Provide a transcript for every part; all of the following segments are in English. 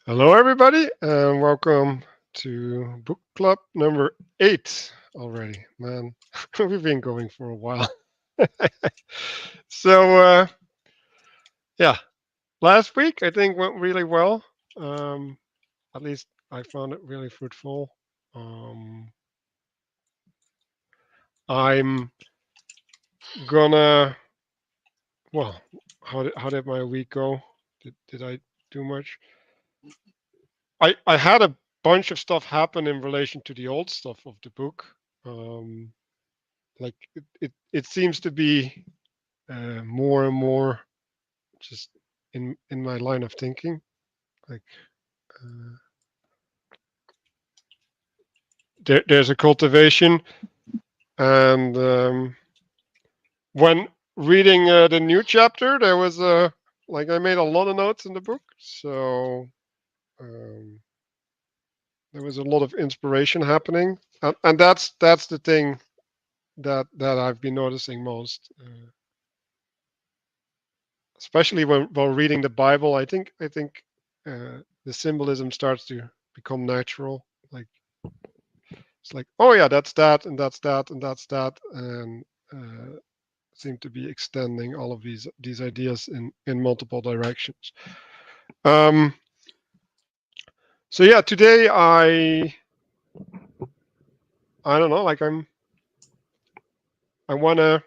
Hello, everybody, and welcome to Book Club number 8 already. Man, we've been going for a while. so, yeah, last week I think went really well. Um, at least I found it really fruitful. Um, I'm gonna, well, how did my week go? Did I do much? I had a bunch of stuff happen in relation to the old stuff of the book. Um, like it seems to be more and more just in my line of thinking. Like uh, there's a cultivation, and when reading the new chapter, there was a like I made a lot of notes in the book, so um, there was a lot of inspiration happening, and that's the thing that I've been noticing most. Especially when while reading the Bible, the symbolism starts to become natural. Like it's like, oh yeah, that's that, and that's that, and that's that, and seem to be extending all of these ideas in multiple directions. Um, so yeah, today I don't know, like I want to.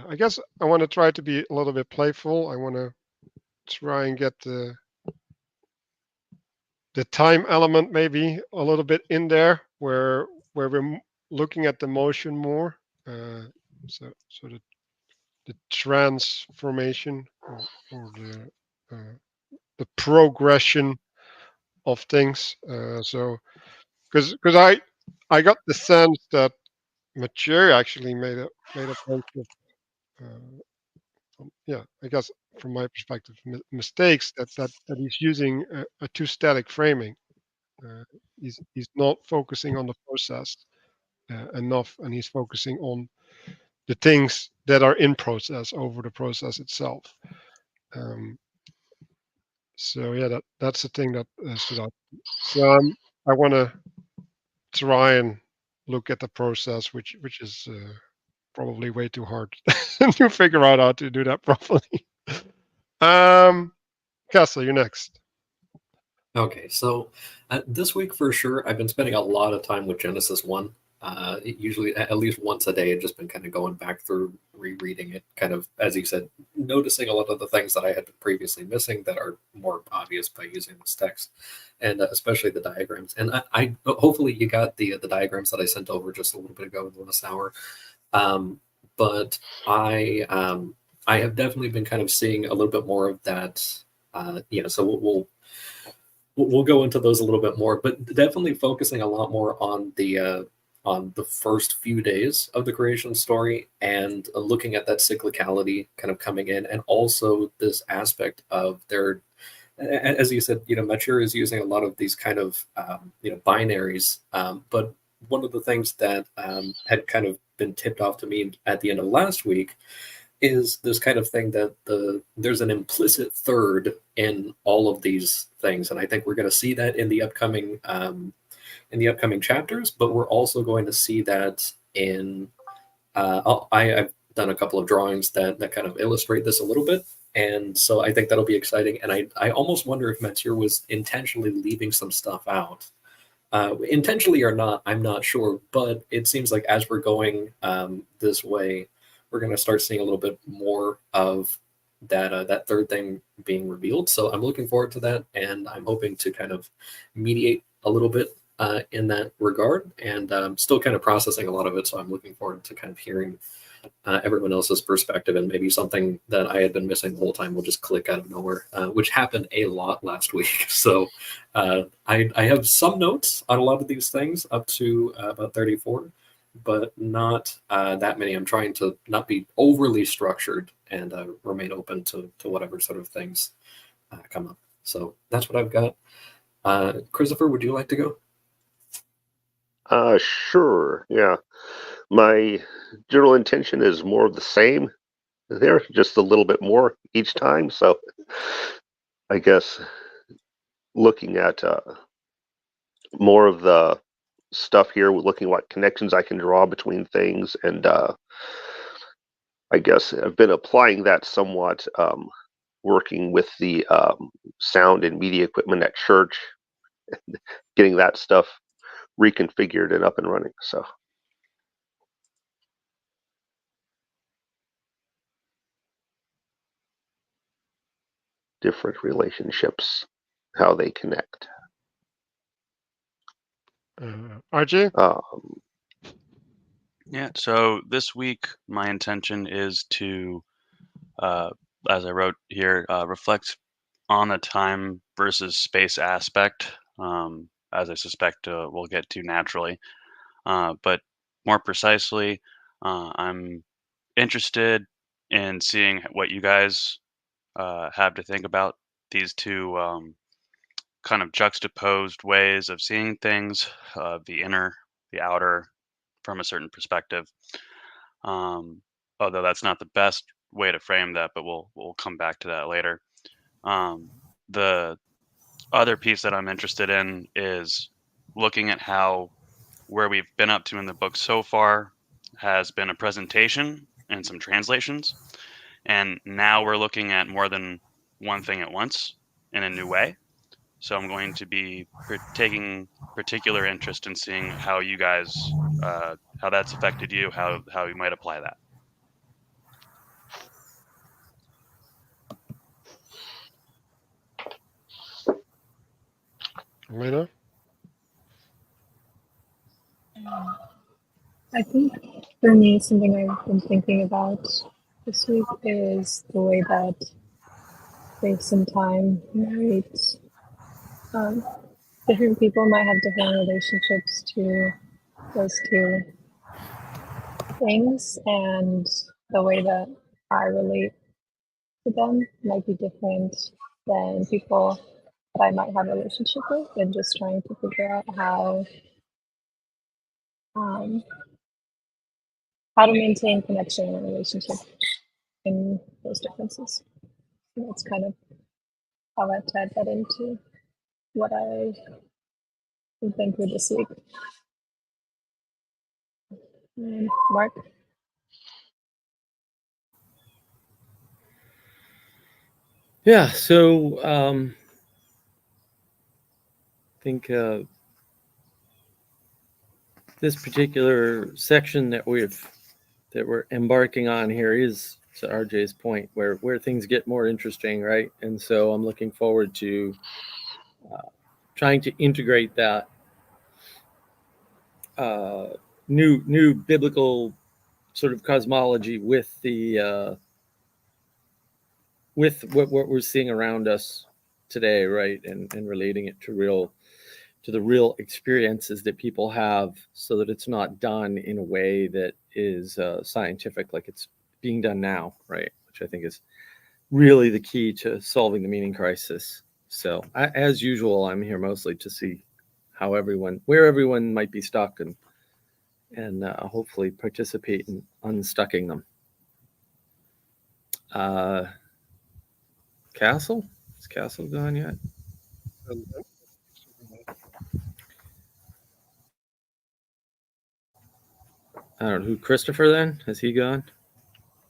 I guess I want to try to be a little bit playful. I want to try and get the time element maybe a little bit in there where we're looking at the motion more. So the transformation or the progression of things. So because I got the sense that Matthieu actually made a bunch of yeah, I guess from my perspective mistakes that he's using a too static framing. Uh, he's not focusing on the process enough, and he's focusing on the things that are in process over the process itself. Um, so yeah, that's the thing that stood out. So I want to try and look at the process, which is probably way too hard to figure out how to do that properly. Um, Castle, you're next. Okay, so this week for sure, I've been spending a lot of time with Genesis 1. Usually, at least once a day, I've just been kind of going back through, rereading it, kind of, as you said, noticing a lot of the things that I had been previously missing that are more obvious by using this text, and especially the diagrams. And I hopefully you got the diagrams that I sent over just a little bit ago in the last hour. Um, but I have definitely been kind of seeing a little bit more of that. So we'll go into those a little bit more, but definitely focusing a lot more on the first few days of the creation story and looking at that cyclicality kind of coming in, and also this aspect of their, as you said, Mature is using a lot of these kind of binaries, but one of the things that had kind of been tipped off to me at the end of last week is this kind of thing that there's an implicit third in all of these things, and I think we're going to see that in the upcoming chapters. But we're also going to see that in I've done a couple of drawings that kind of illustrate this a little bit, and so I think that'll be exciting. And I almost wonder if Metzger was intentionally leaving some stuff out. Intentionally or not, I'm not sure, but it seems like as we're going this way, we're going to start seeing a little bit more of that third thing being revealed. So I'm looking forward to that, and I'm hoping to kind of mediate a little bit in that regard, and still kind of processing a lot of it. So I'm looking forward to kind of hearing everyone else's perspective, and maybe something that I had been missing the whole time will just click out of nowhere, which happened a lot last week. So I have some notes on a lot of these things up to about 34, but not that many. I'm trying to not be overly structured and remain open to whatever sort of things come up. So that's what I've got. Christopher, would you like to go? Sure. Yeah. My general intention is more of the same there, just a little bit more each time. So I guess looking at more of the stuff here, looking what connections I can draw between things, and I guess I've been applying that somewhat, working with the sound and media equipment at church, getting that stuff reconfigured and up and running. So different relationships, how they connect. RJ? Yeah, so this week my intention is to, as I wrote here, reflect on the time versus space aspect, as I suspect we'll get to naturally. But more precisely, I'm interested in seeing what you guys have to think about these two kind of juxtaposed ways of seeing things, the inner, the outer, from a certain perspective. Although that's not the best way to frame that, but we'll come back to that later. The other piece that I'm interested in is looking at how where we've been up to in the book so far has been a presentation and some translations, and now we're looking at more than one thing at once in a new way. So I'm going to be taking particular interest in seeing how you guys, how that's affected you, how you might apply that. Elena? I think for me, something I've been thinking about this week is the way that space and time might, different people might have different relationships to those two things, and the way that I relate to them might be different than people that I might have a relationship with, and just trying to figure out how to maintain connection in a relationship in those differences. And that's kind of how I've tied that into what I've been through this week. Mark? Yeah, so I think this particular section that we're embarking on here is, to RJ's point, where things get more interesting, right? And so I'm looking forward to trying to integrate that new biblical sort of cosmology with the with what we're seeing around us today, right? And relating it to the real experiences that people have, so that it's not done in a way that is scientific, like it's being done now, right? Which I think is really the key to solving the meaning crisis. So as usual, I'm here mostly to see how where everyone might be stuck, and hopefully participate in unstucking them. Castle? Is Castle gone yet? I don't know. Who, Christopher then? Has he gone?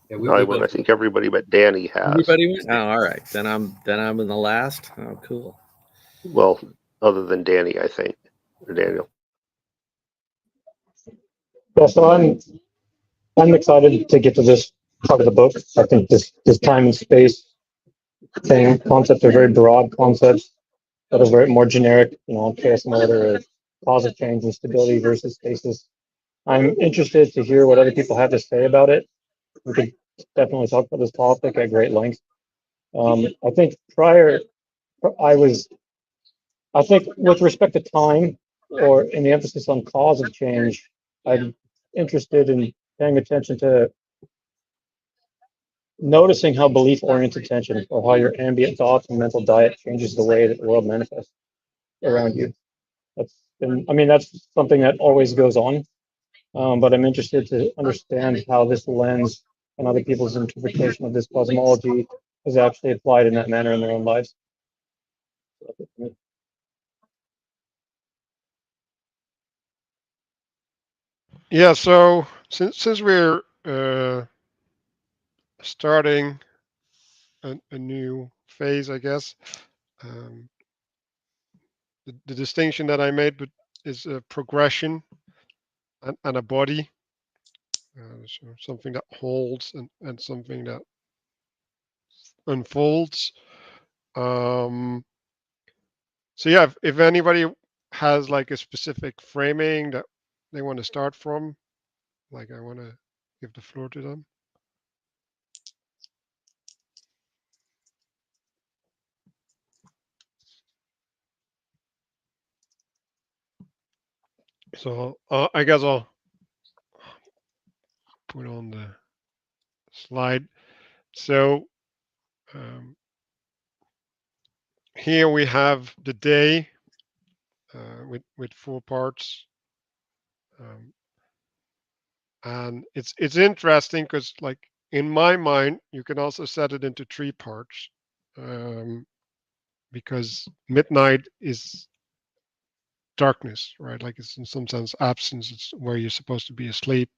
Yeah, I think everybody but Danny has. Everybody went? Oh, all right. Then I'm in the last. Oh, cool. Well, other than Danny, I think, or Daniel. Yeah, so I'm excited to get to this part of the book. I think this time and space concepts are very broad concepts that are very more generic, chaos and order, cause of change and stability versus stasis. I'm interested to hear what other people have to say about it. We could definitely talk about this topic at great length. I think I think with respect to time, or in the emphasis on cause of change, I'm interested in paying attention to noticing how belief-oriented attention, or how your ambient thoughts and mental diet changes the way that the world manifests around you. That's something that always goes on, but I'm interested to understand how this lens and other people's interpretation of this cosmology is actually applied in that manner in their own lives. Yeah. So since we're starting a new phase, I guess, um, the distinction that I made is a progression and a body, so something that holds and something that unfolds. So yeah, if anybody has like a specific framing that they want to start from, like I want to give the floor to them. So I guess I'll put on the slide. So here we have the day with 4 parts, and it's interesting because like in my mind you can also set it into 3 parts, because midnight is darkness, right? Like it's in some sense absence. It's where you're supposed to be asleep.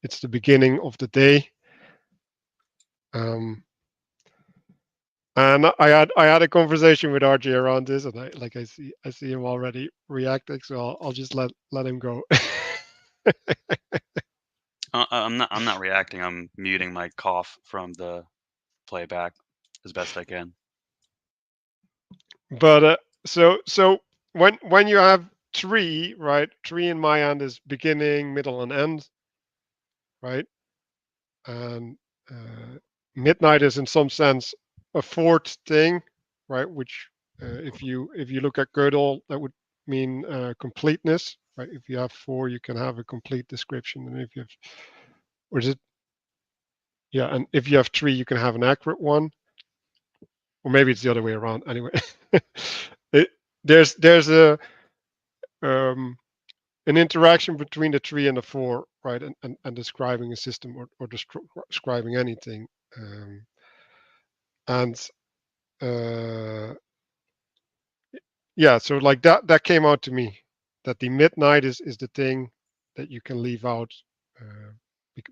It's the beginning of the day. Um, and I had a conversation with RJ around this, and I see him already reacting. So I'll just let him go. I'm not reacting. I'm muting my cough from the playback as best I can. But so when you have three, right? Three in my end is beginning, middle, and end, right? And midnight is in some sense a fourth thing, right? Which if you look at Gödel, that would mean completeness, right? If you have 4, you can have a complete description, and if you have, or is it? Yeah, and if you have 3, you can have an accurate one, or maybe it's the other way around. Anyway, it, there's a um, an interaction between the 3 and the 4, right? And describing a system or describing anything. And yeah, so like that came out to me, that the midnight is the thing that you can leave out,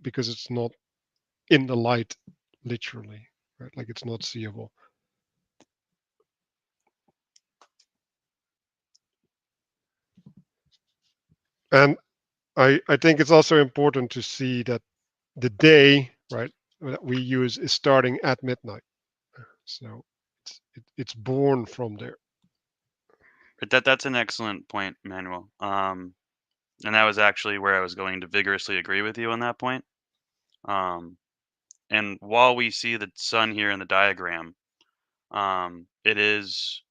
because it's not in the light, literally, right? Like it's not seeable. And I think it's also important to see that the day, right, that we use is starting at midnight. So it's born from there. But that's an excellent point, Manuel. And that was actually where I was going to vigorously agree with you on that point. And while we see the sun here in the diagram, it is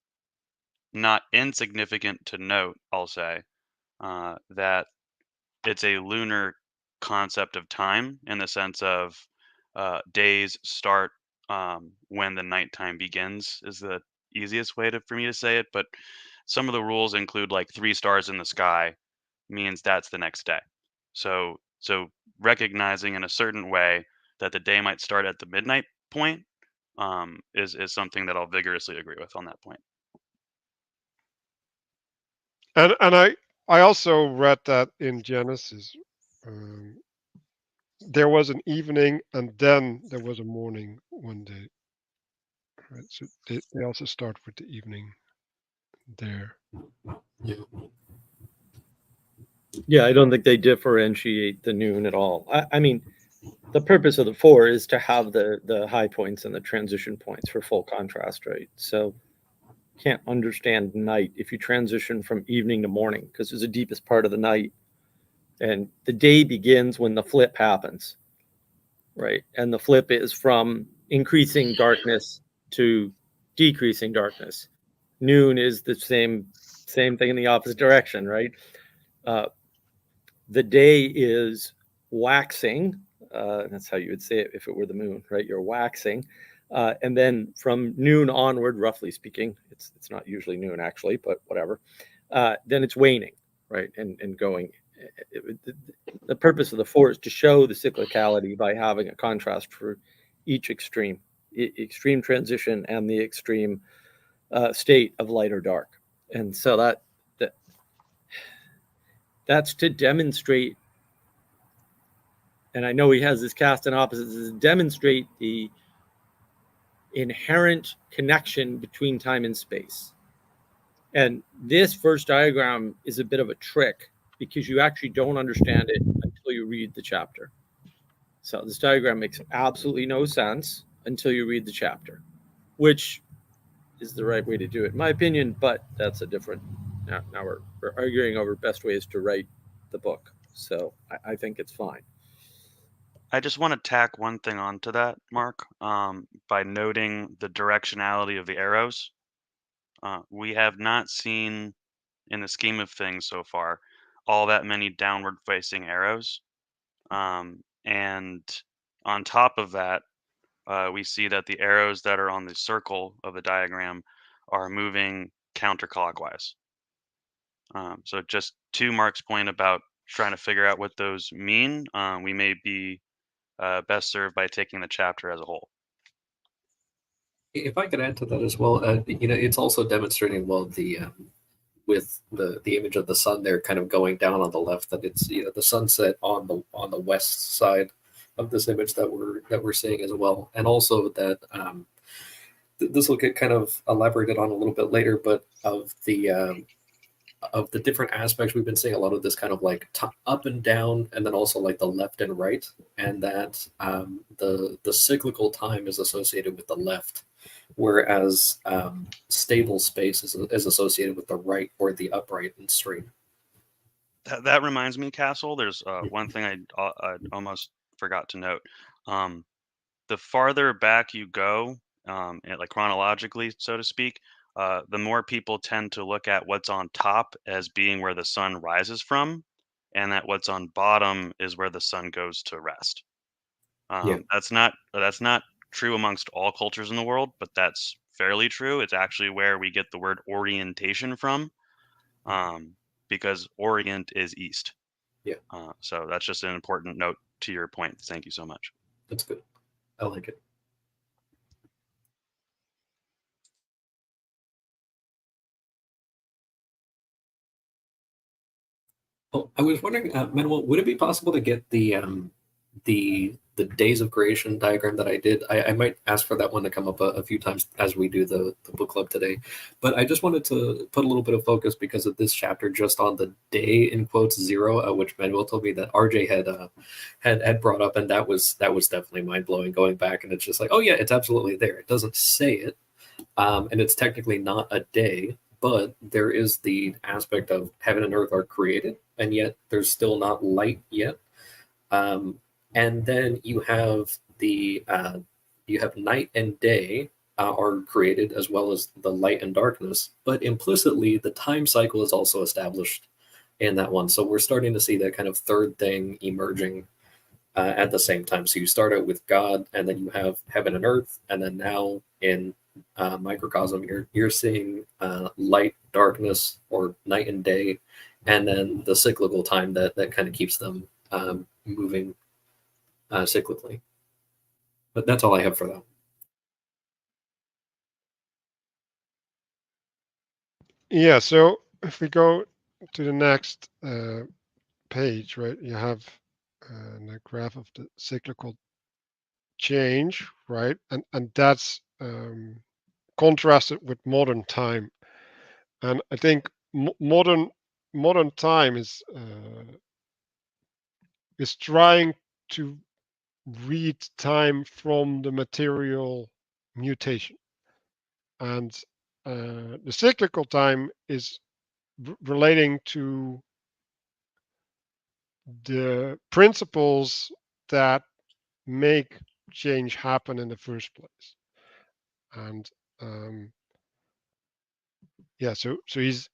not insignificant to note, I'll say, that it's a lunar concept of time in the sense of days start when the nighttime begins, is the easiest way for me to say it. But some of the rules include like 3 stars in the sky means that's the next day. So recognizing in a certain way that the day might start at the midnight point is something that I'll vigorously agree with on that point. And I also read that in Genesis, um, there was an evening and then there was a morning one day. Right, so they also start with the evening there. Yeah. Yeah, I don't think they differentiate the noon at all. I mean, the purpose of the 4 is to have the high points and the transition points for full contrast, right? So can't understand night if you transition from evening to morning, because it's the deepest part of the night. And the day begins when the flip happens, right? And the flip is from increasing darkness to decreasing darkness. Noon is the same thing in the opposite direction, right? The day is waxing. That's how you would say it if it were the moon, right? You're waxing. And then from noon onward, roughly speaking, it's not usually noon actually, but whatever. Then it's waning, right? And going. The purpose of the 4 is to show the cyclicality by having a contrast for each extreme transition and the extreme state of light or dark. And so that's to demonstrate and I know he has this cast and opposites, is demonstrate the inherent connection between time and space. And this first diagram is a bit of a trick because you actually don't understand it until you read the chapter. So this diagram makes absolutely no sense until you read the chapter, which is the right way to do it, in my opinion, but that's a different, now we're arguing over best ways to write the book. So I think it's fine. I just want to tack one thing onto that, Mark, by noting the directionality of the arrows. We have not seen, in the scheme of things so far, all that many downward facing arrows. And on top of that, we see that the arrows that are on the circle of the diagram are moving counterclockwise. So just to Mark's point about trying to figure out what those mean, we may be best served by taking the chapter as a whole. If I could add to that as well, it's also demonstrating well with the image of the sun there, kind of going down on the left, that it's the sunset on the west side of this image that we're seeing as well, and also that this will get kind of elaborated on a little bit later, but of the different aspects we've been seeing a lot of this kind of like up and down, and then also like the left and right, and that the cyclical time is associated with the left, whereas stable space is associated with the right or the upright and straight. That reminds me, Castle. There's one thing I almost forgot to note. The farther back you go, like chronologically, so to speak, the more people tend to look at what's on top as being where the sun rises from, and that what's on bottom is where the sun goes to rest. That's not true amongst all cultures in the world, but that's fairly true. It's actually where we get the word orientation from, because orient is east. Yeah. So that's just an important note to your point. Thank you so much. That's good. I like it. Oh, I was wondering, Manuel, would it be possible to get the days of creation diagram that I did? I might ask for that one to come up a few times as we do the book club today, but I just wanted to put a little bit of focus because of this chapter just on the day in quotes 0, which Manuel told me that RJ had brought up, and that was definitely mind blowing going back, and it's just like, oh yeah, it's absolutely there. It doesn't say it, and it's technically not a day, but there is the aspect of heaven and earth are created, and yet there's still not light yet. And then you have night and day are created, as well as the light and darkness, but implicitly the time cycle is also established in that one. So we're starting to see that kind of third thing emerging at the same time. So you start out with God, and then you have heaven and earth, and then now in microcosm, you're seeing light, darkness, or night and day, and then the cyclical time that kind of keeps them moving cyclically. But that's all I have for that. Yeah, so if we go to the next page, right, you have the graph of the cyclical change, right, and that's contrasted with modern time, and I think modern time is trying to read time from the material mutation, and the cyclical time is relating to the principles that make change happen in the first place. And yeah, so he's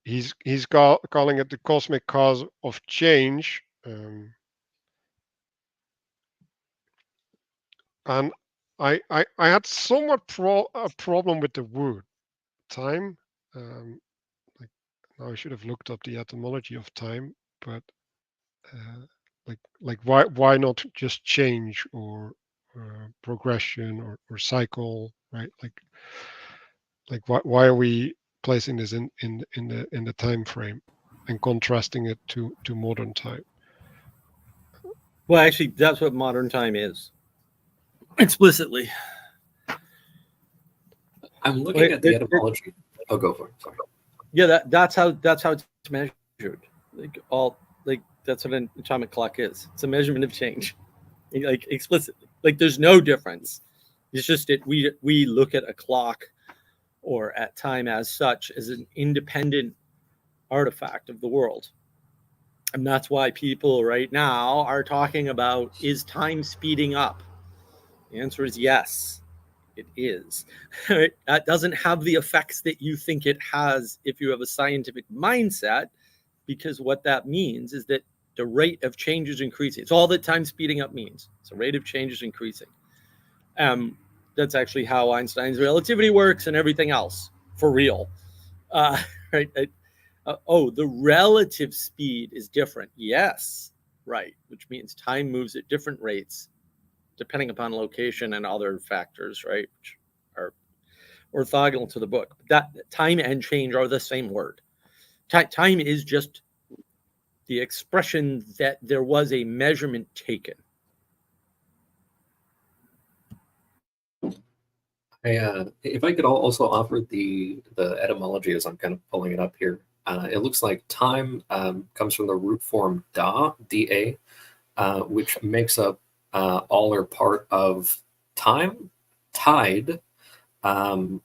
calling it the cosmic cause of change, and I had somewhat a problem with the word time. Like, now I should have looked up the etymology of time, but like why not just change or progression or cycle, right? Like why are we placing this in the time frame and contrasting it to modern time? Well, actually, that's what modern time is, explicitly. I'm looking at the etymology. Oh, go for it. Sorry. Yeah, that's how it's measured. Like that's what an atomic clock is. It's a measurement of change, like explicitly. Like there's no difference. It's just that we look at a clock or at time as such as an independent artifact of the world. And that's why people right now are talking about, is time speeding up? The answer is yes, it is. That doesn't have the effects that you think it has if you have a scientific mindset, because what that means is that the rate of change is increasing. It's all that time speeding up means. So rate of change is increasing. That's actually how Einstein's relativity works and everything else for real. Right? The relative speed is different. Yes, right. Which means time moves at different rates depending upon location and other factors, right? Which are orthogonal to the book. That time and change are the same word. Time is just the expression that there was a measurement taken. If I could also offer the etymology as I'm kind of pulling it up here, it looks like time comes from the root form da, which makes up all or part of time, tide, and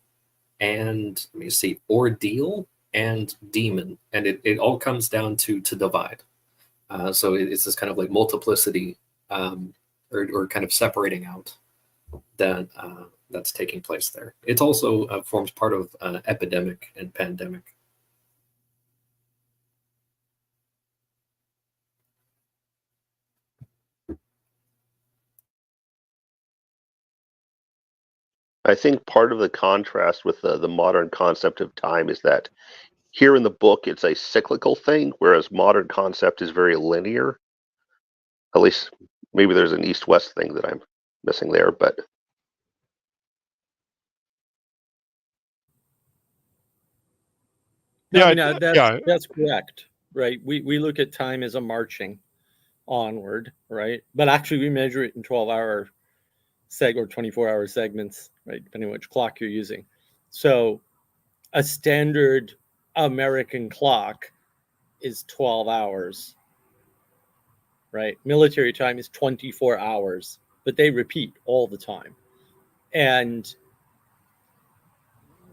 let me see, ordeal and demon, and it all comes down to divide. So it's this kind of like multiplicity, or kind of separating out that that's taking place there. It also forms part of epidemic and pandemic. I think part of the contrast with the modern concept of time is that here in the book it's a cyclical thing, whereas modern concept is very linear. At least maybe there's an east-west thing that I'm missing there, but No, yeah, that's correct, right? We look at time as a marching onward, right? But actually, we measure it in 12-hour or 24-hour segments, right? Depending on which clock you're using. So, a standard American clock is 12 hours, right? Military time is 24 hours, but they repeat all the time. And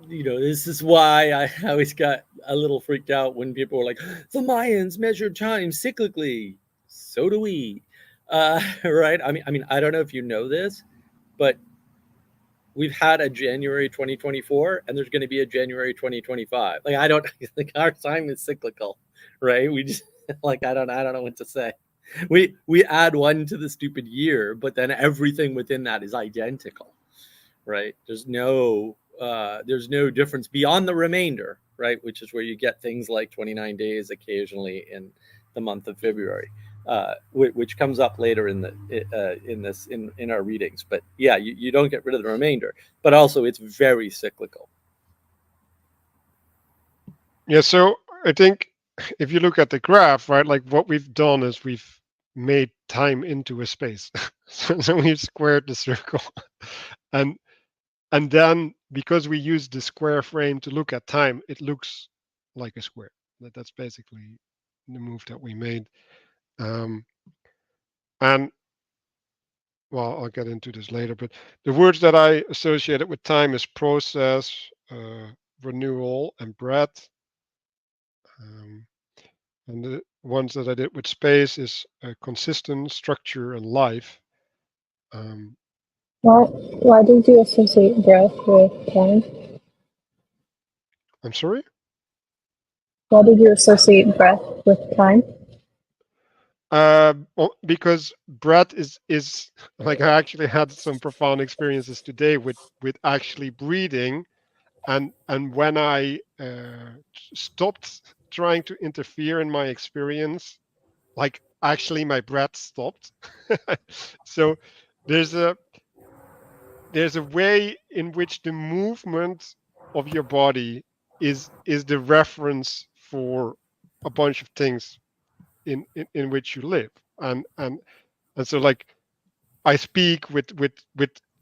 this is why I always got a little freaked out when people were like, the Mayans measured time cyclically. So do we. Right? I mean, I don't know if you know this, but we've had a January 2024 and there's going to be a January 2025. Like, I don't think our time is cyclical, right? We just like, I don't know what to say. We add one to the stupid year, but then everything within that is identical, right? There's no difference beyond the remainder, right? Which is where you get things like 29 days occasionally in the month of February, which comes up later in our readings. But yeah, you don't get rid of the remainder, but also it's very cyclical. Yeah, so I think if you look at the graph, right, like what we've done is we've made time into a space. So we've squared the circle. And then because we use the square frame to look at time, it looks like a square. That's basically the move that we made. And well, I'll get into this later, but the words that I associated with time is process, renewal, and breadth. And the ones that I did with space is consistent, structure, and life. Why did you associate breath with time? I'm sorry? Why did you associate breath with time? Well, because breath is like, I actually had some profound experiences today with actually breathing, and when I stopped trying to interfere in my experience, like actually my breath stopped. So there's a way in which the movement of your body is the reference for a bunch of things in which you live, and And so like I speak with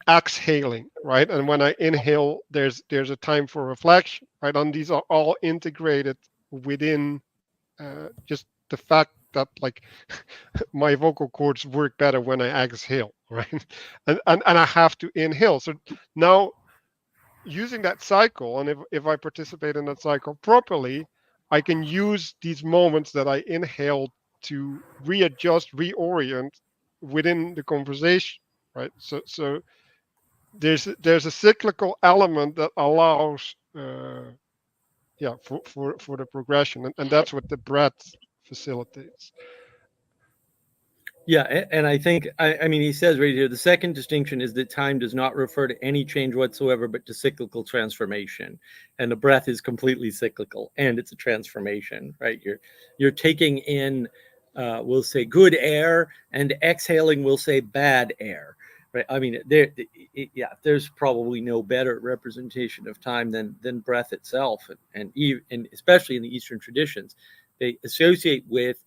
exhaling, right? And when I inhale, there's a time for reflection, right? And these are all integrated within just the fact that like my vocal cords work better when I exhale, right? And I have to inhale. So now using that cycle, and if I participate in that cycle properly, I can use these moments that I inhaled to readjust, reorient within the conversation, right? So there's a cyclical element that allows for the progression, and that's what the breath facilitates. Yeah, and I think I mean he says right here the second distinction is that time does not refer to any change whatsoever, but to cyclical transformation, and the breath is completely cyclical and it's a transformation, right? You're taking in, we'll say good air, and exhaling, we'll say bad air, right? I mean there's probably no better representation of time than breath itself, and especially in the Eastern traditions, they associate with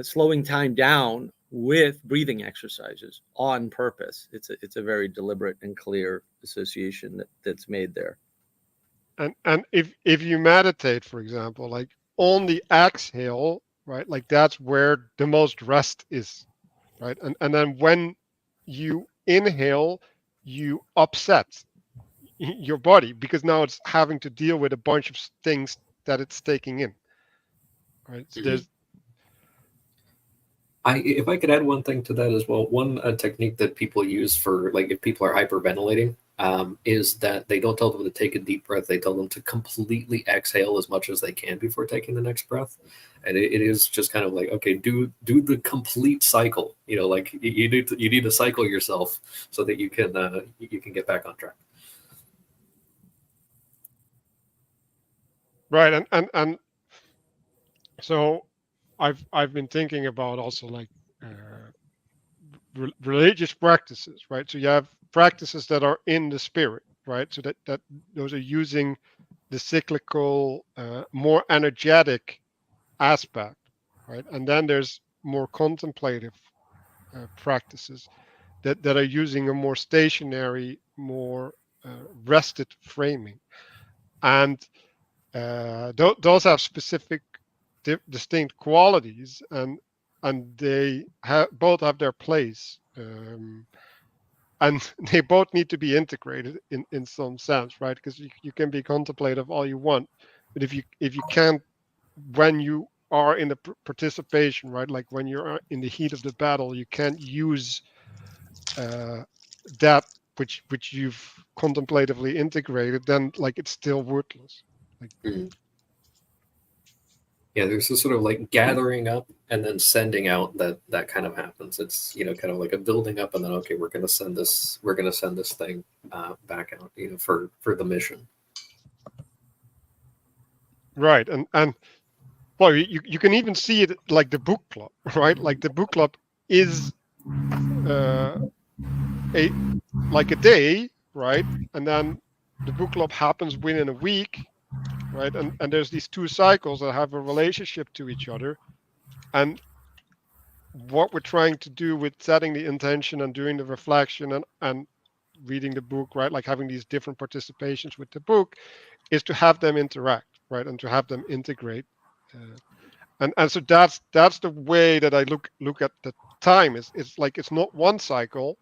slowing time down with breathing exercises on purpose. It's a very deliberate and clear association that's made there. And if you meditate, for example, like on the exhale, right, like that's where the most rest is, right? And then when you inhale, you upset your body because now it's having to deal with a bunch of things that it's taking in, right? So there's If I could add one thing to that as well, one technique that people use for like if people are hyperventilating is that they don't tell them to take a deep breath. They tell them to completely exhale as much as they can before taking the next breath. And it is just kind of like, okay, do the complete cycle. You know, like you need to cycle yourself so that you can get back on track. right. And so I've been thinking about also like religious practices, right? So you have practices that are in the spirit, right? So that those are using the cyclical, more energetic aspect, right? And then there's more contemplative practices that are using a more stationary, more rested framing, and those have specific distinct qualities, and they both have their place, and they both need to be integrated in some sense, right? Because you can be contemplative all you want, but if you can't, when you are in the participation, right, like when you're in the heat of the battle, you can't use that which you've contemplatively integrated, then like it's still worthless. Like Yeah, there's this sort of like gathering up and then sending out that kind of happens. It's kind of like a building up and then okay, we're gonna send this thing back out for the mission. right, and well, you can even see it like the book club, right? Like the book club is a like a day, right? And then the book club happens within a week, right? And there's these two cycles that have a relationship to each other. And what we're trying to do with setting the intention and doing the reflection and reading the book, right? Like having these different participations with the book is to have them interact, right? And to have them integrate. And so that's the way that I look at the time. It's like it's not one cycle,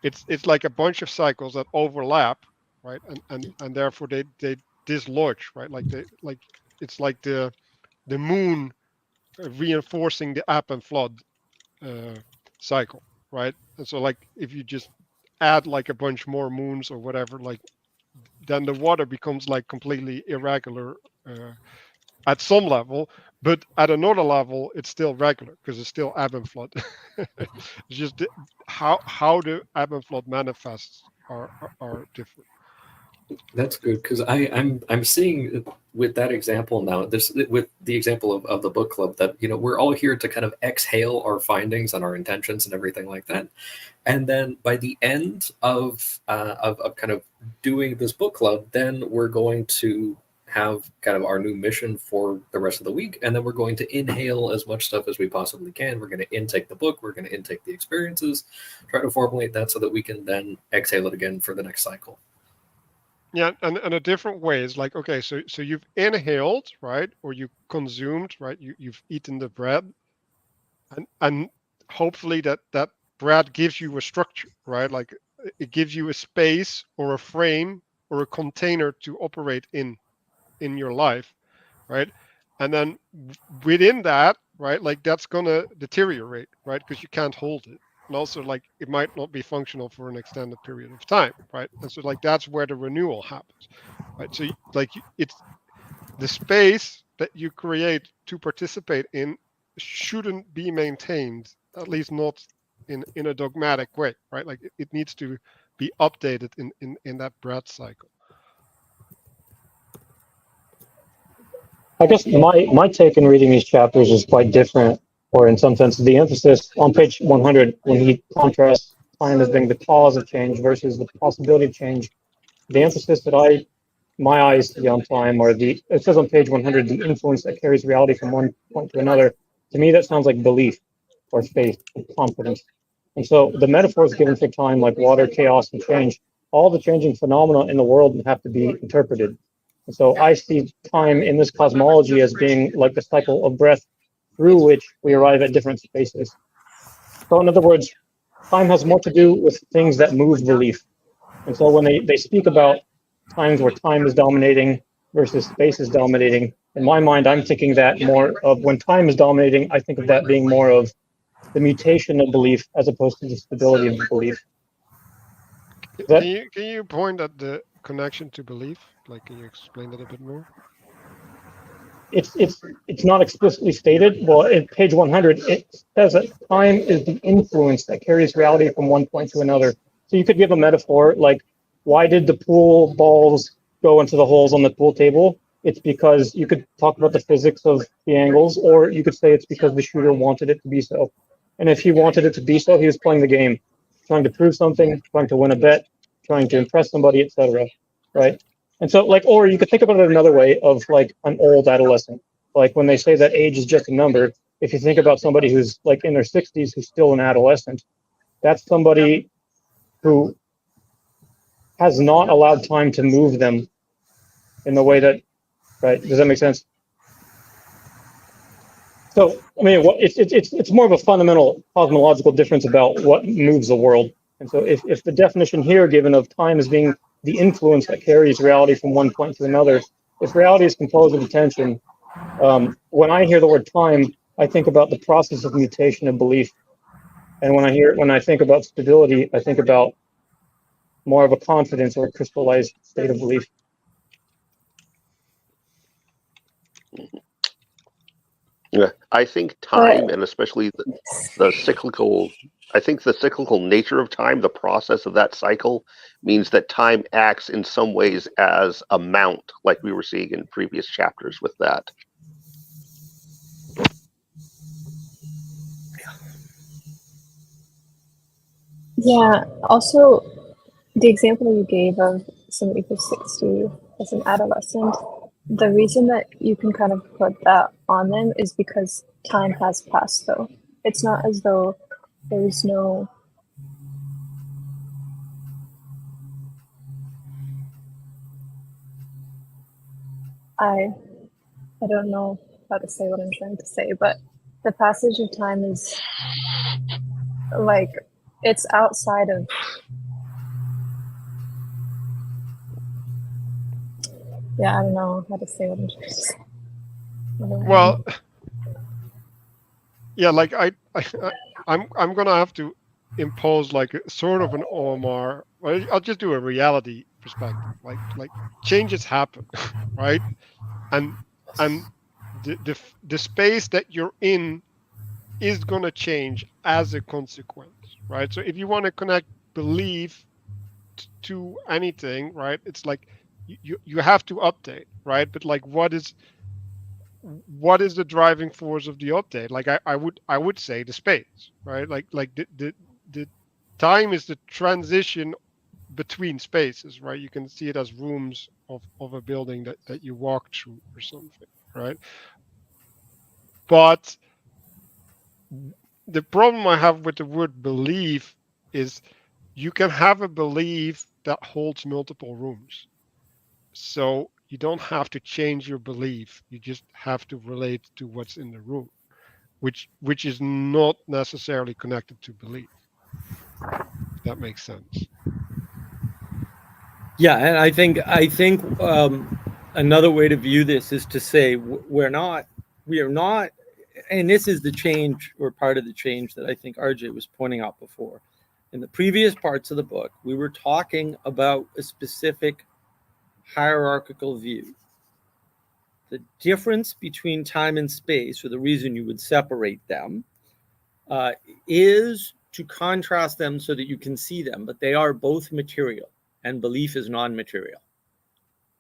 it's like a bunch of cycles that overlap, right? And therefore they dislodge, right? Like it's like the moon reinforcing the ebb and flood cycle, right? And so like if you just add like a bunch more moons or whatever, like then the water becomes like completely irregular at some level, but at another level it's still regular because it's still ebb and flood. It's just how the ebb and flood manifests are different. That's good because I'm seeing with that example now, this with the example of the book club, that we're all here to kind of exhale our findings and our intentions and everything like that, and then by the end of kind of doing this book club, then we're going to have kind of our new mission for the rest of the week, and then we're going to inhale as much stuff as we possibly can. We're going to intake the book, we're going to intake the experiences, try to formulate that so that we can then exhale it again for the next cycle. Yeah, and a different way is like, okay, so you've inhaled, right, or you consumed, right, you've eaten the bread, and hopefully that bread gives you a structure, right, like it gives you a space or a frame or a container to operate in your life, right, and then within that, right, like that's gonna deteriorate, right, because you can't hold it, and also like it might not be functional for an extended period of time, right, and so like that's where the renewal happens, right, so like it's the space that you create to participate in shouldn't be maintained, at least not in a dogmatic way, right, like it needs to be updated in that breath cycle. I guess my take in reading these chapters is quite different, or in some sense, the emphasis on page 100, when he contrasts time as being the cause of change versus the possibility of change, the emphasis that my eyes see on time, or it says on page 100, the influence that carries reality from one point to another. To me, that sounds like belief or faith or confidence. And so the metaphors given for time, like water, chaos, and change, all the changing phenomena in the world have to be interpreted. And so I see time in this cosmology as being like the cycle of breath through which we arrive at different spaces. So in other words, time has more to do with things that move belief. And so when they speak about times where time is dominating versus space is dominating, in my mind, I'm thinking that more of when time is dominating, I think of that being more of the mutation of belief as opposed to the stability of belief. Can you point at the connection to belief? Like, can you explain that a bit more? It's not explicitly stated. Well, in page 100, it says that time is the influence that carries reality from one point to another. So you could give a metaphor like, why did the pool balls go into the holes on the pool table? It's because you could talk about the physics of the angles, or you could say it's because the shooter wanted it to be so. And if he wanted it to be so, he was playing the game, trying to prove something, trying to win a bet, trying to impress somebody, etc. Right? And so, like, or you could think about it another way of like an old adolescent. Like when they say that age is just a number, if you think about somebody who's like in their 60s who's still an adolescent, that's somebody who has not allowed time to move them in the way that, right? Does that make sense? So, I mean, it's more of a fundamental cosmological difference about what moves the world. And so if the definition here given of time as being the influence that carries reality from one point to another, if reality is composed of attention, when I hear the word time, I think about the process of mutation of belief. And when I think about stability, I think about more of a confidence or a crystallized state of belief. Yeah, I think time, and especially the cyclical, I think the cyclical nature of time, the process of that cycle, means that time acts in some ways as a mount, like we were seeing in previous chapters with that. Yeah, also the example you gave of somebody who's 60 as an adolescent, the reason that you can kind of put that on them is because time has passed, though. It's not as though there's no I don't know how to say what I'm trying to say, but the passage of time is like it's outside of I don't know how to say what I'm trying to say. Well, yeah, like I'm gonna have to impose like a, sort of an OMR. I'll just do a reality perspective. Like changes happen, right? And the space that you're in is gonna change as a consequence, right? So if you want to connect belief to anything, right? It's like you have to update, right? But like what is the driving force of the update? Like I would say the space, right? Like the time is the transition between spaces, right? You can see it as rooms of a building that you walk through or something, right? But the problem I have with the word belief is you can have a belief that holds multiple rooms. So you don't have to change your belief. You just have to relate to what's in the room, which is not necessarily connected to belief. If that makes sense. Yeah, and I think another way to view this is to say we are not, and this is the change, or part of the change that I think RJ was pointing out before. In the previous parts of the book, we were talking about a specific hierarchical view. The difference between time and space, or the reason you would separate them, is to contrast them so that you can see them, but they are both material, and belief is non-material.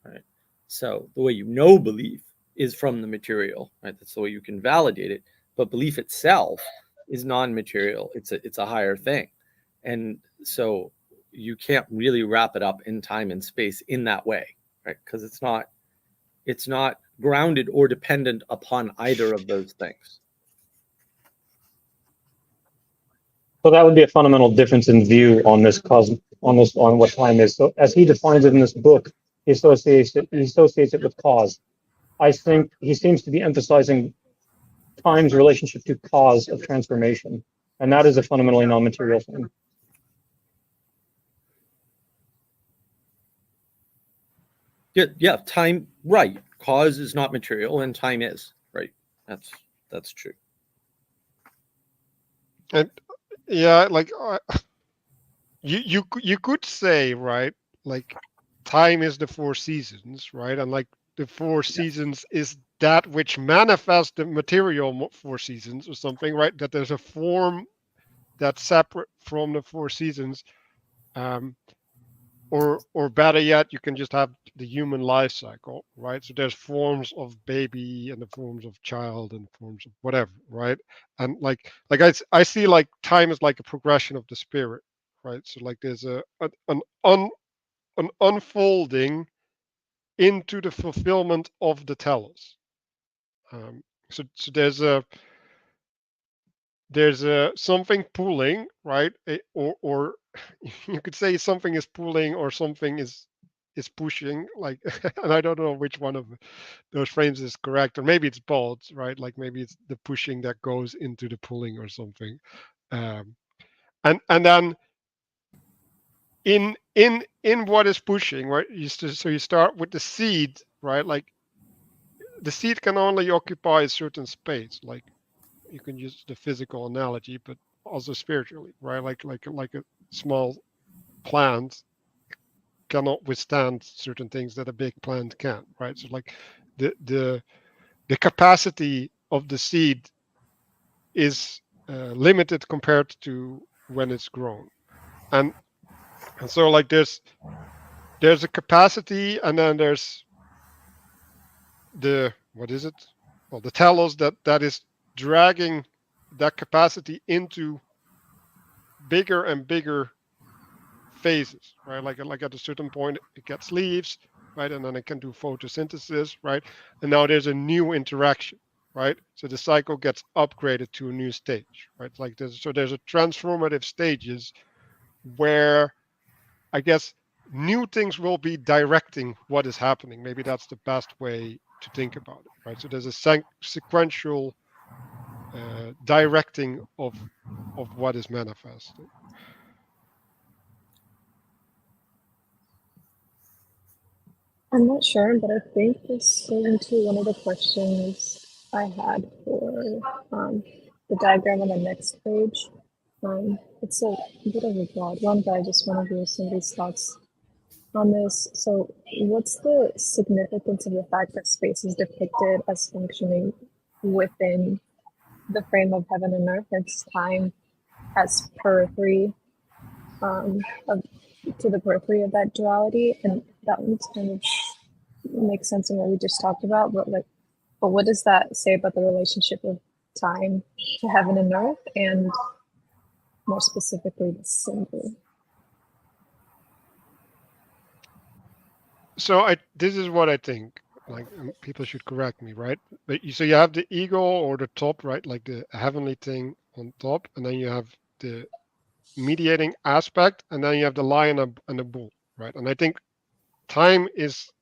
Right? So the way you know belief is from the material, right? That's the way you can validate it. But belief itself is non-material. It's a higher thing, and so you can't really wrap it up in time and space in that way, right? Because it's not grounded or dependent upon either of those things. So that would be a fundamental difference in view on this on what time is. So as he defines it in this book, he associates it with cause. I think he seems to be emphasizing time's relationship to cause of transformation, and that is a fundamentally non-material thing. Yeah, time, right. Cause is not material and time is, right. That's true. And yeah, like you could say, right, like time is the four seasons, right? And like the four seasons is that which manifests the material four seasons or something, right? That there's a form that's separate from the four seasons. Or better yet, you can just have the human life cycle, right? So there's forms of baby and the forms of child and forms of whatever, right? And like I see like time is like a progression of the spirit, right? So like there's an unfolding into the fulfillment of the telos. So there's a something pulling, right? Or you could say something is pulling or something is pushing, like, and I don't know which one of those frames is correct, or maybe it's both, right? Like maybe it's the pushing that goes into the pulling or something. And then in what is pushing, right? So you start with the seed, right? Like the seed can only occupy a certain space, like you can use the physical analogy, but also spiritually, right? Like a small plant cannot withstand certain things that a big plant can, right? So like the capacity of the seed is limited compared to when it's grown, and so like there's a capacity, and then there's the what is it? Well, the telos that is dragging that capacity into bigger and bigger phases, right? Like at a certain point, it gets leaves, right? And then it can do photosynthesis, right? And now there's a new interaction, right? So the cycle gets upgraded to a new stage, right? Like there's a transformative stages where I guess new things will be directing what is happening. Maybe that's the best way to think about it, right? So there's a sequential directing of what is manifesting. I'm not sure, but I think this goes into one of the questions I had for the diagram on the next page. It's a bit of a broad one, but I just want to hear somebody's thoughts on this. So what's the significance of the fact that space is depicted as functioning within the frame of heaven and earth, and time as periphery to the periphery of that duality? And that one kind of makes sense in what we just talked about, but what does that say about the relationship of time to heaven and earth, and more specifically the symbol? So this is what I think. Like people should correct me, right? But so you have the ego or the top, right? Like the heavenly thing on top, and then you have the mediating aspect, and then you have the lion and the bull, right? And I think time is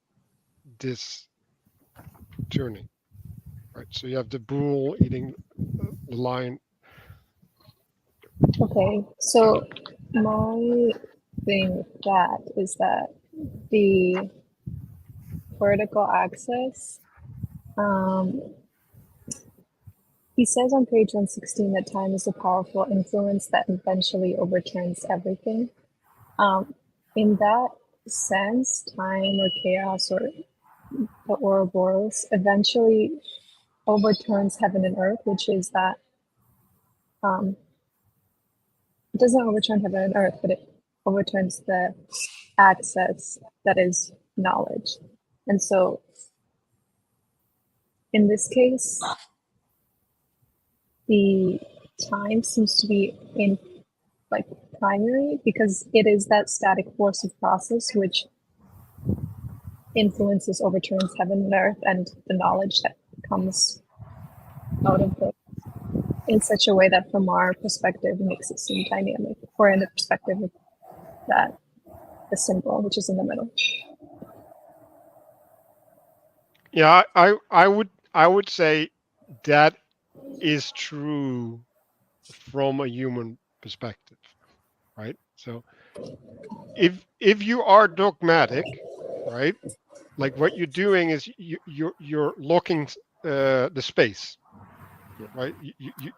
this turning, right? So you have the bull eating the lion. Okay, so my thing with that is that the vertical axis, he says on page 116 that time is a powerful influence that eventually overturns everything. In that sense, time or chaos or the Ouroboros eventually overturns heaven and earth, which is that it doesn't overturn heaven and earth, but it overturns the access that is knowledge. And so in this case, the time seems to be in like primary because it is that static force of process which influences, overturns heaven and earth and the knowledge that comes out of it in such a way that from our perspective makes it seem dynamic, or in the perspective of that the symbol which is in the middle. Yeah, I would say that is true from a human perspective, right? So if you are dogmatic, right, like what you're doing is you're locking the space, right?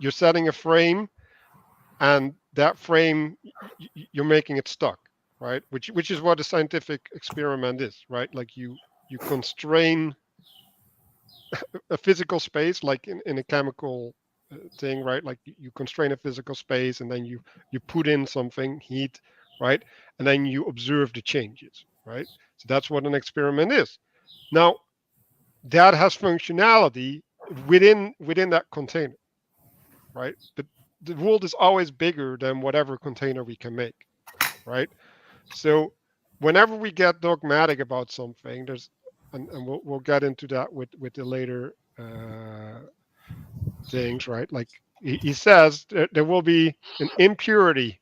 You're setting a frame, and that frame you're making it stuck, right? Which is what a scientific experiment is, right? Like you constrain a physical space, like in a chemical thing, right? Like you constrain a physical space, and then you put in something, heat, right? And then you observe the changes, right? So that's what an experiment is. Now that has functionality within that container, right? But the world is always bigger than whatever container we can make, right? So whenever we get dogmatic about something, there's and we'll get into that with the later things, right? Like he says there will be an impurity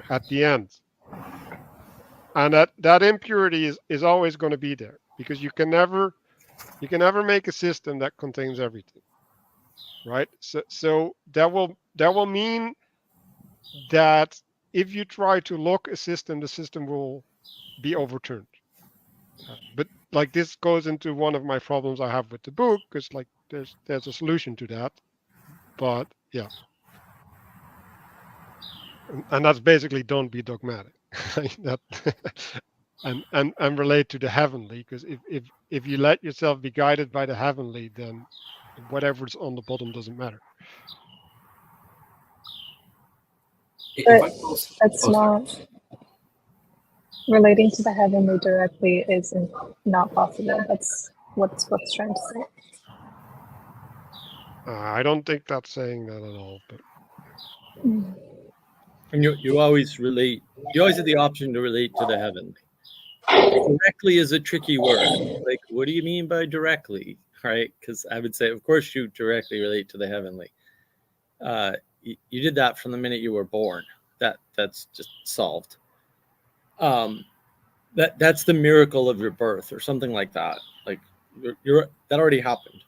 at the end, and that impurity is always going to be there because you can never make a system that contains everything, right? So that will mean that if you try to lock a system, the system will be overturned. But like this goes into one of my problems I have with the book, because like there's a solution to that. But yeah, and that's basically don't be dogmatic. that and relate to the heavenly, because if you let yourself be guided by the heavenly, then whatever's on the bottom doesn't matter. But that's not relating to the heavenly directly isn't not possible. That's what's trying to say. I don't think that's saying that at all. But and you always relate. You always have the option to relate to the heavenly. Directly is a tricky word. Like, what do you mean by directly? Right? Because I would say, of course, you directly relate to the heavenly. You did that from the minute you were born. That's just solved. That's the miracle of your birth, or something like that. Like you're that already happened.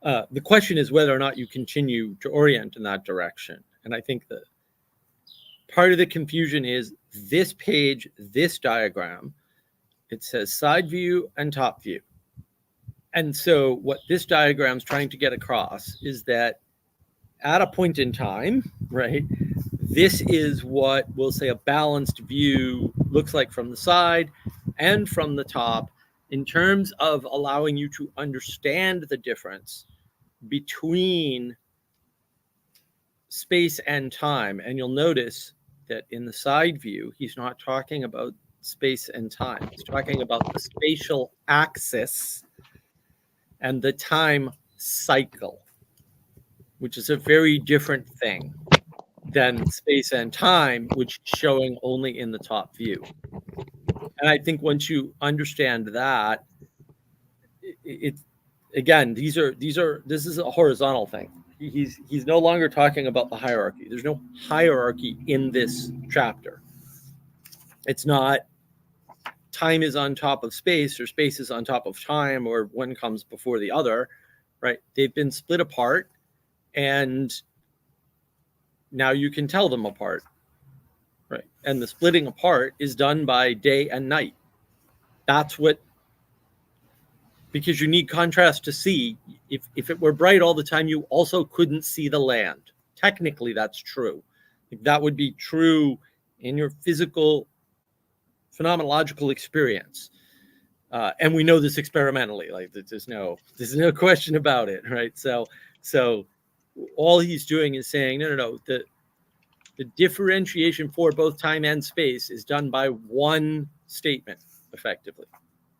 The question is whether or not you continue to orient in that direction. And I think that part of the confusion is this page, this diagram. It says side view and top view. And so what this diagram is trying to get across is that at a point in time, right, this is what we'll say a balanced view looks like from the side and from the top in terms of allowing you to understand the difference between space and time. And you'll notice that in the side view, he's not talking about space and time. He's talking about the spatial axis and the time cycle, which is a very different thing than space and time, which is showing only in the top view. And I think once you understand that, it again, this is a horizontal thing. He's no longer talking about the hierarchy. There's no hierarchy in this chapter. It's not time is on top of space or space is on top of time or one comes before the other, right? They've been split apart, and now you can tell them apart, right? And the splitting apart is done by day and night. That's what, because you need contrast to see. If it were bright all the time, you also couldn't see the land. Technically, that's true. That would be true in your physical phenomenological experience. And we know this experimentally, like there's no question about it, right? So all he's doing is saying, no, the differentiation for both time and space is done by one statement, effectively.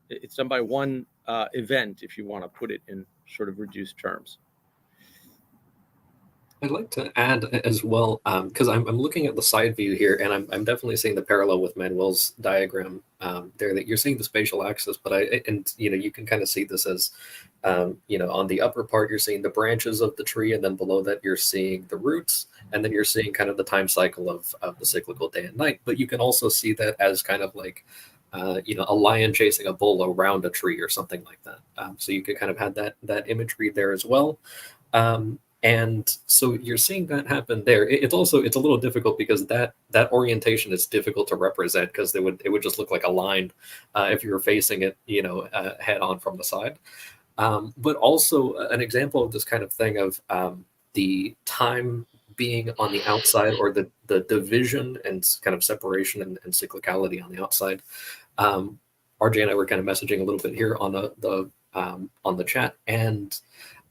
It's done by one event, if you want to put it in sort of reduced terms. I'd like to add as well, because I'm looking at the side view here, and I'm definitely seeing the parallel with Manuel's diagram there. That you're seeing the spatial axis, but you can kind of see this as, on the upper part you're seeing the branches of the tree, and then below that you're seeing the roots, and then you're seeing kind of the time cycle of the cyclical day and night. But you can also see that as kind of like, a lion chasing a bull around a tree or something like that. So you could kind of have that imagery there as well. And so you're seeing that happen there. It's a little difficult because that orientation is difficult to represent, because it would just look like a line if you were facing it, head on from the side. But also an example of this kind of thing of the time being on the outside, or the division and kind of separation and cyclicality on the outside. RJ and I were kind of messaging a little bit here on the chat, and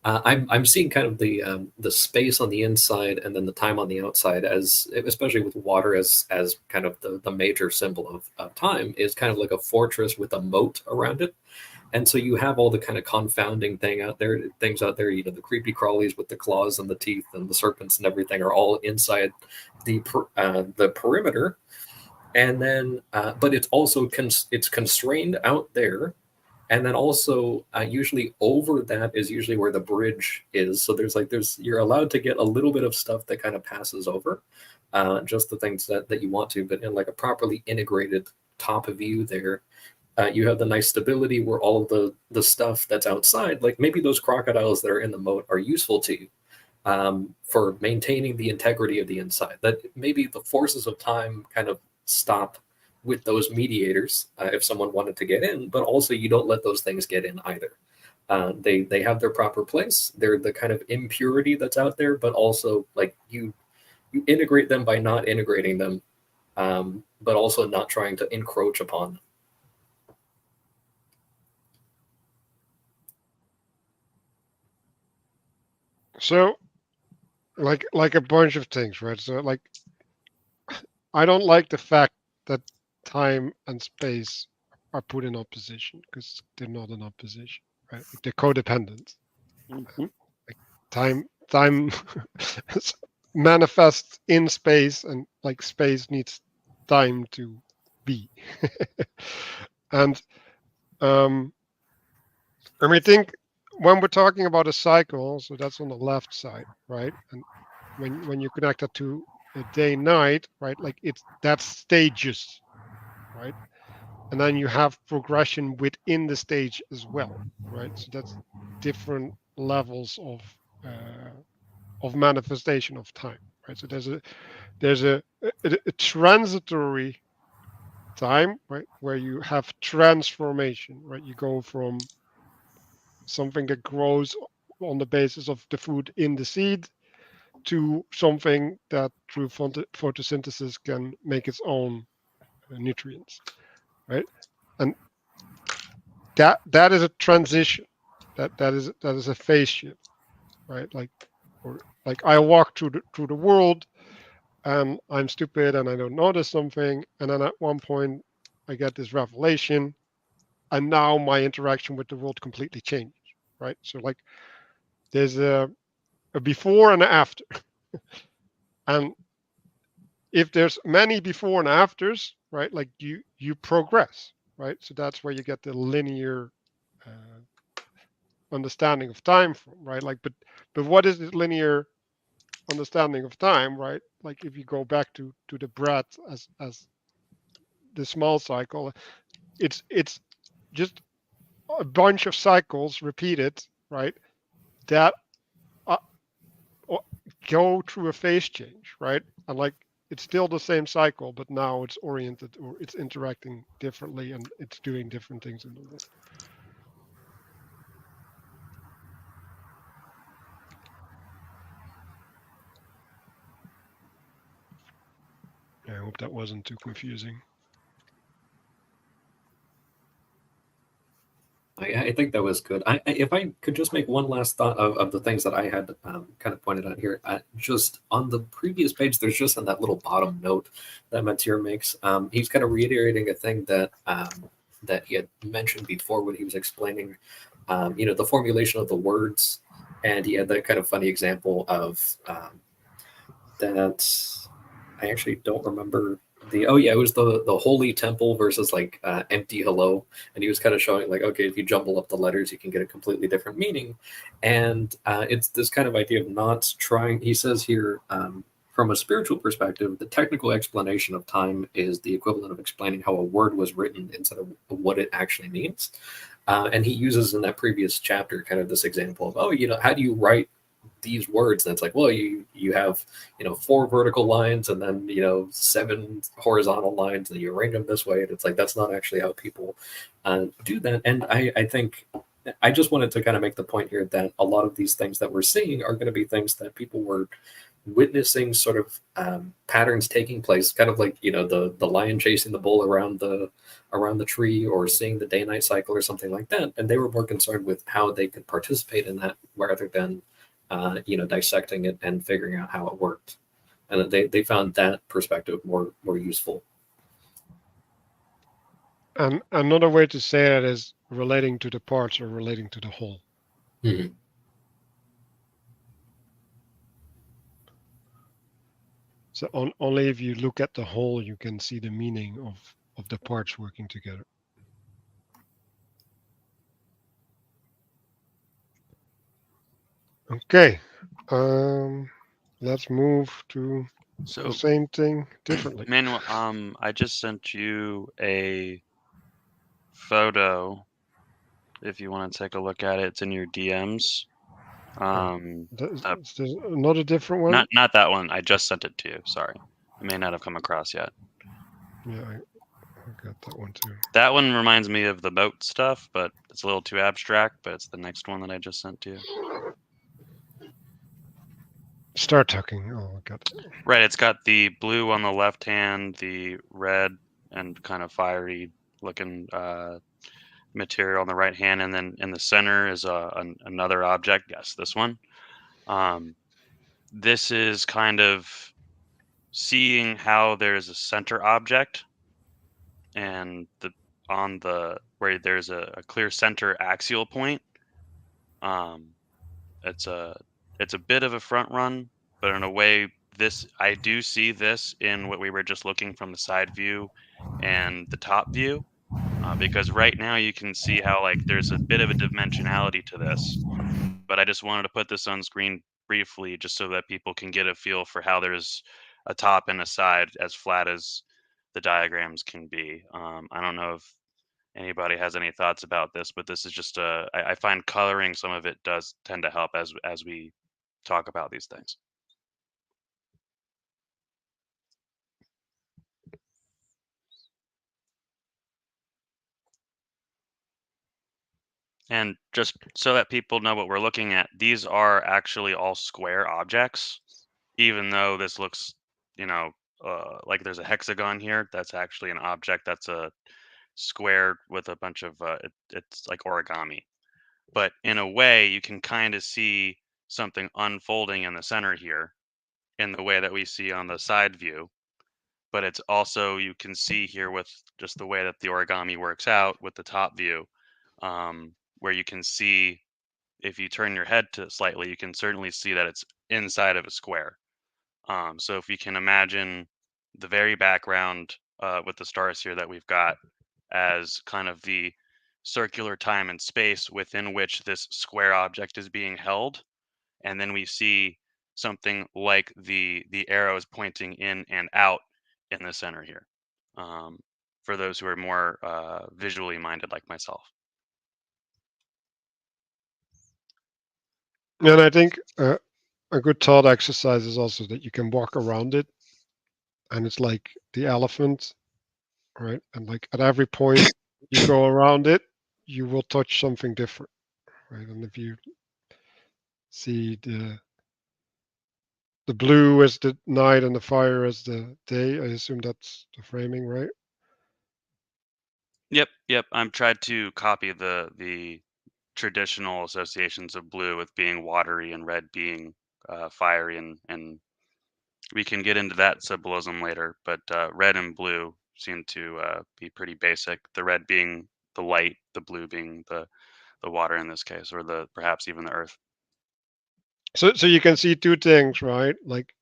I'm seeing kind of the space on the inside and then the time on the outside, as especially with water as kind of the major symbol of time, is kind of like a fortress with a moat around it. And so you have all the kind of confounding things out there, the creepy crawlies with the claws and the teeth and the serpents and everything are all inside the perimeter. And then, but it's also it's constrained out there. And then also, usually over that is usually where the bridge is. So you're allowed to get a little bit of stuff that kind of passes over, just the things that you want to. But in like a properly integrated top view there, you have the nice stability where all of the stuff that's outside, like maybe those crocodiles that are in the moat, are useful to you for maintaining the integrity of the inside. That maybe the forces of time kind of stop with those mediators if someone wanted to get in, but also you don't let those things get in either. They have their proper place. They're the kind of impurity that's out there, but also like you integrate them by not integrating them, but also not trying to encroach upon them. So, like a bunch of things, right? So, like, I don't like the fact that time and space are put in opposition, because they're not in opposition, right? Like, they're codependent. Mhm. Like time manifests in space, and like space needs time to be. And I think when we're talking about a cycle, so that's on the left side, right? And when you connect that to a day night, right? Like that's stages, right? And then you have progression within the stage as well, right? So that's different levels of manifestation of time, right? So there's a transitory time, right, where you have transformation, right? You go from something that grows on the basis of the food in the seed to something that through photosynthesis can make its own nutrients, right? And that is a transition. That is a phase shift, right? Like I walk through the world, and I'm stupid and I don't notice something, and then at one point I get this revelation, and now my interaction with the world completely changes, right? So like there's a before and a after, and if there's many before and afters, right? Like you progress, right? So that's where you get the linear understanding of time from, right? Like, but what is this linear understanding of time, right? Like if you go back to the breath as the small cycle, it's just a bunch of cycles repeated, right? That uh, go through a phase change, right? And like it's still the same cycle, but now it's oriented or it's interacting differently and it's doing different things in the world. I hope that wasn't too confusing. I think that was good. If I could just make one last thought of the things that I had kind of pointed out here, just on the previous page, there's just in that little bottom note that Matthieu makes, he's kind of reiterating a thing that that he had mentioned before when he was explaining, the formulation of the words, and he had that kind of funny example of that. I actually don't remember it was the holy temple versus like empty hello, and he was kind of showing like, okay, if you jumble up the letters you can get a completely different meaning, and it's this kind of idea of not trying. He says here, from a spiritual perspective, the technical explanation of time is the equivalent of explaining how a word was written instead of what it actually means. And he uses in that previous chapter kind of this example of, how do you write these words? And it's like, well, you have 4 vertical lines and then 7 horizontal lines, and you arrange them this way, and it's like that's not actually how people do that. And I think I just wanted to kind of make the point here that a lot of these things that we're seeing are going to be things that people were witnessing, sort of patterns taking place, kind of like the lion chasing the bull around the tree, or seeing the day-night cycle or something like that, and they were more concerned with how they could participate in that rather than dissecting it and figuring out how it worked. And they found that perspective more useful. And another way to say that is relating to the parts or relating to the whole. Mm-hmm. So only if you look at the whole, you can see the meaning of the parts working together. Okay, let's move to the same thing differently. Manuel, I just sent you a photo. If you want to take a look at it, it's in your DMs. There's another different one. Not that one. I just sent it to you. Sorry, it may not have come across yet. Yeah, I got that one too. That one reminds me of the boat stuff, but it's a little too abstract. But it's the next one that I just sent to you. Start talking. Oh, I got it. Right, it's got the blue on the left hand, the red and kind of fiery looking material on the right hand, and then in the center is another object. Yes, this one. This is kind of seeing how there's a center object, and where there's a clear center axial point. It's a bit of a front run, but in a way, I do see this in what we were just looking from the side view and the top view, because right now you can see how like there's a bit of a dimensionality to this. But I just wanted to put this on screen briefly, just so that people can get a feel for how there's a top and a side as flat as the diagrams can be. I don't know if anybody has any thoughts about this, but this is just I find coloring some of it does tend to help as we talk about these things. And just so that people know what we're looking at, these are actually all square objects, even though this looks, like there's a hexagon here. That's actually an object that's a square with a bunch of, it's like origami. But in a way, you can kind of see something unfolding in the center here in the way that we see on the side view. But it's also, you can see here with just the way that the origami works out with the top view, where you can see, if you turn your head to slightly, you can certainly see that it's inside of a square. So if you can imagine the very background with the stars here that we've got as kind of the circular time and space within which this square object is being held. And then we see something like the arrows pointing in and out in the center here, for those who are more visually minded like myself. And I think a good thought exercise is also that you can walk around it, and it's like the elephant, right? And like at every point you go around it, you will touch something different, right? And if you see the blue as the night and the fire as the day, I assume that's the framing, right? Yep. I'm tried to copy the traditional associations of blue with being watery and red being fiery, and we can get into that symbolism later. But red and blue seem to be pretty basic. The red being the light, the blue being the water in this case, or the perhaps even the earth. So you can see two things, right? Like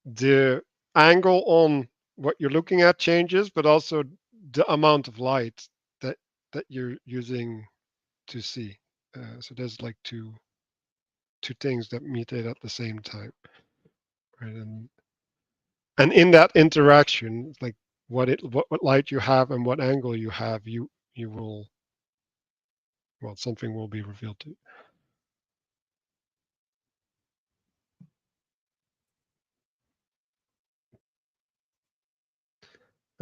the angle on what you're looking at changes, but also the amount of light that you're using to see. So there's like two things that mutate at the same time, right? And in that interaction, like what light you have and what angle you have, you will, well, something will be revealed to you.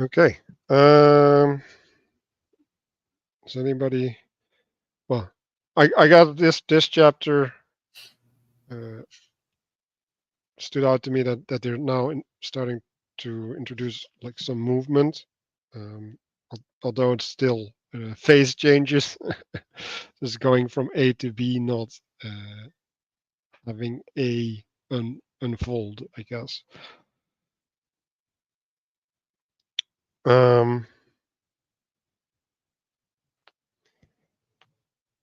Okay. Does anybody? Well, I got this chapter stood out to me that they're now starting to introduce like some movement, although it's still phase changes. Just going from A to B, not having A unfold, I guess.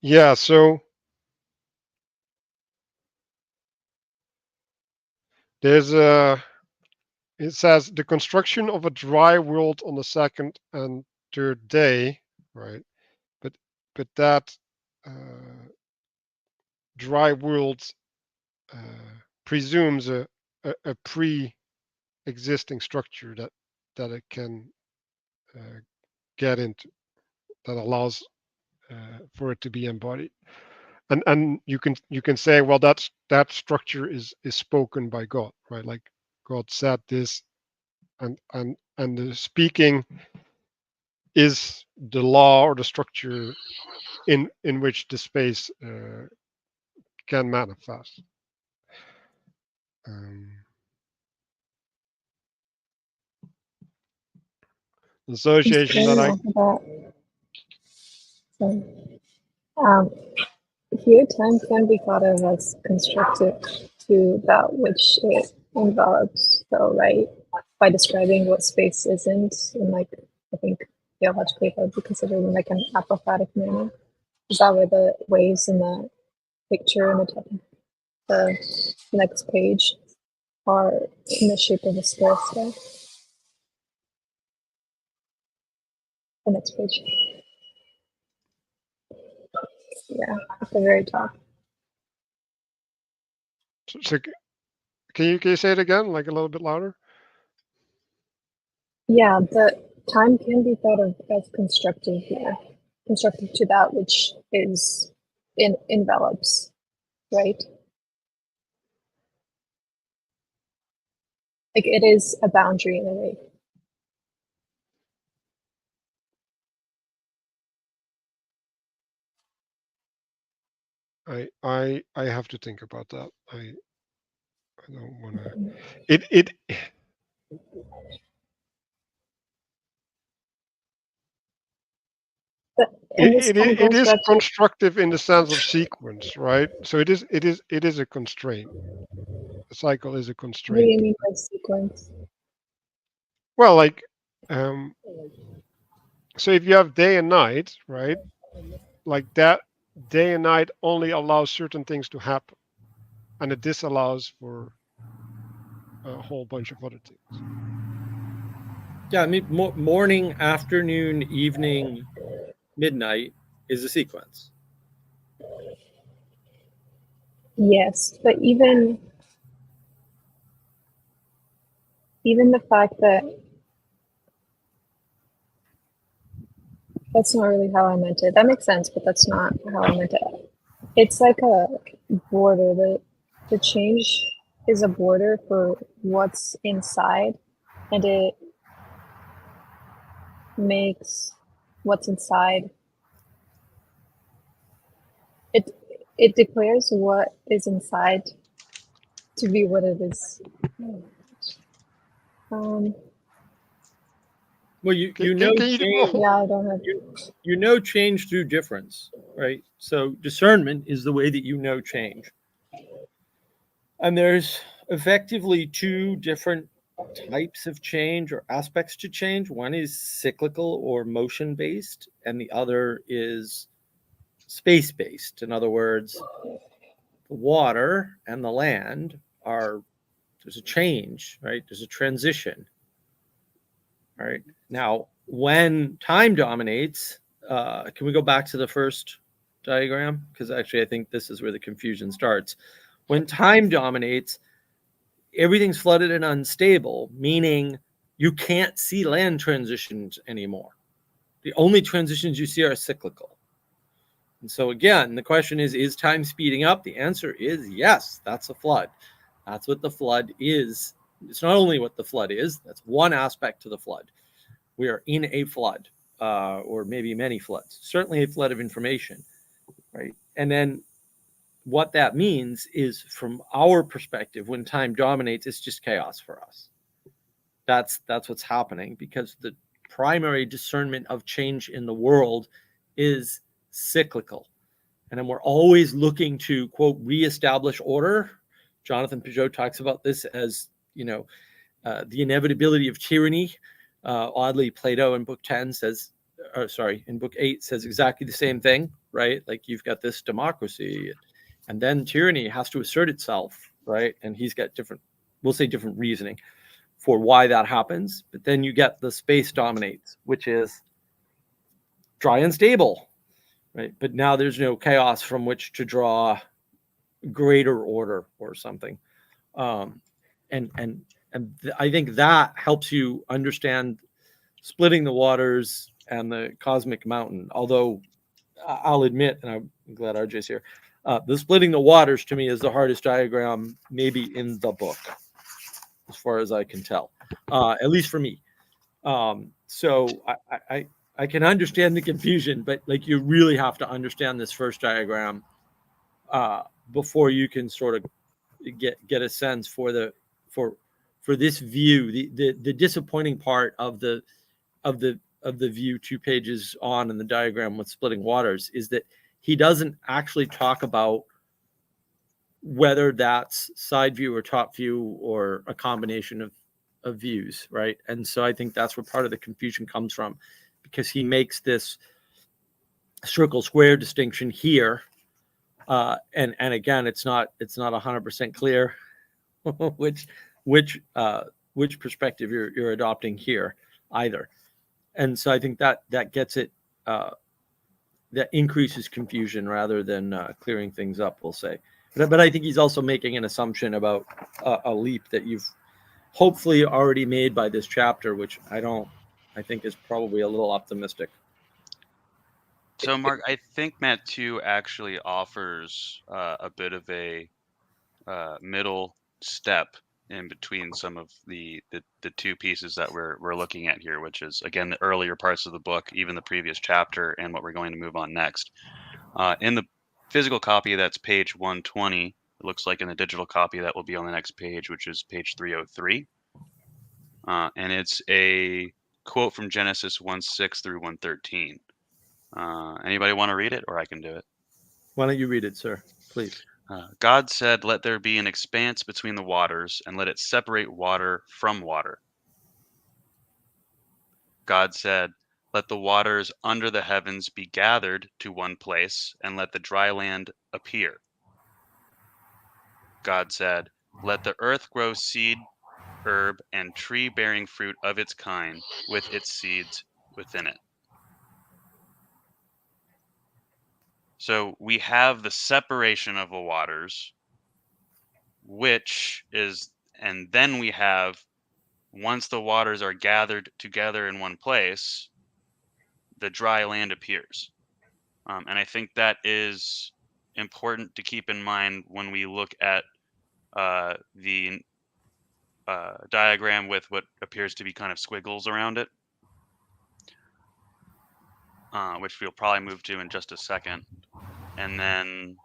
Yeah, so there's it says the construction of a dry world on the second and third day, right? But that dry world presumes a pre-existing structure that it can get into, that allows for it to be embodied. And you can say, well, that structure is spoken by God, right? Like God said this, and the speaking is the law or the structure in which the space can manifest. The association that I here time can be thought of as constructive to that which it envelops, though, right? By describing what space isn't, in like, I think theologically it would be considered in like an apophatic manner. Is that where the waves in the picture in the top of the next page are in the shape of a square stuff? The next page. Yeah, at the very top. So can you say it again, like a little bit louder? Yeah, the time can be thought of as constructive here, constructive to that which is envelops, right? Like it is a boundary in a way. I have to think about that. I don't want to. It is constructive in the sense of sequence, right? So it is a constraint. The cycle is a constraint. What do you mean by sequence? Well, like, so if you have day and night, right? Like that day and night only allows certain things to happen, and it disallows for a whole bunch of other things. Yeah, I mean, morning, afternoon, evening, midnight is a sequence. Yes, but even the fact that that's not really how I meant it. That makes sense, but that's not how I meant it. It's like a border. The change is a border for what's inside, and it makes what's inside. It declares what is inside to be what it is. Well, you Can know you do change, more? Yeah, I don't have. you know change through difference, right? So discernment is the way that you know change. And there's effectively two different types of change or aspects to change. One is cyclical or motion based, and the other is space based. In other words, the water and the land are, there's a change, right? There's a transition. All right. Now, when time dominates, can we go back to the first diagram? Because actually, I think this is where the confusion starts. When time dominates, everything's flooded and unstable, meaning you can't see land transitions anymore. The only transitions you see are cyclical. And so again, the question is time speeding up? The answer is yes, that's a flood. That's what the flood is. It's not only what the flood is, that's one aspect to the flood. We are in a flood, or maybe many floods, certainly a flood of information, right? And then what that means is, from our perspective, when time dominates, it's just chaos for us. That's what's happening, because the primary discernment of change in the world is cyclical. And then we're always looking to, quote, reestablish order. Jonathan Pageau talks about this as, the inevitability of tyranny. Oddly, Plato in book 10 says, in book 8 says exactly the same thing, right? Like, you've got this democracy, and then tyranny has to assert itself, right? And he's got different reasoning for why that happens. But then you get the space dominates, which is dry and stable, right? But now there's no chaos from which to draw greater order or something. And I think that helps you understand splitting the waters and the cosmic mountain. Although I'll admit, and I'm glad RJ's here, the splitting the waters to me is the hardest diagram maybe in the book, as far as I can tell, at least for me. So I can understand the confusion, but like, you really have to understand this first diagram before you can sort of get a sense for this view. The disappointing part of the view 2 pages on in the diagram with splitting waters is that he doesn't actually talk about whether that's side view or top view or a combination of views, right? And so I think that's where part of the confusion comes from, because he makes this circle square distinction here, and again, it's not 100% clear which perspective you're adopting here either. And so I think that gets it, that increases confusion rather than clearing things up, we'll say. But I think he's also making an assumption about a leap that you've hopefully already made by this chapter, which I think is probably a little optimistic. So, Mark, I think Matthieu actually offers a bit of a middle step in between some of the two pieces that we're looking at here, which is, again, the earlier parts of the book, even the previous chapter, and what we're going to move on next. In the physical copy, that's page 120. It looks like in the digital copy that will be on the next page, which is page 303. And it's a quote from Genesis 1:6 through 1:13. Anybody want to read it, or I can do it? Why don't you read it, sir, please? God said, "Let there be an expanse between the waters, and let it separate water from water." God said, "Let the waters under the heavens be gathered to one place, and let the dry land appear." God said, "Let the earth grow seed herb, and tree bearing fruit of its kind, with its seeds within it. So we have the separation of the waters, and then we have, once the waters are gathered together in one place, the dry land appears. And I think that is important to keep in mind when we look at the diagram with what appears to be kind of squiggles around it, which we'll probably move to in just a second. And then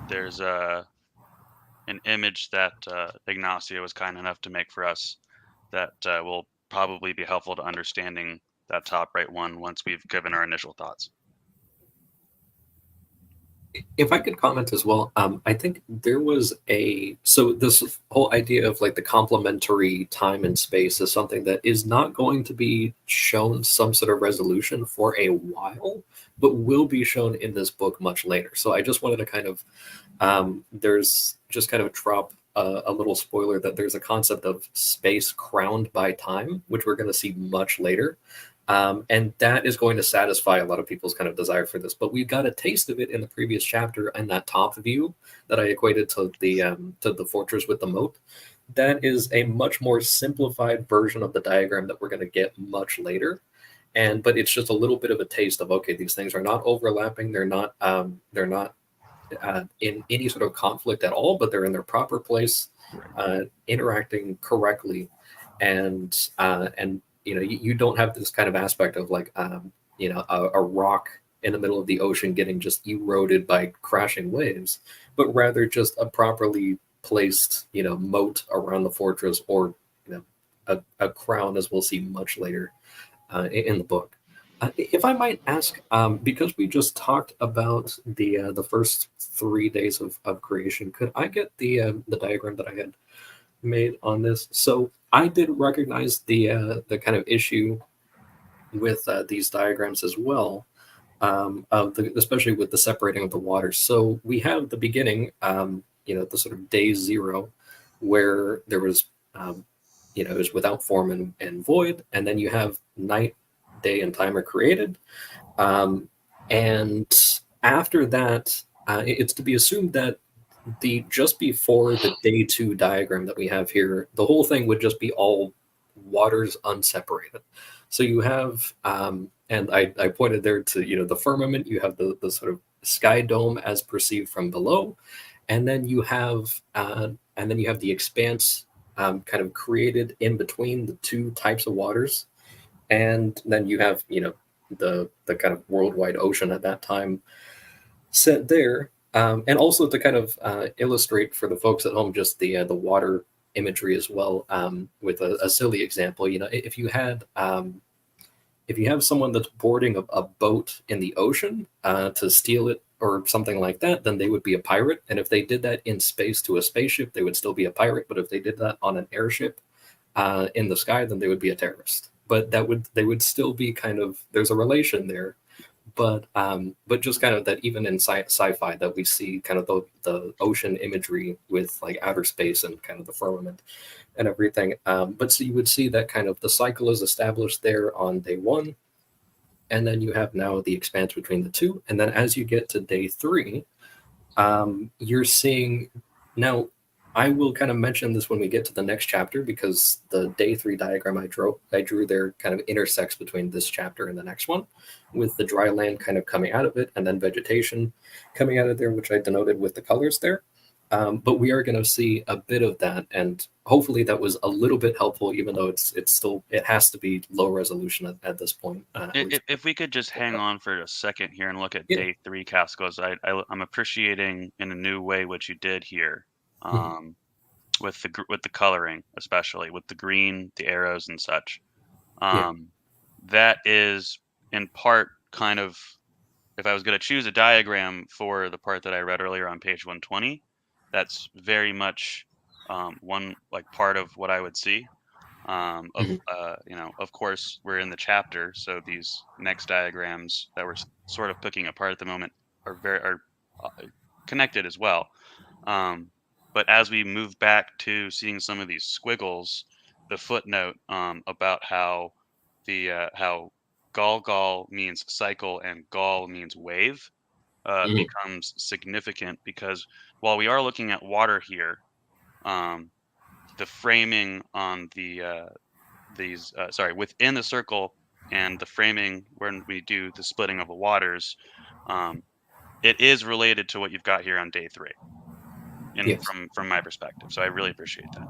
there's an image that Ignacio was kind enough to make for us that will probably be helpful to understanding that top right one once we've given our initial thoughts. If I could comment as well, I think there was so this whole idea of like the complementary time and space is something that is not going to be shown some sort of resolution for a while, but will be shown in this book much later. So I just wanted to kind of, there's just kind of drop a little spoiler that there's a concept of space crowned by time, which we're going to see much later. And that is going to satisfy a lot of people's kind of desire for this. But we got a taste of it in the previous chapter in that top view that I equated to the fortress with the moat. That is a much more simplified version of the diagram that we're going to get much later. But it's just a little bit of a taste of, okay, these things are not overlapping. They're not in any sort of conflict at all, but they're in their proper place, interacting correctly, and you don't have this kind of aspect of like a rock in the middle of the ocean getting just eroded by crashing waves, but rather just a properly placed moat around the fortress, or a crown, as we'll see much later in the book. If I might ask, because we just talked about the first 3 days of creation, could I get the diagram that I had made on this? So I did recognize the kind of issue with these diagrams as well, especially with the separating of the waters. So we have the beginning, the sort of day 0, where there was, it was without form and void, and then you have night, day, and time are created, and after that, it's to be assumed that just before the day 2 diagram that we have here, the whole thing would just be all waters unseparated. So you have, and I pointed there to the firmament. You have the sort of sky dome as perceived from below, and then you have the expanse kind of created in between the 2 types of waters, and then you have the kind of worldwide ocean at that time set there. And also to kind of illustrate for the folks at home just the water imagery as well, with a silly example. If you have someone that's boarding a boat in the ocean to steal it or something like that, then they would be a pirate. And if they did that in space to a spaceship, they would still be a pirate. But if they did that on an airship in the sky, then they would be a terrorist. But they would still be kind of, there's a relation there. But just kind of that even in sci-fi that we see kind of the ocean imagery with like outer space and kind of the firmament and everything. But so you would see that kind of the cycle is established there on day 1, and then you have now the expanse between the 2, and then as you get to day 3, you're seeing now. I will kind of mention this when we get to the next chapter, because the day 3 diagram I drew there kind of intersects between this chapter and the next one, with the dry land kind of coming out of it, and then vegetation coming out of there, which I denoted with the colors there. But we are going to see a bit of that, and hopefully that was a little bit helpful, even though it has to be low resolution at this point. If we could just hang on for a second here and look at day 3, Cascos, I'm appreciating in a new way what you did here. With the coloring, especially with the green, the arrows and such. That is in part kind of, if I was going to choose a diagram for the part that I read earlier on page 120, that's very much one like part of what I would see. Of course, we're in the chapter, so these next diagrams that we're sort of picking apart at the moment are connected as well. But as we move back to seeing some of these squiggles, the footnote about how the how gall means cycle and gall means wave becomes significant, because while we are looking at water here, the framing on within the circle and the framing when we do the splitting of the waters, it is related to what you've got here on day 3, Yes. from my perspective. So I really appreciate that.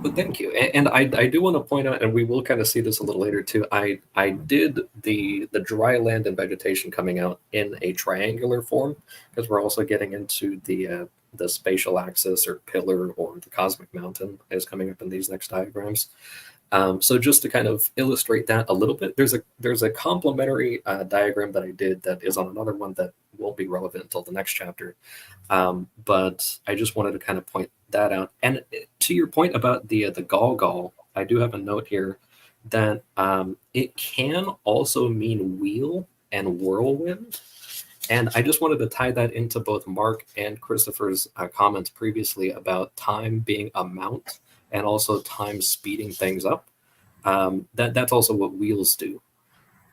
Well, thank you. And I do want to point out, and we will kind of see this a little later too, I did the dry land and vegetation coming out in a triangular form, because we're also getting into the spatial axis or pillar, or the cosmic mountain is coming up in these next diagrams. So just to kind of illustrate that a little bit, there's a complementary diagram that I did that is on another one that won't be relevant until the next chapter. But I just wanted to kind of point that out. And to your point about the gall, I do have a note here that it can also mean wheel and whirlwind. And I just wanted to tie that into both Mark and Christopher's comments previously about time being amount, and also time speeding things up. That's also what wheels do.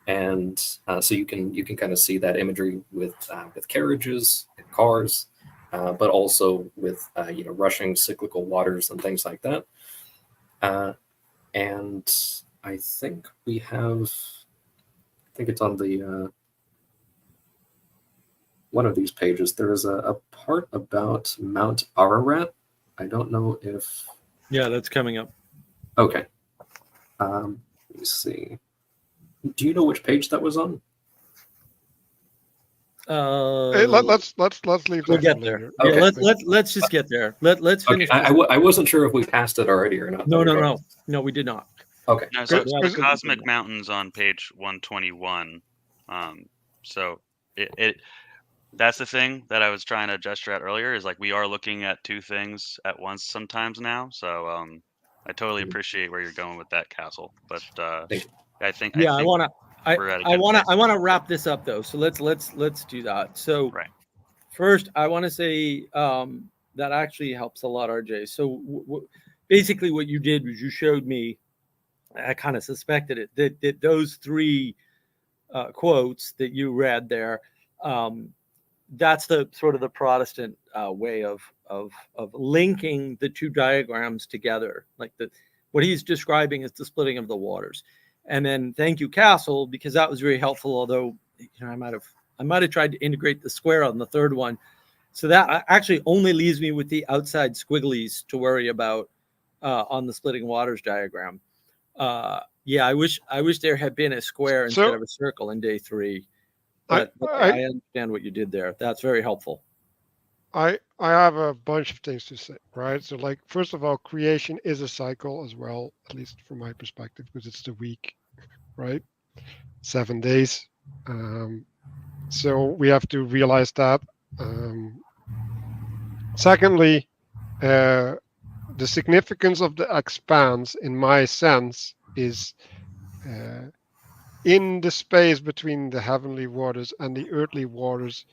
And so you can kind of see that imagery with carriages and cars, but also with rushing cyclical waters and things like that. And I think we have, I think it's on the one of these pages. There is a part about Mount Ararat. I don't know if. Yeah, that's coming up. Okay. Let me see. Do you know which page that was on? Hey, let's leave We'll that get for there. later. Yeah, Okay. let's just get there. Let's Okay. finish. I wasn't sure if we passed it already or not. No, we did not. Okay. No, so Good. Cosmic Mountains on page 121. So it that's the thing that I was trying to gesture at earlier, is like we are looking at two things at once sometimes now. So I totally appreciate where you're going with that, Castle. But Thank you. I think I want to wrap this up though. So let's do that. So Right. First, I want to say that actually helps a lot, RJ. So basically, what you did was you showed me. I kind of suspected it that those 3 quotes that you read there. That's the sort of the Protestant way of linking the 2 diagrams together. Like what he's describing is the splitting of the waters. And then thank you, Castle, because that was very helpful. Although I might have tried to integrate the square on the 3rd one. So that actually only leaves me with the outside squigglies to worry about on the splitting waters diagram. Yeah, I wish there had been a square instead of a circle in day 3. But I understand what you did there. That's very helpful. I have a bunch of things to say, right? So, like, first of all, creation is a cycle as well, at least from my perspective, because it's the week, right? 7 days. So we have to realize that. Secondly, the significance of the expanse, in my sense, is in the space between the heavenly waters and the earthly waters.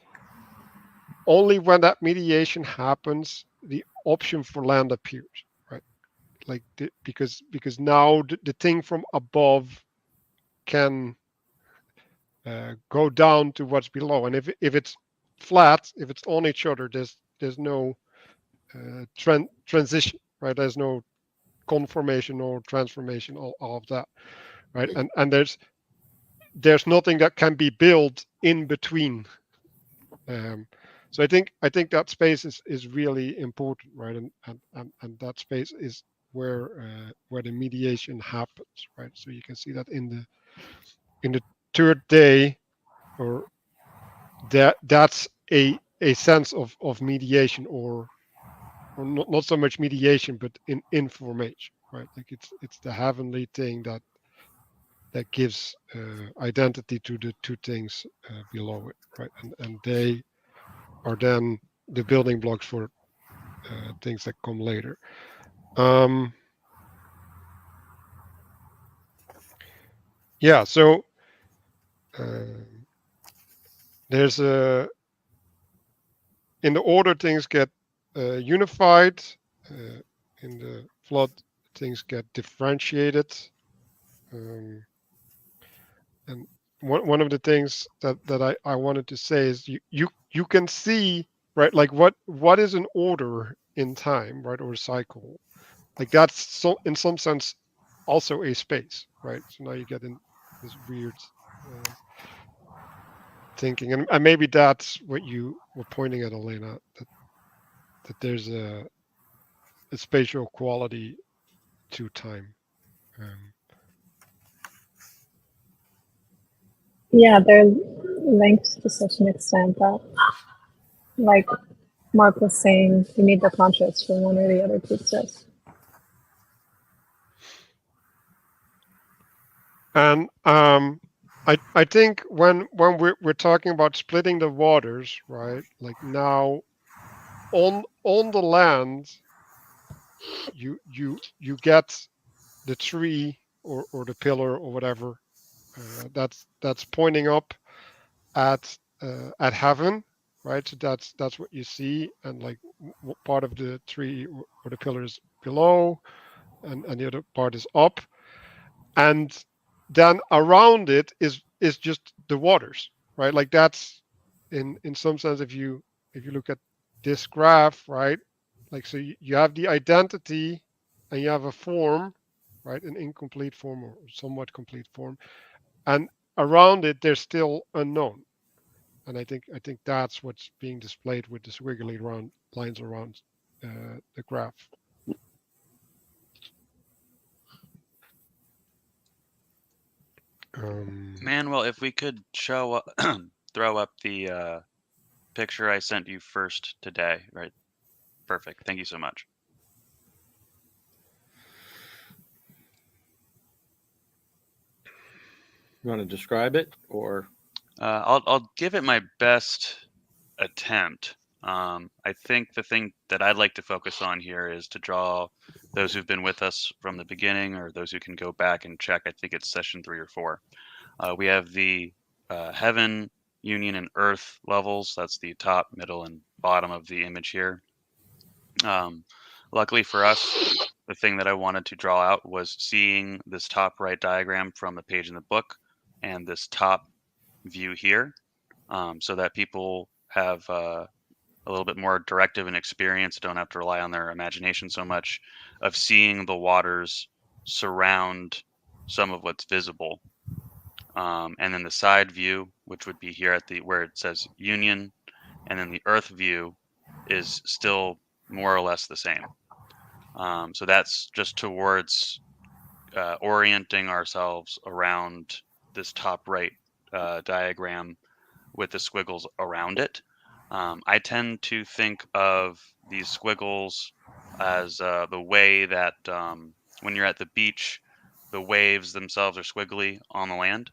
Only when that mediation happens, the option for land appears, right? Like because now the thing from above can go down to what's below, and if it's flat, if it's on each other, there's no transition, right? There's no conformation or transformation, all of that, right? And there's nothing that can be built in between. So I think that space is really important, right? And that space is where the mediation happens, right? So you can see that in the 3rd day, or that's a sense of mediation, or not so much mediation, but in information, right? Like it's the heavenly thing that gives identity to the 2 things below it, right? And they are then the building blocks for things that come later. Yeah, so there's in the order things get unified. In the flood, things get differentiated. And one of the things that I wanted to say is you can see, right, like what is an order in time, right, or a cycle. Like that's so in some sense also a space, right? So now you get in this weird thinking, and maybe that's what you were pointing at, Elena, that there's a spatial quality to time. Yeah, they're linked to such an extent that, like Mark was saying, you need the contrast for one or the other to exist. And I think when we're talking about splitting the waters, right? Like now on the land, you get the tree or the pillar or whatever that's pointing up at heaven, right? So that's what you see, and like part of the tree or the pillar is below, and the other part is up, and then around it is just the waters, right? Like that's in some sense, if you look at this graph, right? Like so you have the identity and you have a form, right? An incomplete form or somewhat complete form, and around it there's still unknown. And I think that's what's being displayed with the squiggly round lines around the graph. Manuel, if we could show up, throw up the picture I sent you first today, right? Perfect. Thank you so much. You want to describe it, or I'll give it my best attempt. I think the thing that I'd like to focus on here is to draw those who've been with us from the beginning, or those who can go back and check. I think it's session 3 or 4. We have the heaven, union, and earth levels. That's the top, middle, and bottom of the image here. Luckily for us, the thing that I wanted to draw out was seeing this top right diagram from a page in the book and this top view here, so that people have a little bit more directive and experience, don't have to rely on their imagination so much, of seeing the waters surround some of what's visible. And then the side view, which would be here at the where it says union, and then the earth view is still more or less the same. So that's just towards orienting ourselves around this top right diagram with the squiggles around it. I tend to think of these squiggles as the way that when you're at the beach, the waves themselves are squiggly on the land.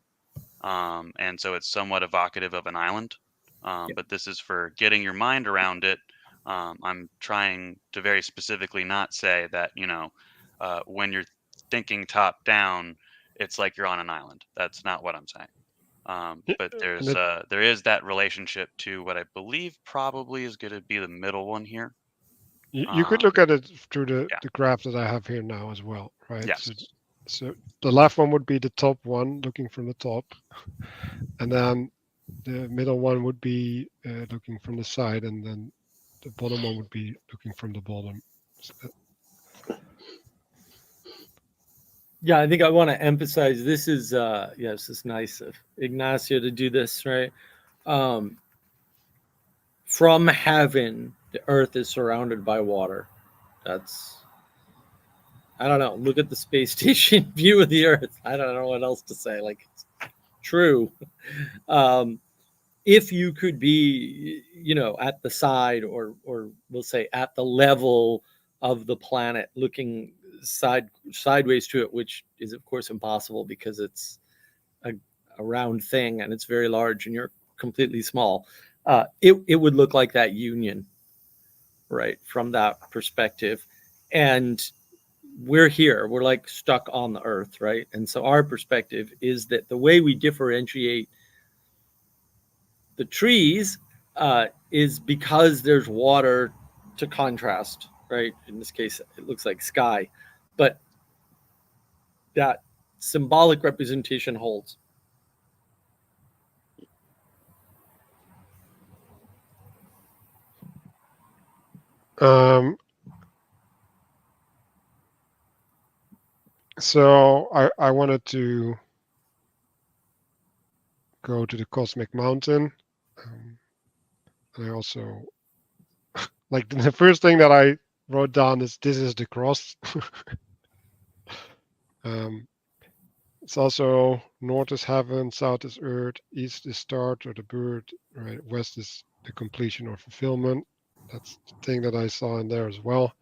And so it's somewhat evocative of an island. But this is for getting your mind around it. I'm trying to very specifically not say that, when you're thinking top down, it's like you're on an island. That's not what I'm saying. But there is that relationship to what I believe probably is going to be the middle one here. You could look at it through the graph that I have here now as well, right? Yes. So the left one would be the top one, looking from the top, and then the middle one would be looking from the side, and then the bottom one would be looking from the bottom. yeah, I think I want to emphasize this is yes, it's nice of Ignacio to do this, right? From heaven, the earth is surrounded by water. That's, I don't know. Look at the space station view of the earth. I don't know what else to say. Like, it's true. If you could be, at the side, or we'll say at the level of the planet, looking sideways to it, which is of course impossible because it's a round thing and it's very large and you're completely small. It would look like that union, right, from that perspective. And we're here, we're like stuck on the earth, right? And so our perspective is that the way we differentiate the trees is because there's water to contrast, right? In this case, it looks like sky, but that symbolic representation holds. So I wanted to go to the Cosmic Mountain. I also like the first thing that I wrote down is this is the cross. It's also north is heaven, south is earth, east is start or the bird, right? West is the completion or fulfillment. That's the thing that I saw in there as well.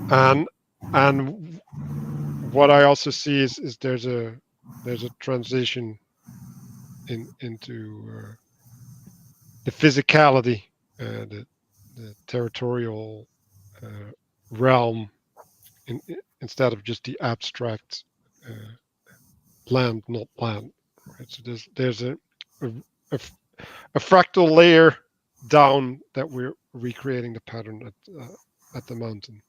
And what I also see is there's a transition into the physicality, the territorial realm, instead of just the abstract land, not land. Right. So there's a fractal layer down that we're recreating the pattern at the mountain.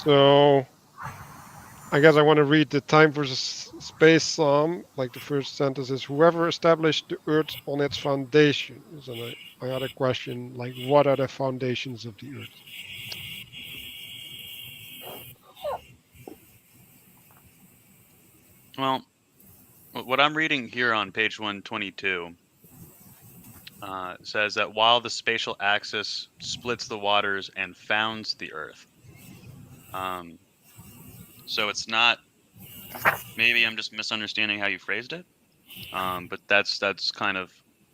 So I guess I want to read the time versus space psalm. Like the first sentence is, whoever established the earth on its foundations. And I had a question, like, what are the foundations of the earth? Well, what I'm reading here on page 122 says that while the spatial axis splits the waters and founds the earth. So it's not, maybe I'm just misunderstanding how you phrased it, but that's kind of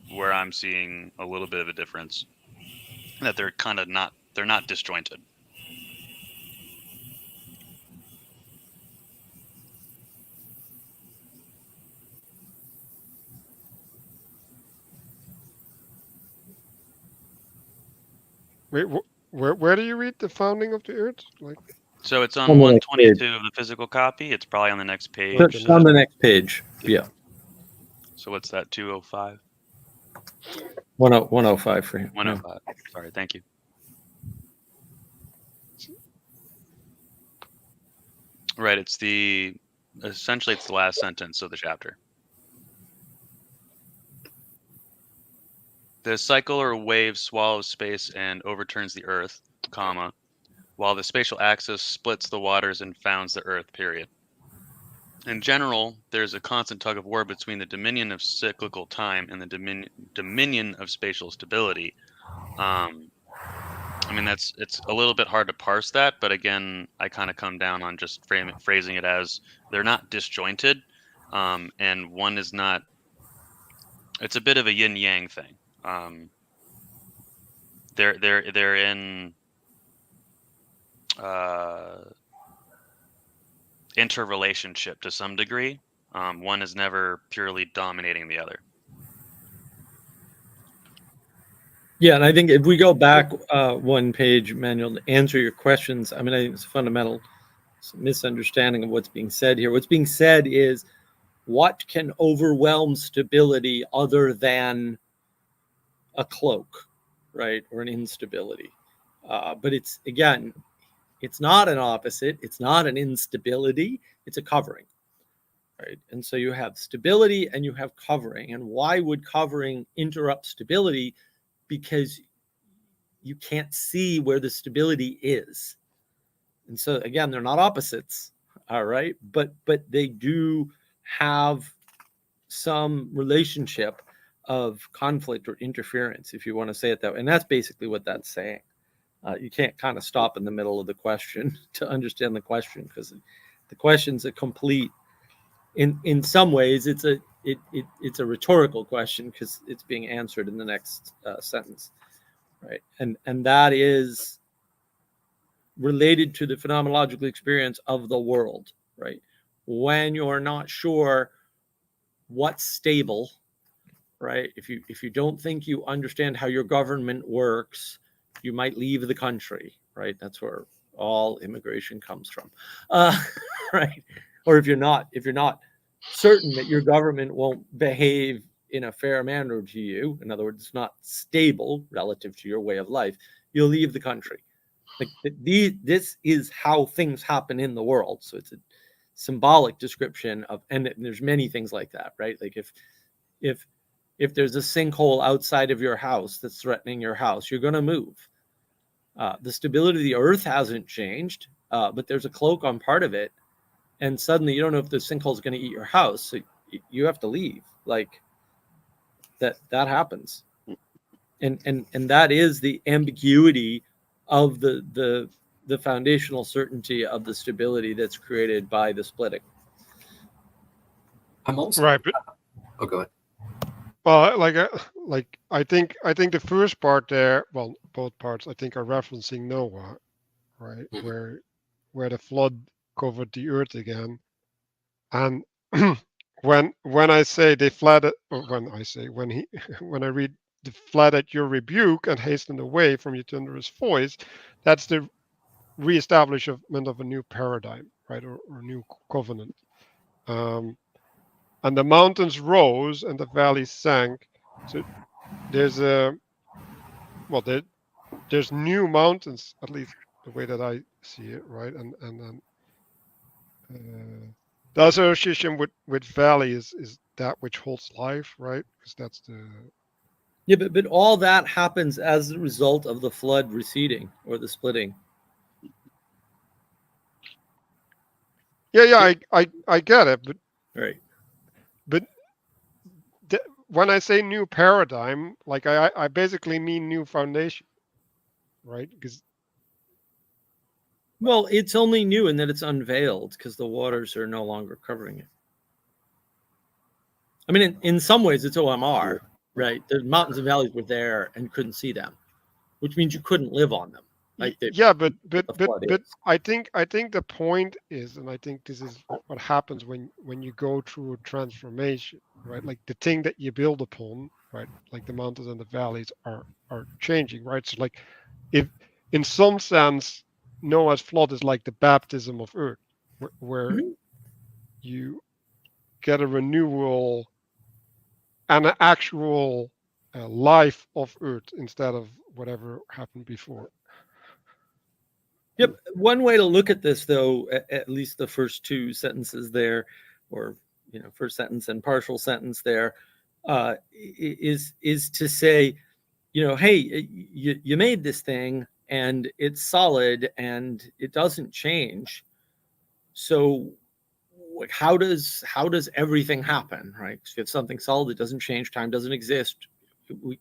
where I'm seeing a little bit of a difference, that they're kind of not, they're not disjointed. Wait, where do you read the founding of the earth? Like, So it's on On the next 122 page. of the physical copy. It's probably on the next page. Okay, On the next page. Yeah. So what's that, 205? 105 for him. 105. Sorry, thank you. Right, it's essentially it's the last sentence of the chapter. The cycle or wave swallows space and overturns the earth, comma, while the spatial axis splits the waters and founds the earth, period. In general, there's a constant tug of war between the dominion of cyclical time and the dominion of spatial stability. I mean, it's a little bit hard to parse that, but again, I kind of come down on just phrasing it as they're not disjointed, and one is not. It's a bit of a yin yang thing. They're in interrelationship to some degree. One is never purely dominating the other. Yeah, and I think if we go back one page, Manuel, to answer your questions, I mean, I think it's a fundamental misunderstanding of what's being said here. What's being said is, what can overwhelm stability other than a cloak, right, or an instability? But it's, again, it's not an opposite. It's not an instability. It's a covering, right? And so you have stability and you have covering. And why would covering interrupt stability? Because you can't see where the stability is. And so again, they're not opposites, all right, but they do have some relationship of conflict or interference, if you want to say it that way. And that's basically what that's saying. You can't kind of stop in the middle of the question to understand the question, because the question's a complete, in some ways it's a rhetorical question because it's being answered in the next sentence, right? And that is related to the phenomenological experience of the world, right? When you're not sure what's stable right? If you don't think you understand how your government works, you might leave the country, right? That's where all immigration comes from, right? Or if you're not certain that your government won't behave in a fair manner to you, in other words, it's not stable relative to your way of life, you'll leave the country. Like this is how things happen in the world. So it's a symbolic description of, and there's many things like that, right? Like if there's a sinkhole outside of your house that's threatening your house, you're going to move. The stability of the earth hasn't changed, but there's a cloak on part of it, and suddenly you don't know if the sinkhole is going to eat your house, so you have to leave. Like that happens, and that is the ambiguity of the foundational certainty of the stability that's created by the splitting. I'm also Right, but Oh, go ahead. well, I think the first part there, well, both parts I think are referencing Noah, right, where the flood covered the earth again, and when I say they fled, or when I say when he when I read they fled at your rebuke and hastened away from your thunderous voice, that's the reestablishment of a new paradigm, right, or a new covenant. And the mountains rose and the valleys sank. So there's there's new mountains, at least the way that I see it, right? And then the association with valley is that which holds life, right? Because that's the Yeah, but all that happens as a result of the flood receding or the splitting. yeah, I get it, but Right. but when I say new paradigm, like I basically mean new foundation, right? Because Well, it's only new in that it's unveiled because the waters are no longer covering it. I mean, in some ways, it's OMR, right? The mountains and valleys were there and couldn't see them, which means you couldn't live on them. Like yeah, but the flood is. I think the point is, and I think this is what happens when you go through a transformation, right? Like the thing that you build upon, right? Like the mountains and the valleys are changing, right? So like if in some sense Noah's flood is like the baptism of earth, where you get a renewal and an actual life of earth instead of whatever happened before. Yep. One way to look at this, though, at least the first two sentences there, or first sentence and partial sentence there, is to say, hey, you made this thing and it's solid and it doesn't change. So how does everything happen, right? If you have something solid, it doesn't change, time doesn't exist, we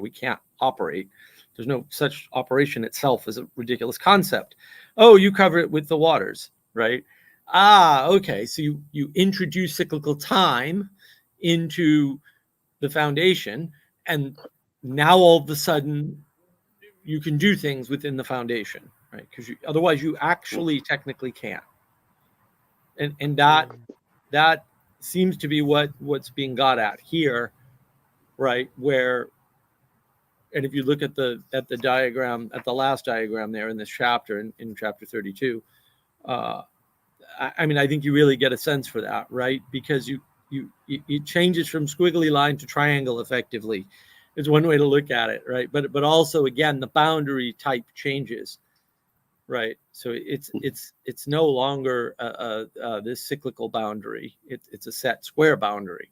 can't operate. There's no such operation itself as a ridiculous concept. Oh, you cover it with the waters, right? Okay. So you introduce cyclical time into the foundation, and now all of a sudden you can do things within the foundation, right? Because otherwise you actually technically can't. And that seems to be what's being got at here, right? Where, and if you look at the diagram, at the last diagram there in this chapter, in chapter 32, I mean, I think you really get a sense for that, right? Because it changes from squiggly line to triangle effectively. It's one way to look at it, right? But also, again, the boundary type changes, right? So it's no longer this cyclical boundary. It's a set square boundary.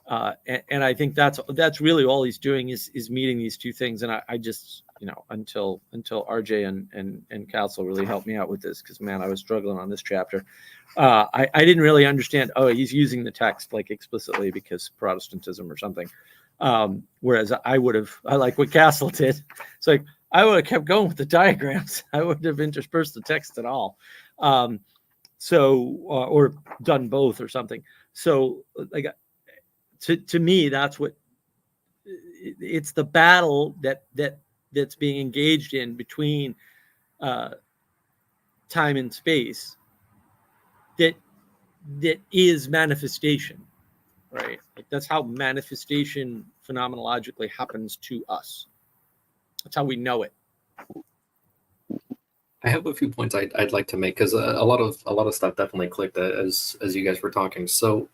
And I think that's really all he's doing is meeting these two things. And I just, until RJ and Council really helped me out with this, because man, I was struggling on this chapter. I didn't really understand. Oh, he's using the text like explicitly because Protestantism or something. Whereas I like what Castle did. It's like I would have kept going with the diagrams. I wouldn't have interspersed the text at all. Or done both or something. So like. To me, that's what it's the battle that's being engaged in between time and space that is manifestation, right? Like that's how manifestation phenomenologically happens to us. That's how we know it. I have a few points I'd like to make because a lot of stuff definitely clicked as you guys were talking. So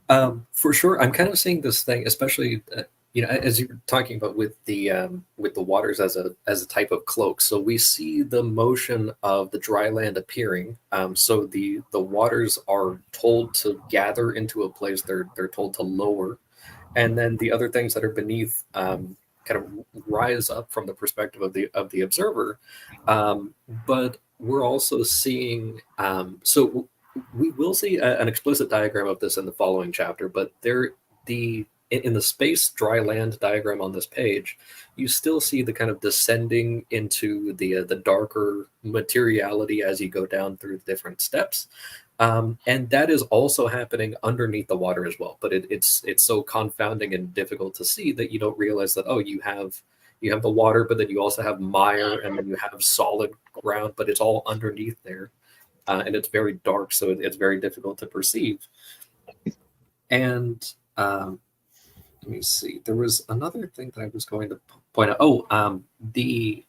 for sure, I'm kind of seeing this thing, especially as you were talking about with the waters as a type of cloak. So we see the motion of the dry land appearing. So the waters are told to gather into a place. They're told to lower, and then the other things that are beneath kind of rise up from the perspective of the observer. But we're also seeing so we will see an explicit diagram of this in the following chapter, but in the space dry land diagram on this page, you still see the kind of descending into the darker materiality as you go down through the different steps. And that is also happening underneath the water as well. But it's so confounding and difficult to see that you don't realize that, you have the water, but then you also have mire, and then you have solid ground, but it's all underneath there. And it's very dark, so it's very difficult to perceive. And let me see. There was another thing that I was going to point out. The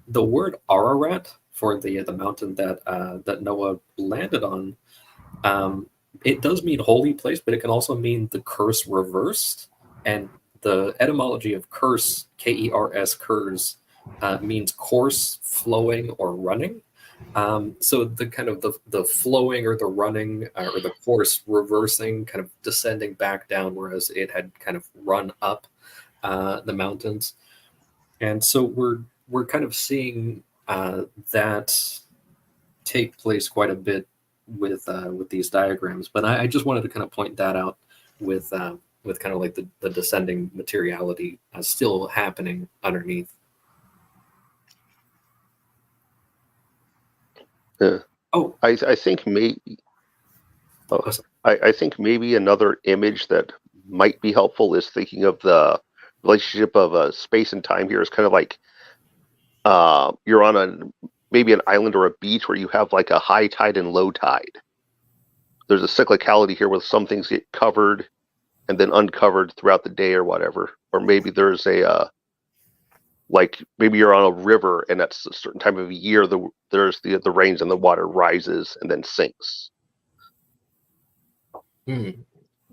word Ararat for the mountain that Noah landed on. It does mean holy place, but it can also mean the curse reversed. And the etymology of curse, Kers, curse, means course, flowing, or running. So the kind of the flowing or the running or the course reversing, kind of descending back down, whereas it had kind of run up the mountains. And so we're kind of seeing that take place quite a bit with these diagrams. But I just wanted to kind of point that out with kind of like the descending materiality still happening underneath. Yeah. Oh, I think maybe. Oh, I think maybe another image that might be helpful is thinking of the relationship of space and time here is kind of like you're on maybe an island or a beach where you have like a high tide and low tide. There's a cyclicality here where some things get covered and then uncovered throughout the day or whatever. Or maybe there's like maybe you're on a river and at a certain time of year there's the rains and the water rises and then sinks.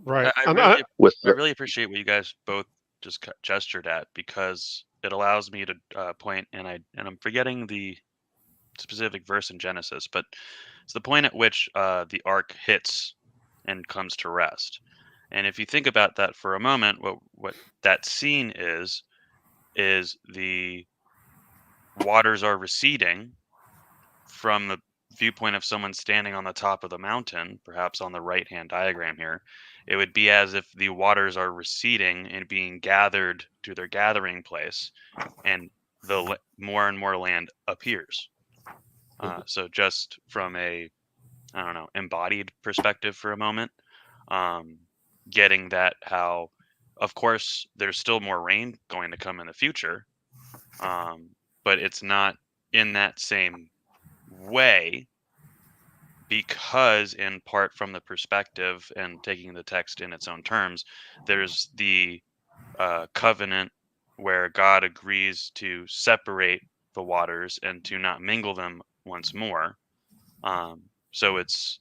Right. I really appreciate what you guys both just gestured at, because it allows me to point, and I'm forgetting the specific verse in Genesis, but it's the point at which the ark hits and comes to rest. And if you think about that for a moment, what that scene is the waters are receding from the viewpoint of someone standing on the top of the mountain, perhaps on the right-hand diagram here. It would be as if the waters are receding and being gathered to their gathering place, and more and more land appears. So just from a, embodied perspective for a moment, getting that how, of course, there's still more rain going to come in the future, but it's not in that same way, because in part from the perspective and taking the text in its own terms, there's the covenant where God agrees to separate the waters and to not mingle them once more. So it's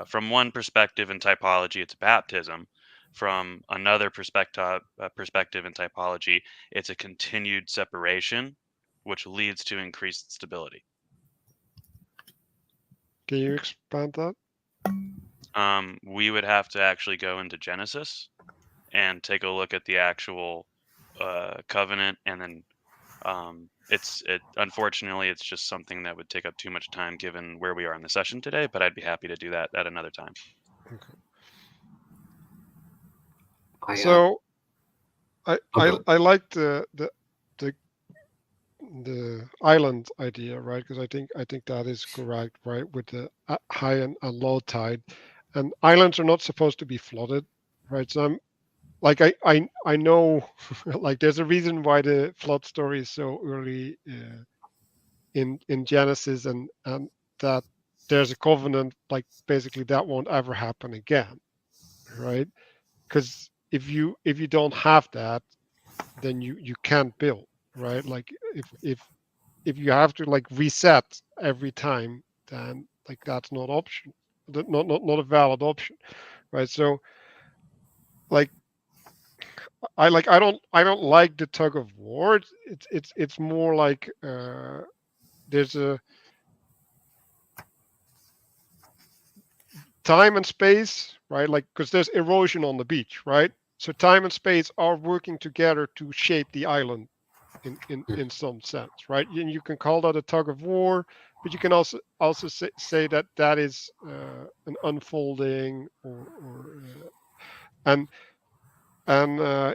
from one perspective in typology, it's baptism. From another perspective in typology, it's a continued separation, which leads to increased stability. Can you expand that? We would have to actually go into Genesis and take a look at the actual covenant, and then unfortunately it's just something that would take up too much time given where we are in the session today, but I'd be happy to do that at another time. Okay. So I like the island idea, right? Because I think that is correct, right? With the high and low tide, and islands are not supposed to be flooded, right? So I'm like I know like there's a reason why the flood story is so early in Genesis, and that there's a covenant, like basically that won't ever happen again, right? because if you don't have that, then you can't build, right? Like if you have to like reset every time, then like that's not option, not a valid option, right? So like I don't like the tug of war. It's more like there's a time and space, right? Like because there's erosion on the beach, right? So time and space are working together to shape the island in some sense, right? And you can call that a tug of war, but you can also say that that is an unfolding and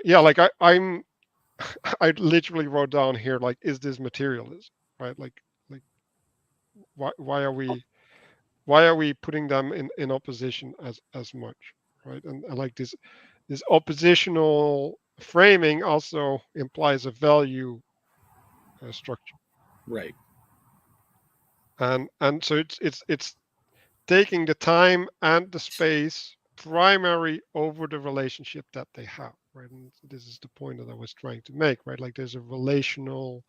yeah, like I'm I literally wrote down here like, is this materialism, right? Like why are we putting them in opposition as much, right? And like this oppositional framing also implies a value structure, Right. and so it's taking the time and the space primary over the relationship that they have, right? And this is the point that I was trying to make, right? Like there's a relational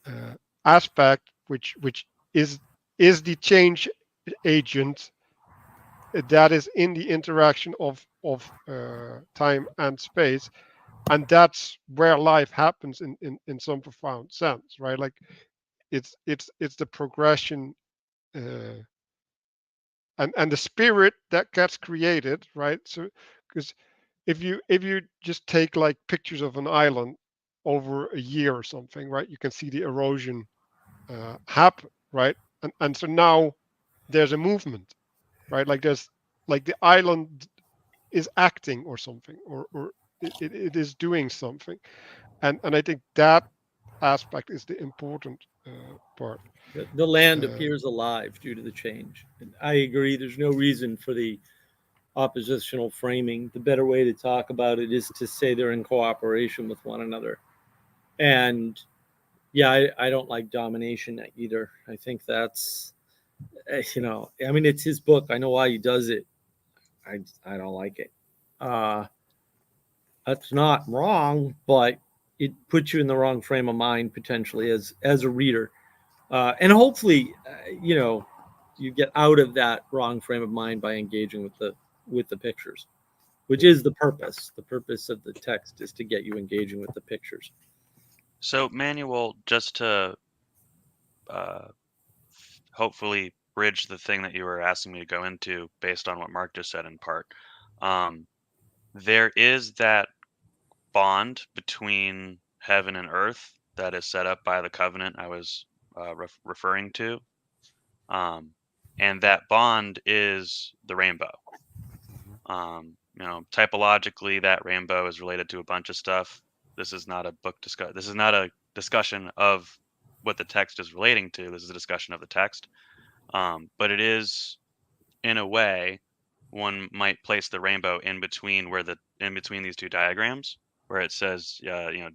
uh, aspect which is is the change agent that is in the interaction of time and space, and that's where life happens in some profound sense, right? Like it's the progression uh, and the spirit that gets created, right? So because if you just take like pictures of an island over a year or something, right, you can see the erosion happen, right? And so now there's a movement, right? Like there's like the island is acting or something, or it is doing something, and I think that aspect is the important part. The land Uh, appears alive due to the change. And I agree. There's no reason for the oppositional framing. The better way to talk about it is to say they're in cooperation with one another. And yeah, I don't like domination either. I think that's, I mean, it's his book. I know why he does it. I don't like it. Uh, that's not wrong, but it puts you in the wrong frame of mind potentially as a reader. And hopefully, you get out of that wrong frame of mind by engaging with the pictures, which is the purpose. The purpose of the text is to get you engaging with the pictures. So, Manuel, just to uh, hopefully bridge the thing that you were asking me to go into based on what Mark just said in part, um, there is that bond between heaven and earth that is set up by the covenant I was referring to. And that bond is the rainbow. Typologically, that rainbow is related to a bunch of stuff. This is not a book discuss. This is not a discussion of what the text is relating to. This is a discussion of the text. But it is, in a way, one might place the rainbow in between these two diagrams, where it says,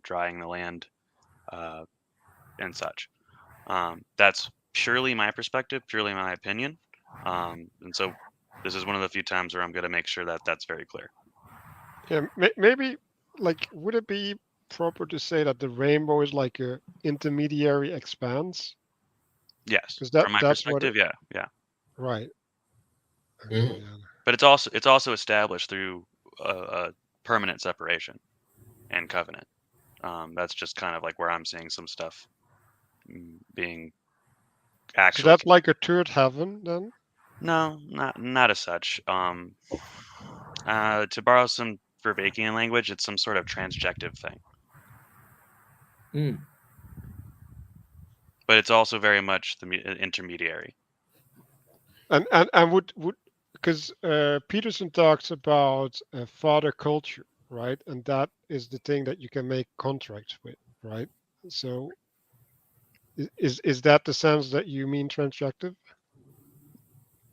drying the land and such. That's purely my perspective, purely my opinion. And so this is one of the few times where I'm going to make sure that that's very clear. yeah, maybe like would it be proper to say that the rainbow is like a intermediary expanse? Yes, Because from my that's what perspective, yeah. right. Mhm. Okay, yeah. But it's also established through a permanent separation and covenant. That's just kind of like where I'm seeing some stuff being So actually. that's like a third heaven then. No, not as such. To borrow some Verbachian language, it's some sort of transjective thing. Mm. But it's also very much the intermediary. And would because Peterson talks about father culture, right? And that is the thing that you can make contracts with, right? So is that the sense that you mean transjective?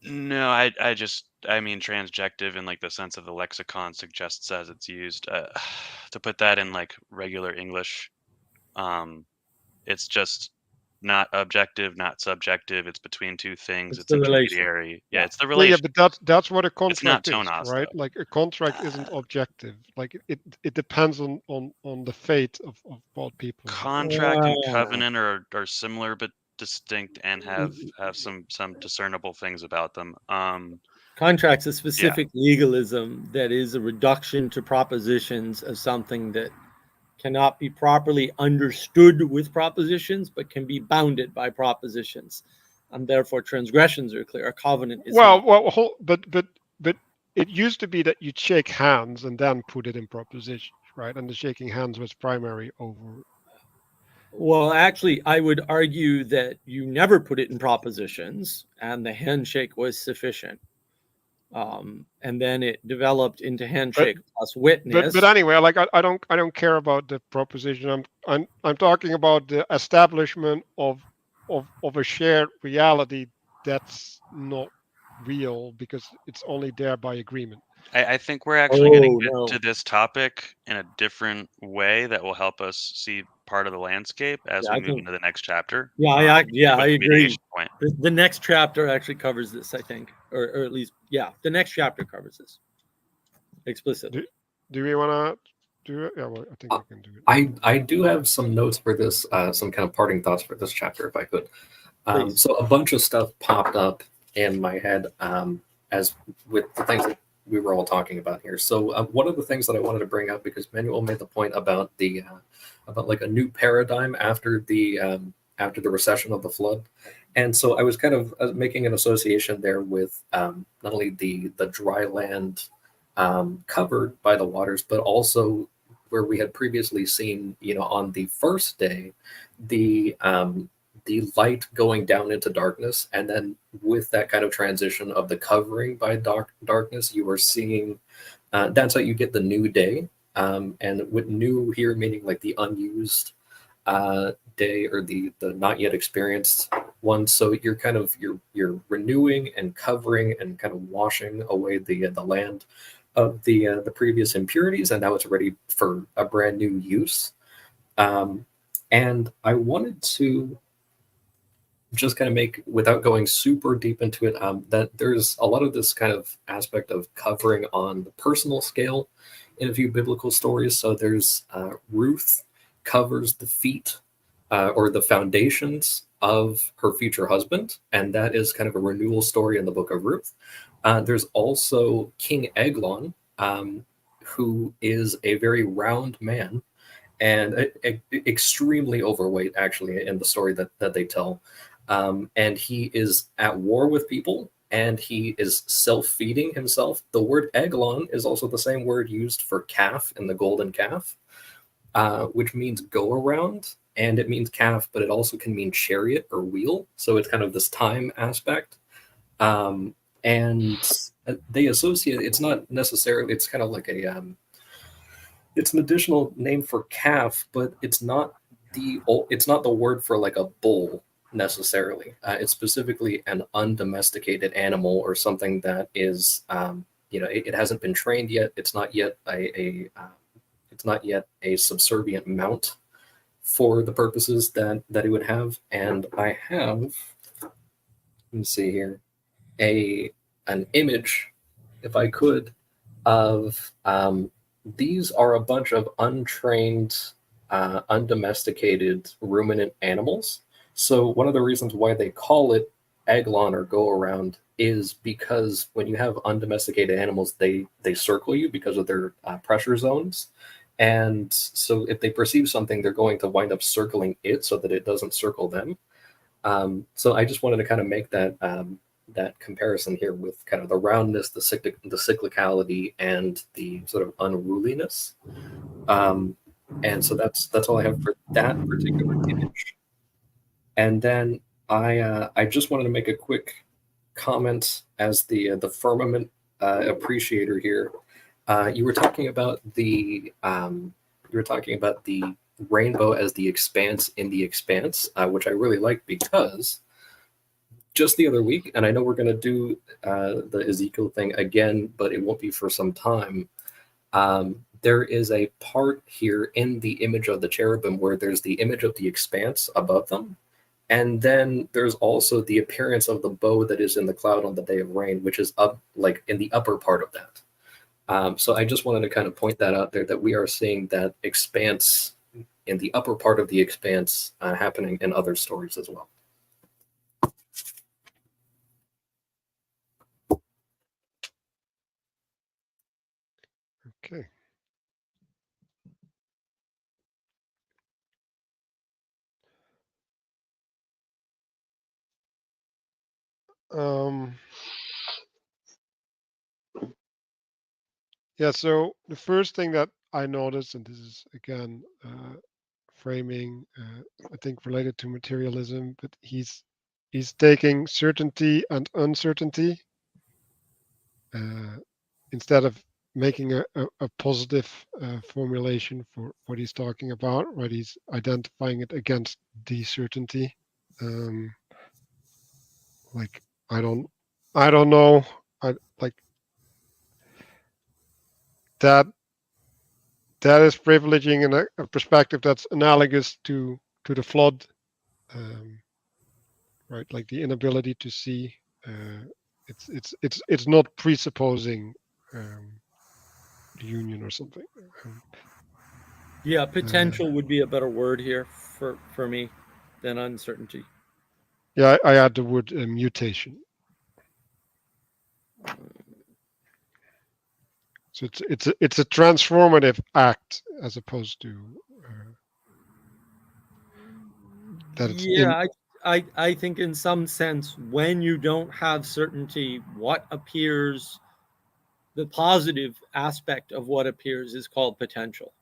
No, I mean transjective in like the sense of the lexicon suggests as it's used. To put that in like regular English, it's just not objective, not subjective. It's between two things. It's It's the relation. intermediary. Yeah, Yeah. it's the Well, yeah, relation. but that's what a It's not contract is, Tonos, right? though. Like a contract isn't objective. Like it depends on the fate of both people. Contract and Wow. covenant are similar but distinct and have some discernible things about them. Contract's a specific legalism that is a reduction to propositions of something that cannot be properly understood with propositions, but can be bounded by propositions, and therefore transgressions are clear. A covenant is not. But it used to be that you'd shake hands and then put it in propositions, right? And the shaking hands was primary over. Well, actually, I would argue that you never put it in propositions, and the handshake was sufficient. And then it developed into handshake plus witness. But anyway, like I don't care about the proposition. I'm talking about the establishment of a shared reality that's not real because it's only there by agreement. I think we're actually going to get no. to this topic in a different way that will help us see part of the landscape as Yeah, we I move think- into the next chapter. Yeah, I with the agree. mediation point. The next chapter actually covers this, I think, or at least, yeah, the next chapter covers this explicitly. Do we want to do it? Yeah, well, I think we can do it. I do have some notes for this, some kind of parting thoughts for this chapter, if I could. Please. So a bunch of stuff popped up in my head as with the things that we were all talking about here. So one of the things that I wanted to bring up, because Manuel made the point about the about like a new paradigm after the recession of the flood, and so I was kind of making an association there with not only the dry land covered by the waters, but also where we had previously seen, on the first day, the light going down into darkness, and then with that kind of transition of the covering by darkness, you are seeing that's how you get the new day, and with new here meaning like the unused day or the not yet experienced one. So you're kind of you're renewing and covering and kind of washing away the land of the previous impurities, and now it's ready for a brand new use. And I wanted to just kind of make, without going super deep into it, that there's a lot of this kind of aspect of covering on the personal scale in a few biblical stories. So there's Ruth covers the feet or the foundations of her future husband, and that is kind of a renewal story in the book of Ruth. There's also King Eglon, who is a very round man and extremely overweight, actually, in the story that they tell. And he is at war with people, and he is self-feeding himself. The word Eglon is also the same word used for calf in the golden calf, which means go around, and it means calf, but it also can mean chariot or wheel. So it's kind of this time aspect. And they associate, it's not necessarily, it's kind of like it's an additional name for calf, but it's not the word for like a bull necessarily. It's specifically an undomesticated animal or something that is, it hasn't been trained yet. It's not yet a subservient mount for the purposes that it would have. And I have, let me see here, an image, if I could, of these are a bunch of untrained, undomesticated ruminant animals. So one of the reasons why they call it Eglon or go around is because when you have undomesticated animals, they circle you because of their pressure zones. And so if they perceive something, they're going to wind up circling it so that it doesn't circle them. So I just wanted to kind of make that comparison here with kind of the roundness, the cyclicality, and the sort of unruliness. And so that's all I have for that particular image. And then I just wanted to make a quick comment as the firmament appreciator here. You were talking about the rainbow as the expanse in the expanse, which I really like, because just the other week, and I know we're going to do the Ezekiel thing again, but it won't be for some time. There is a part here in the image of the cherubim where there's the image of the expanse above them, And then there's also the appearance of the bow that is in the cloud on the day of rain, which is up like in the upper part of that. So I just wanted to kind of point that out there, that we are seeing that expanse in the upper part of the expanse happening in other stories as well. Okay. Yeah, so the first thing that I noticed, and this is again framing, I think related to materialism, but he's taking certainty and uncertainty instead of making a positive formulation for what he's talking about, right? He's identifying it against the certainty. Like I don't know. I like that. That is privileging a perspective that's analogous to the flood, right? Like the inability to see. It's not presupposing the union or something. Yeah, potential would be a better word here for me than uncertainty. Yeah, I add the word mutation. So it's a transformative act as opposed to that it's yeah. I think in some sense, when you don't have certainty, what appears, the positive aspect of what appears is called potential.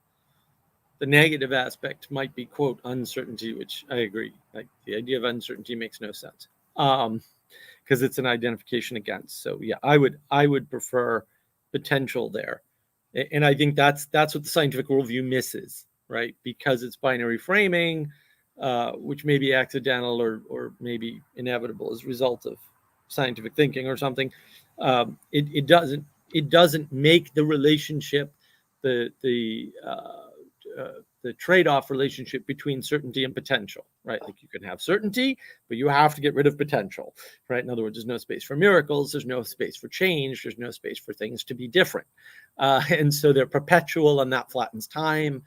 The negative aspect might be, quote, uncertainty, which I agree. Like the idea of uncertainty makes no sense because it's an identification against. So yeah, I would prefer potential there. And I think that's what the scientific worldview misses, right? Because it's binary framing, which may be accidental or maybe inevitable as a result of scientific thinking or something. It doesn't make the relationship, the trade-off relationship between certainty and potential, right? Like you can have certainty, but you have to get rid of potential, right? In other words, there's no space for miracles, there's no space for change, there's no space for things to be different. And so they're perpetual, and that flattens time,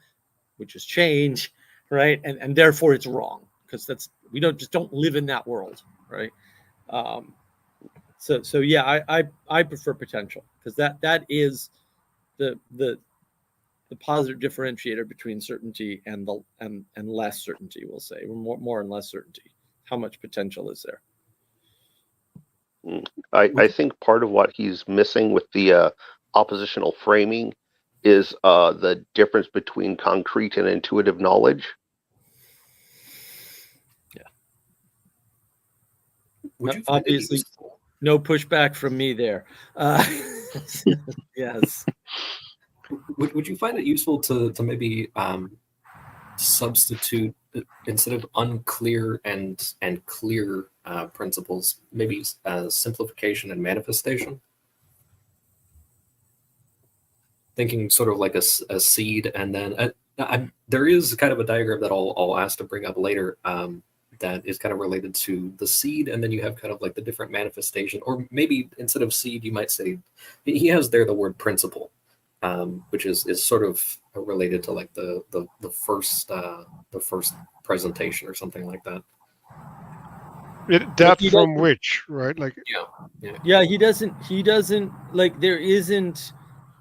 which is change, right? And therefore it's wrong, because we don't live in that world, right? So yeah, I prefer potential, because that is the positive differentiator between certainty and less certainty. We'll say more and less certainty. How much potential is there? I think part of what he's missing with the oppositional framing is the difference between concrete and intuitive knowledge. Yeah. Would you obviously no pushback from me there. Yes. Would you find it useful to maybe substitute, instead of unclear and clear principles, maybe simplification and manifestation? Thinking sort of like a seed, and then there is kind of a diagram that I'll ask to bring up later that is kind of related to the seed, and then you have kind of like the different manifestation, or maybe instead of seed, you might say, he has there the word principle, which is sort of related to like the first presentation or something like that. That from which, right? Like yeah, he doesn't like, there isn't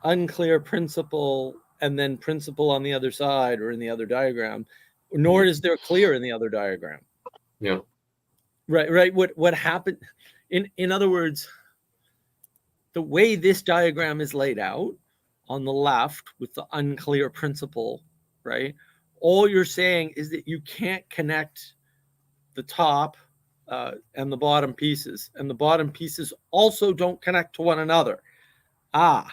unclear principle and then principle on the other side or in the other diagram, nor is there clear in the other diagram. Yeah. Right. What happened, in other words, the way this diagram is laid out on the left with the unclear principle, right? All you're saying is that you can't connect the top and the bottom pieces, and the bottom pieces also don't connect to one another. The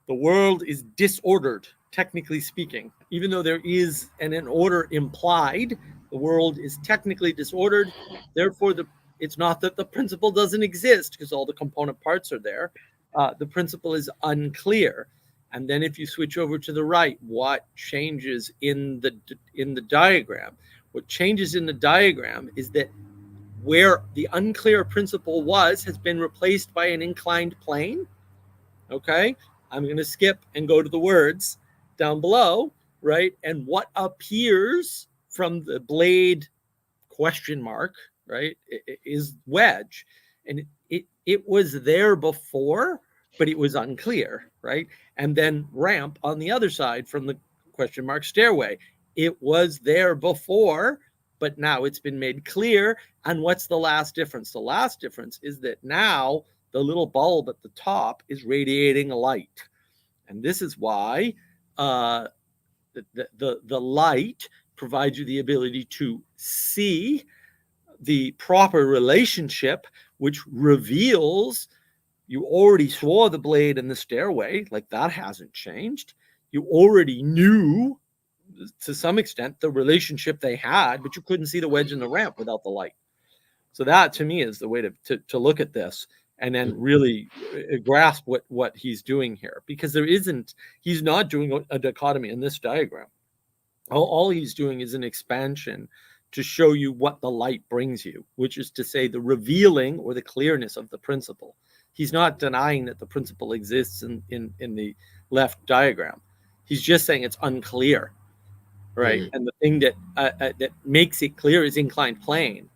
world is disordered, technically speaking. Even though there is an order implied, the world is technically disordered. Therefore, it's not that the principle doesn't exist, because all the component parts are there. The principle is unclear. And then if you switch over to the right, what changes in the diagram? What changes in the diagram is that where the unclear principle was has been replaced by an inclined plane. Okay, I'm going to skip and go to the words down below, right? And what appears from the blade question mark, right, is wedge. And it was there before, but it was unclear, right? And then ramp on the other side from the question mark stairway. It was there before, but now it's been made clear. And what's the last difference? The last difference is that now the little bulb at the top is radiating a light. And this is why the light provides you the ability to see the proper relationship, which reveals you already saw the blade in the stairway, like that hasn't changed. You already knew to some extent the relationship they had, but you couldn't see the wedge in the ramp without the light. So that to me is the way to look at this and then really grasp what he's doing here, because he's not doing a dichotomy in this diagram. All he's doing is an expansion to show you what the light brings you, which is to say the revealing or the clearness of the principle. He's not denying that the principle exists in the left diagram. He's just saying it's unclear, right? Mm-hmm. And the thing that makes it clear is inclined plane,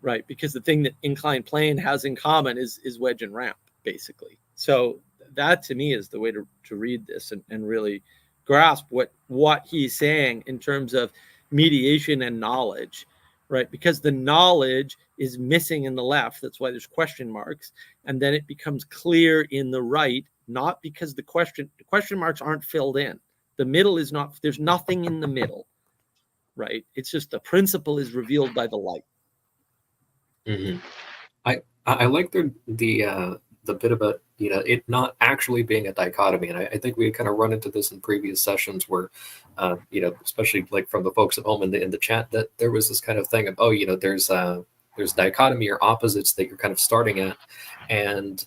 right? Because the thing that inclined plane has in common is wedge and ramp, basically. So that to me is the way to read this and really grasp what he's saying in terms of mediation and knowledge, right? Because the knowledge is missing in the left. That's why there's question marks. And then it becomes clear in the right, not because the question marks aren't filled in. The middle is not, there's nothing in the middle, right? It's just the principle is revealed by the light. Mm-hmm. I like the bit about, it not actually being a dichotomy. And I think we kind of run into this in previous sessions where, especially like from the folks at home in the chat, that there was this kind of thing of, there's dichotomy or opposites that you're kind of starting at. And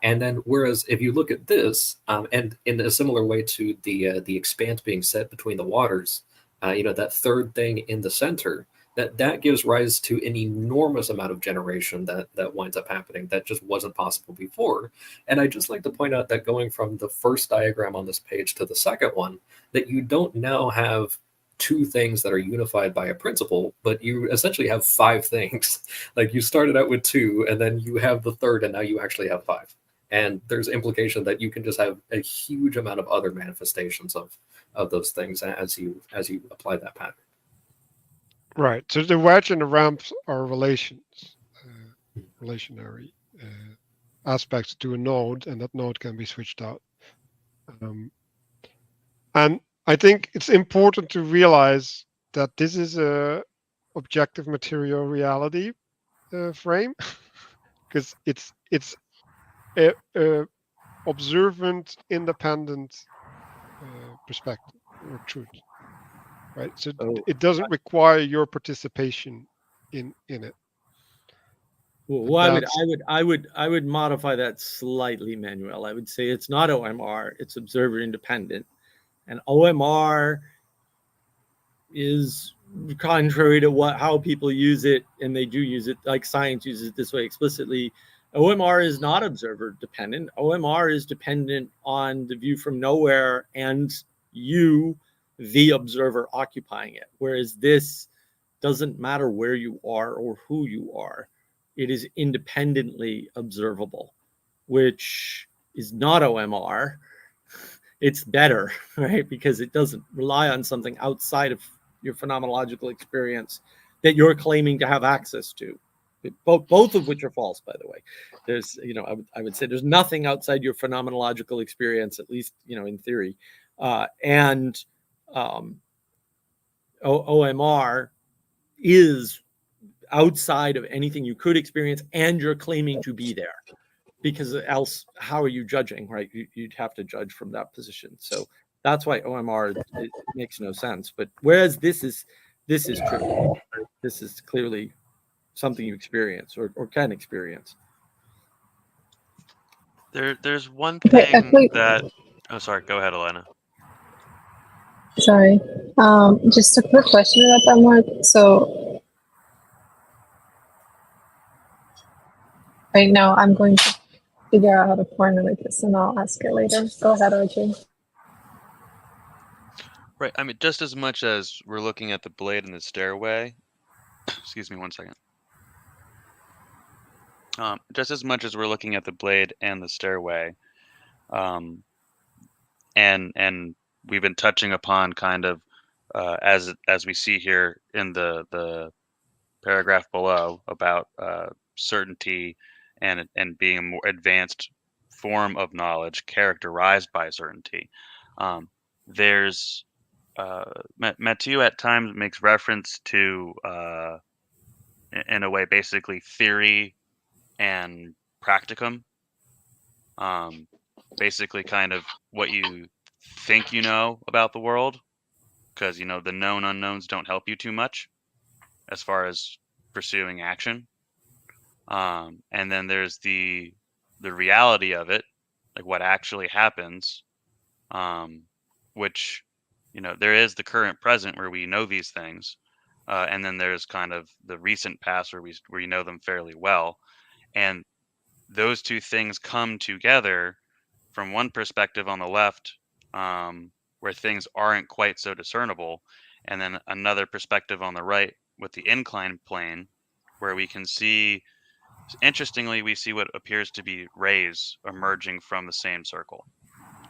then whereas if you look at this, and in a similar way to the expanse being set between the waters, that third thing in the center, that gives rise to an enormous amount of generation that winds up happening that just wasn't possible before. And I just like to point out that going from the first diagram on this page to the second one, that you don't now have two things that are unified by a principle, but you essentially have five things. Like you started out with two, and then you have the third, and now you actually have five. And there's implication that you can just have a huge amount of other manifestations of those things as you apply that pattern. Right. So the wedge and the ramps are relations, relationary aspects to a node, and that node can be switched out. And I think it's important to realize that this is a objective material reality frame, because it's a observant, independent perspective or truth. Right, so it doesn't require your participation in it. Well, I would modify that slightly, Manuel. I would say it's not OMR; it's observer independent, and OMR is contrary to how people use it, and they do use it like science uses it this way explicitly. OMR is not observer dependent. OMR is dependent on the view from nowhere and you, the observer, occupying it, whereas this doesn't matter where you are or who you are. It is independently observable, which is not OMR. It's better, right? Because it doesn't rely on something outside of your phenomenological experience that you're claiming to have access to. Both of which are false, by the way. There's, I would say there's nothing outside your phenomenological experience, at least, in theory. And OMR is outside of anything you could experience, and you're claiming to be there, because else how are you judging, right? You'd have to judge from that position. So that's why OMR, it makes no sense. But whereas this is true. This is clearly something you experience or can experience. There's one thing that. Oh, sorry. Go ahead, Elena. Sorry. Just a quick question about that, Mark. So Right now, I'm going to figure out how to formulate this, and I'll ask it later. Go ahead, RJ. Right. I mean, just as much as we're looking at the blade and the stairway. Excuse me 1 second. Just as much as we're looking at the blade and the stairway, and we've been touching upon kind of as we see here in the paragraph below about certainty and being a more advanced form of knowledge characterized by certainty. There's Matthieu at times makes reference to in a way basically theory and practicum. Basically kind of what you think you know about the world, because the known unknowns don't help you too much as far as pursuing action. And then there's the reality of it, like what actually happens, which there is the current present where we know these things, and then there's kind of the recent past where we know them fairly well, and those two things come together from one perspective on the left, where things aren't quite so discernible, and then another perspective on the right with the inclined plane, where we can see, interestingly, we see what appears to be rays emerging from the same circle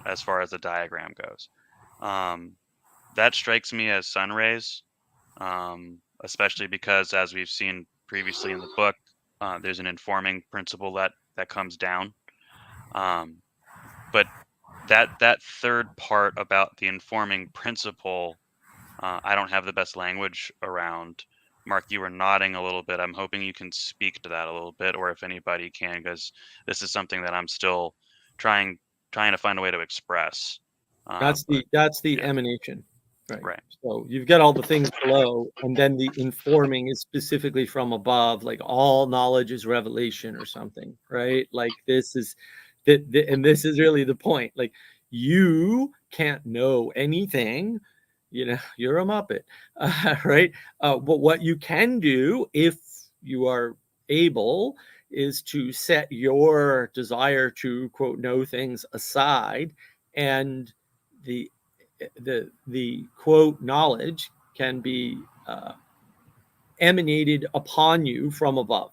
as far as the diagram goes. That strikes me as sun rays, especially because, as we've seen previously in the book, there's an informing principle that comes down. But that third part about the informing principle, I don't have the best language around. Mark, you were nodding a little bit. I'm hoping you can speak to that a little bit, or if anybody can, because this is something that I'm still trying to find a way to express. That's the yeah. emanation, right? Right. So you've got all the things below, and then the informing is specifically from above, like all knowledge is revelation or something, right? Like this is and this is really the point. Like you can't know anything, you're a Muppet, right? But what you can do, if you are able, is to set your desire to quote know things aside, and the quote knowledge can be emanated upon you from above,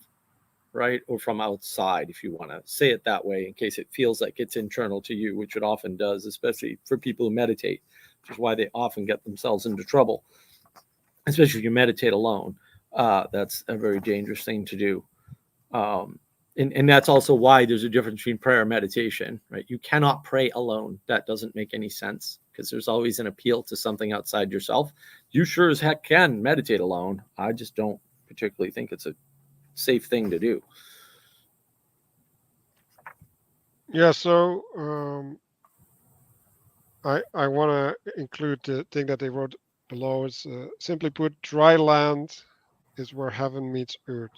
right? Or from outside, if you want to say it that way, in case it feels like it's internal to you, which it often does, especially for people who meditate, which is why they often get themselves into trouble, especially if you meditate alone. That's a very dangerous thing to do. And that's also why there's a difference between prayer and meditation, right? You cannot pray alone. That doesn't make any sense, because there's always an appeal to something outside yourself. You sure as heck can meditate alone. I just don't particularly think it's a safe thing to do. Yeah, so I want to include the thing that they wrote below. Is simply put, dry land is where heaven meets earth,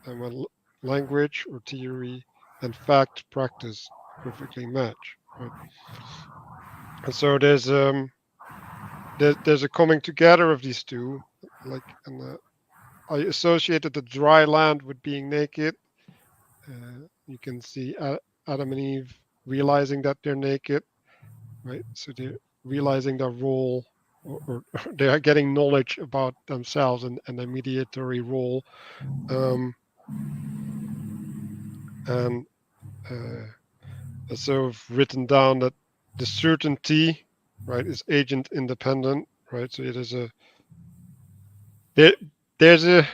and when language or theory and fact practice perfectly match, right? And so there's a coming together of these two, like, and I associated the dry land with being naked. You can see Adam and Eve realizing that they're naked, right? So they're realizing their role, or they are getting knowledge about themselves and their mediatory role. And so I've written down that the certainty, right, is agent independent, right? So it is there's a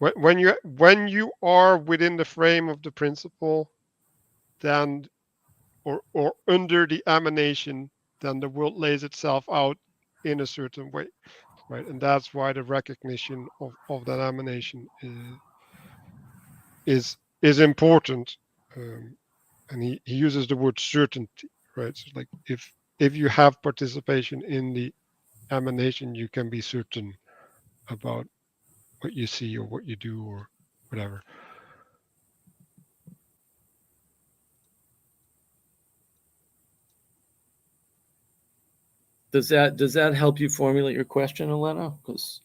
when you are within the frame of the principle, then or under the emanation, then the world lays itself out in a certain way, right? And that's why the recognition of that emanation is important. And he uses the word certainty, right? So like if you have participation in the emanation, you can be certain about what you see or what you do or whatever. Does that help you formulate your question, Elena? Because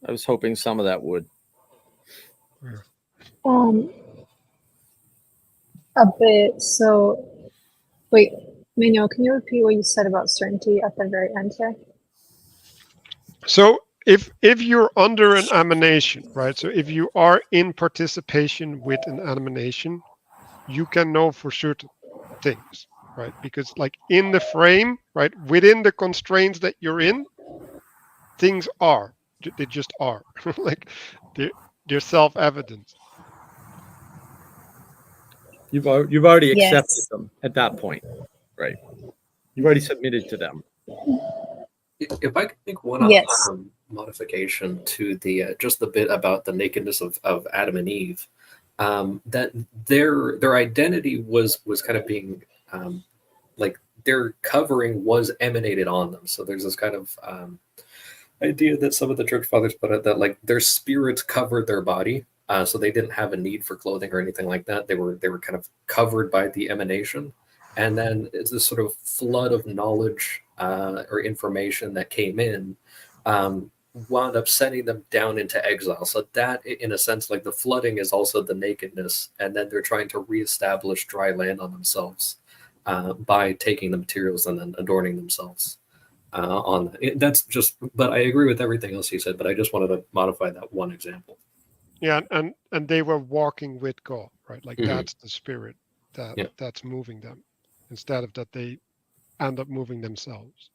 I was hoping some of that would. A bit. So, wait, Manuel, can you repeat what you said about certainty at the very end here? So if you're under an emanation, right? So if you are in participation with an emanation, you can know for certain things, right? Because like in the frame, right, within the constraints that you're in, things are. They just are. Like they're self-evident. You've already accepted Yes. them at that point, right? You've already submitted to them. If I could make one Yes. modification to the just the bit about the nakedness of Adam and Eve, that their identity was kind of being like their covering was emanated on them. So there's this kind of idea that some of the church fathers put it that like their spirits covered their body, so they didn't have a need for clothing or anything like that. They were kind of covered by the emanation, and then it's this sort of flood of knowledge or information that came in. Wound up sending them down into exile. So that, in a sense, like the flooding is also the nakedness, and then they're trying to reestablish dry land on themselves by taking the materials and then adorning themselves on that. That's just, but I agree with everything else he said, but I just wanted to modify that one example. Yeah, and they were walking with God, right? Like Mhm. that's the spirit Yeah. that's moving them, instead of that they end up moving themselves.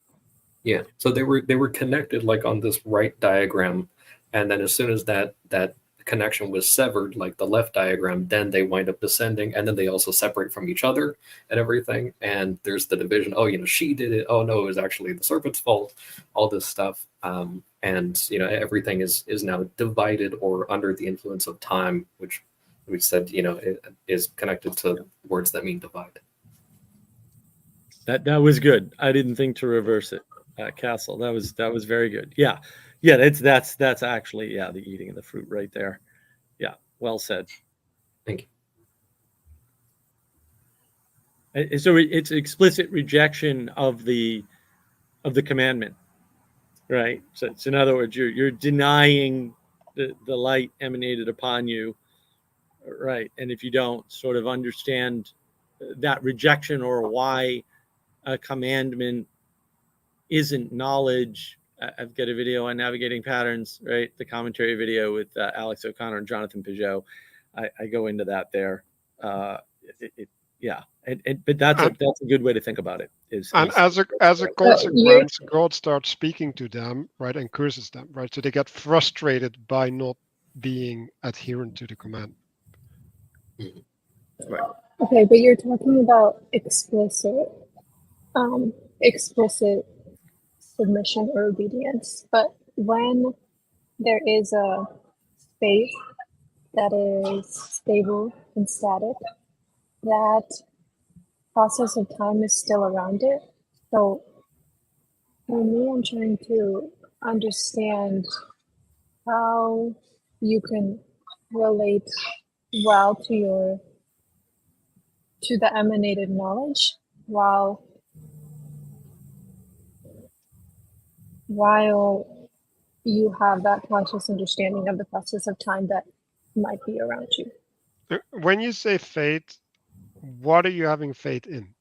Yeah, so they were connected like on this right diagram, and then as soon as that connection was severed, like the left diagram, then they wind up descending, and then they also separate from each other and everything. And there's the division. Oh, she did it. Oh no, it was actually the serpent's fault. All this stuff, and everything is now divided or under the influence of time, which we said it is connected to words that mean divide. That was good. I didn't think to reverse it, Castle. That was very good. Yeah. That's actually the eating of the fruit right there. Yeah, well said. Thank you. And so it's explicit rejection of the commandment, right? So in other words, you're denying the light emanated upon you, right? And if you don't sort of understand that rejection or why a commandment isn't knowledge. I've got a video on navigating patterns, right? The commentary video with Alex O'Connor and Jonathan Pageau. I go into that there. But that's a good way to think about it. As a consequence, God starts speaking to them, right, and curses them, right? So they get frustrated by not being adherent to the command. Right. Okay, but you're talking about explicit submission or obedience. But when there is a space that is stable and static, that process of time is still around it. So for me, I'm trying to understand how you can relate well to the emanated knowledge while you have that conscious understanding of the process of time that might be around you. When you say faith, what are you having faith in?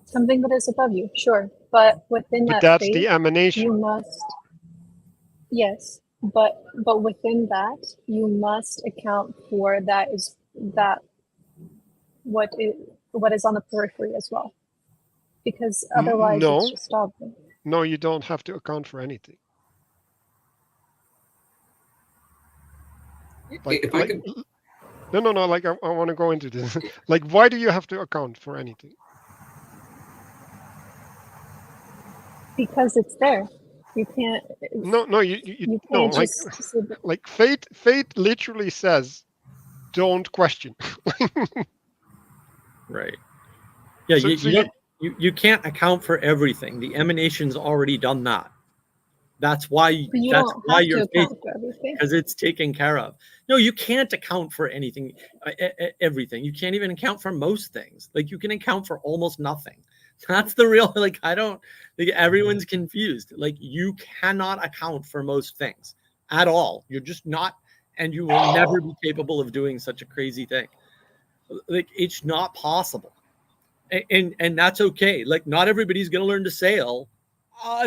Something that is above you, sure. But within that that's faith, the emanation. You must, yes, but within that, you must account for what is on the periphery as well. Because otherwise it's just stopping. No, you don't have to account for anything. No. Like I want to go into this. Like, why do you have to account for anything? Because it's there. You can't. No. You no. Like faith literally says, don't question. Right. Yeah. You can't account for everything. The emanation's already done that. That's why you're faithful, because it's taken care of. No, you can't account for anything, everything. You can't even account for most things. Like you can account for almost nothing. That's the real, like, I don't think everyone's confused. Like, you cannot account for most things at all. You're just not, and you will never be capable of doing such a crazy thing. Like, it's not possible. And that's okay. Like, not everybody's going to learn to sail.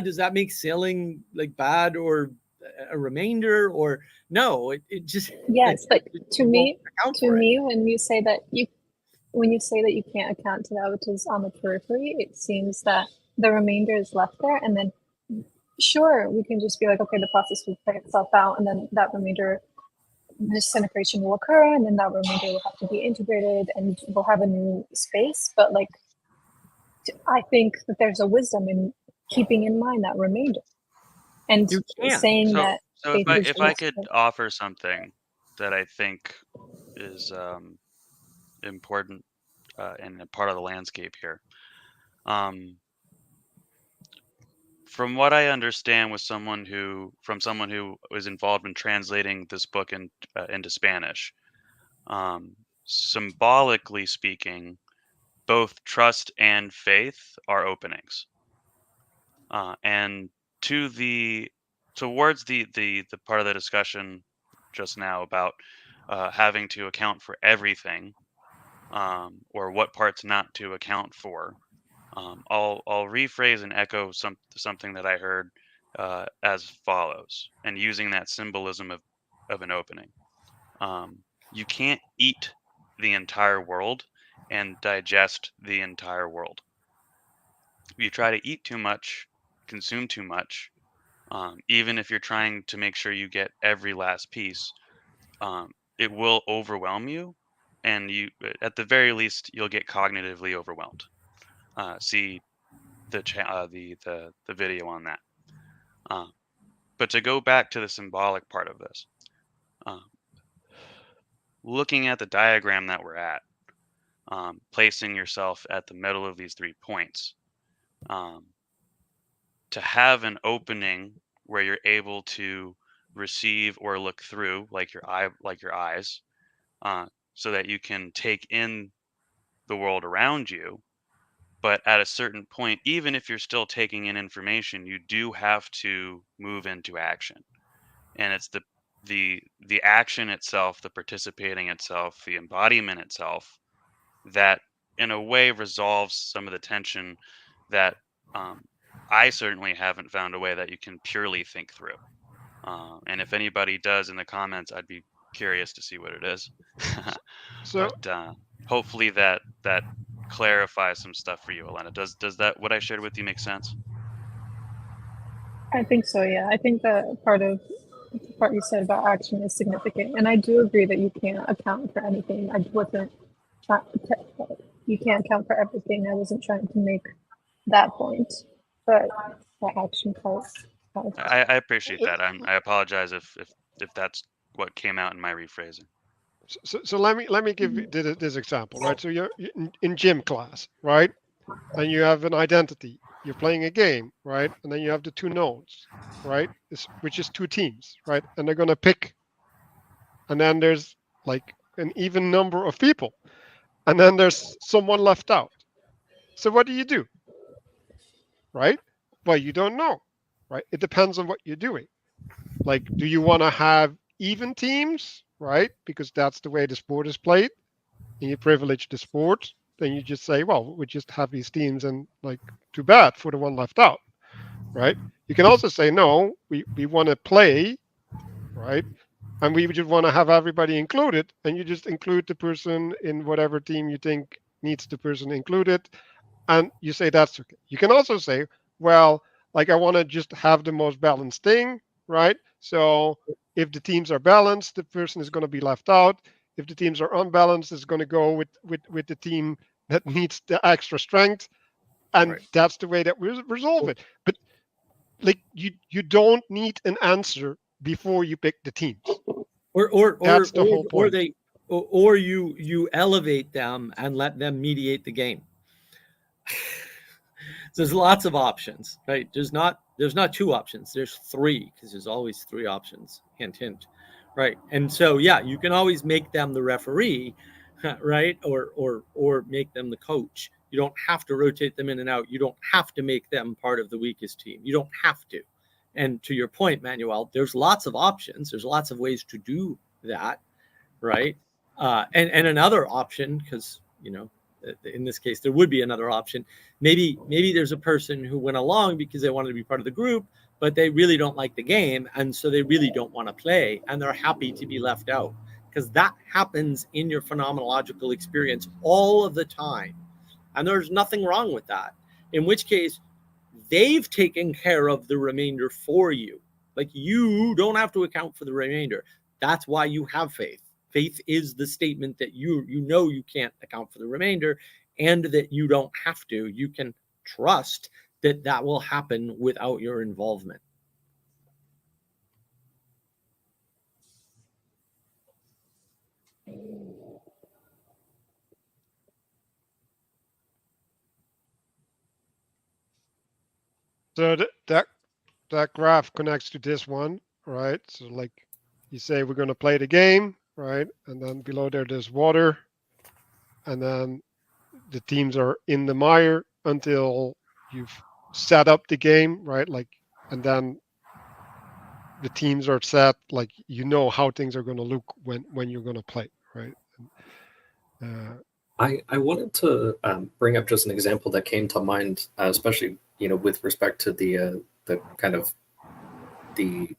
Does that make sailing like bad or a remainder? Or no, it just, Yes, but to me, account for it. when you say that you can't account to that which is on the periphery, it seems that the remainder is left there, and then sure, we can just be like, okay, the process will play itself out, and then that remainder disintegration will occur, and then that remainder will have to be integrated, and we'll have a new space. But like, I think that there's a wisdom in keeping in mind that remainder, and You can't. saying So, that. so if I could offer something that I think is important and a part of the landscape here. From what I understand, from someone who was involved in translating this book into Spanish, symbolically speaking, both trust and faith are openings, and towards the part of the discussion just now about having to account for everything, or what parts not to account for. I'll rephrase and echo something that I heard as follows, and using that symbolism of an opening. You can't eat the entire world and digest the entire world. If you try to eat too much, consume too much, even if you're trying to make sure you get every last piece, it will overwhelm you, and you, at the very least, you'll get cognitively overwhelmed. See the video on that. But to go back to the symbolic part of this, looking at the diagram that we're at, placing yourself at the middle of these 3 points, to have an opening where you're able to receive or look through, like your eyes, so that you can take in the world around you. But at a certain point, even if you're still taking in information, you do have to move into action. And it's the action itself, the participating itself, the embodiment itself, that in a way resolves some of the tension that I certainly haven't found a way that you can purely think through. And if anybody does in the comments, I'd be curious to see what it is. So But hopefully that clarifies some stuff for you, Elena. Does that, what I shared with you, make sense? I think so, yeah. I think the part you said about action is significant, and I do agree that you can't account for anything. I wasn't trying to, you can't account for everything. I wasn't trying to make that point, but the action part. I appreciate that. I apologize if that's what came out in my rephrasing. So let me give you this example, right? So you're in gym class, right? And you have an identity. You're playing a game, right? And then you have the 2 nodes, right? Which is 2 teams, right? And they're gonna pick. And then there's like an even number of people, and then there's someone left out. So what do? Right? Well, you don't know, right? It depends on what you're doing. Like, do you want to have even teams, right? Because that's the way the sport is played, and you privilege the sport. Then you just say, well, we just have these teams, and like, too bad for the one left out, right? You can also say, no, we want to play, right? And we just want to have everybody included, and you just include the person in whatever team you think needs the person included, and you say that's okay. You can also say, well, like, I want to just have the most balanced thing, right? So if the teams are balanced, the person is going to be left out. If the teams are unbalanced, it's going to go with the team that needs the extra strength, and Right. that's the way that we resolve it. But like, you don't need an answer before you pick the teams. That's the whole point. Or you elevate them and let them mediate the game. There's lots of options, right? There's not 2 options. There's 3, because there's always 3 options. Hint, right? And so, yeah, you can always make them the referee, right? Or make them the coach. You don't have to rotate them in and out. You don't have to make them part of the weakest team. You don't have to. And to your point, Manuel, there's lots of options. There's lots of ways to do that, right? And another option, because, you know, in this case, there would be another option. Maybe there's a person who went along because they wanted to be part of the group, but they really don't like the game, and so they really don't want to play, and they're happy to be left out, because that happens in your phenomenological experience all of the time, and there's nothing wrong with that. In which case, they've taken care of the remainder for you. Like, you don't have to account for the remainder. That's why you have faith. Faith is the statement that you know you can't account for the remainder, and that you don't have to. You can trust that that will happen without your involvement. So that graph connects to this one, right? So like you say, we're going to play the game, right? And then below there's water, and then the teams are in the mire until you've set up the game, right? Like, and then the teams are set, like, you know how things are going to look when you're going to play, right? I wanted to bring up just an example that came to mind, especially, you know, with respect to the kind of the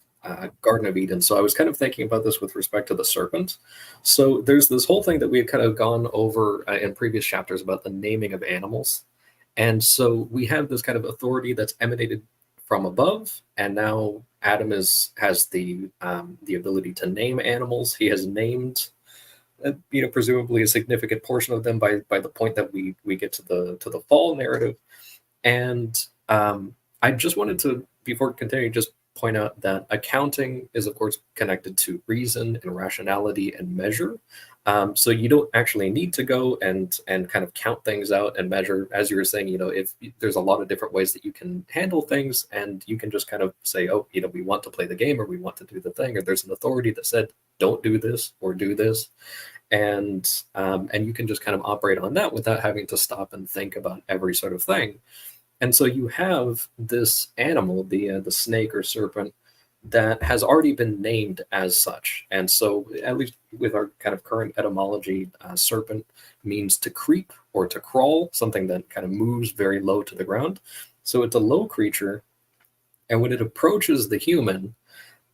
Garden of Eden. So I was kind of thinking about this with respect to the serpent. So there's this whole thing that we had kind of gone over in previous chapters about the naming of animals. And so we have this kind of authority that's emanated from above, and now Adam has the ability to name animals. He has named, you know, presumably a significant portion of them by the point that we get to the fall narrative. And I just wanted to, before continuing, just point out that accounting is, of course, connected to reason and rationality and measure. So you don't actually need to go and kind of count things out and measure. As you were saying, you know, if there's a lot of different ways that you can handle things, and you can just kind of say, oh, you know, we want to play the game, or we want to do the thing, or there's an authority that said, don't do this or do this. And you can just kind of operate on that without having to stop and think about every sort of thing. And so you have this animal, the snake or serpent, that has already been named as such. And so, at least with our kind of current etymology, serpent means to creep or to crawl, something that kind of moves very low to the ground. So it's a low creature, and when it approaches the human,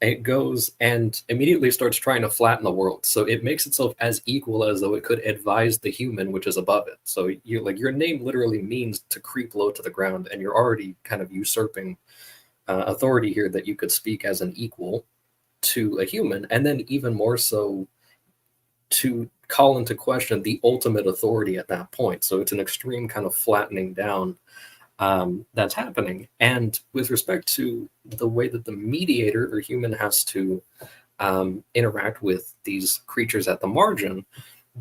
it goes and immediately starts trying to flatten the world. So it makes itself as equal as though it could advise the human, which is above it. So you, like, your name literally means to creep low to the ground, and you're already kind of usurping authority here, that you could speak as an equal to a human, and then even more so to call into question the ultimate authority at that point. So it's an extreme kind of flattening down that's happening. And with respect to the way that the mediator or human has to interact with these creatures at the margin,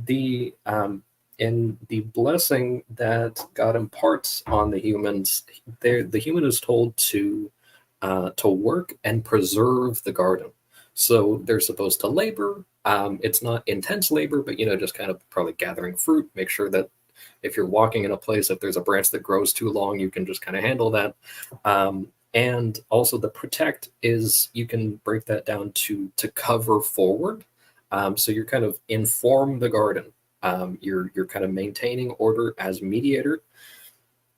in the blessing that God imparts on the humans, the human is told to work and preserve the garden. So they're supposed to labor. It's not intense labor, but, you know, just kind of probably gathering fruit, make sure that if you're walking in a place, if there's a branch that grows too long, you can just kind of handle that. And also the protect is, you can break that down to cover forward. So you're kind of inform the garden. You're kind of maintaining order as mediator.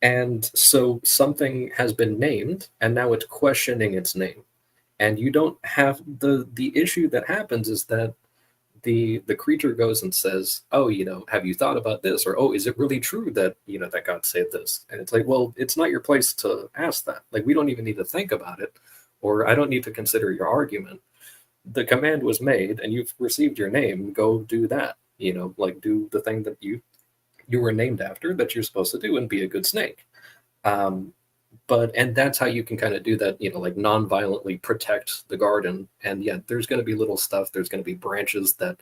And so something has been named, and now it's questioning its name. And you don't have the issue that happens is that the creature goes and says, oh, you know, have you thought about this? Or, oh, is it really true that, you know, that God said this? And it's like, well, it's not your place to ask that. Like, we don't even need to think about it, or I don't need to consider your argument. The command was made, and you've received your name. Go do that. You know, like, do the thing that you were named after, that you're supposed to do, and be a good snake. And that's how you can kind of do that, you know, like, non-violently protect the garden. And yeah, there's going to be little stuff. There's going to be branches that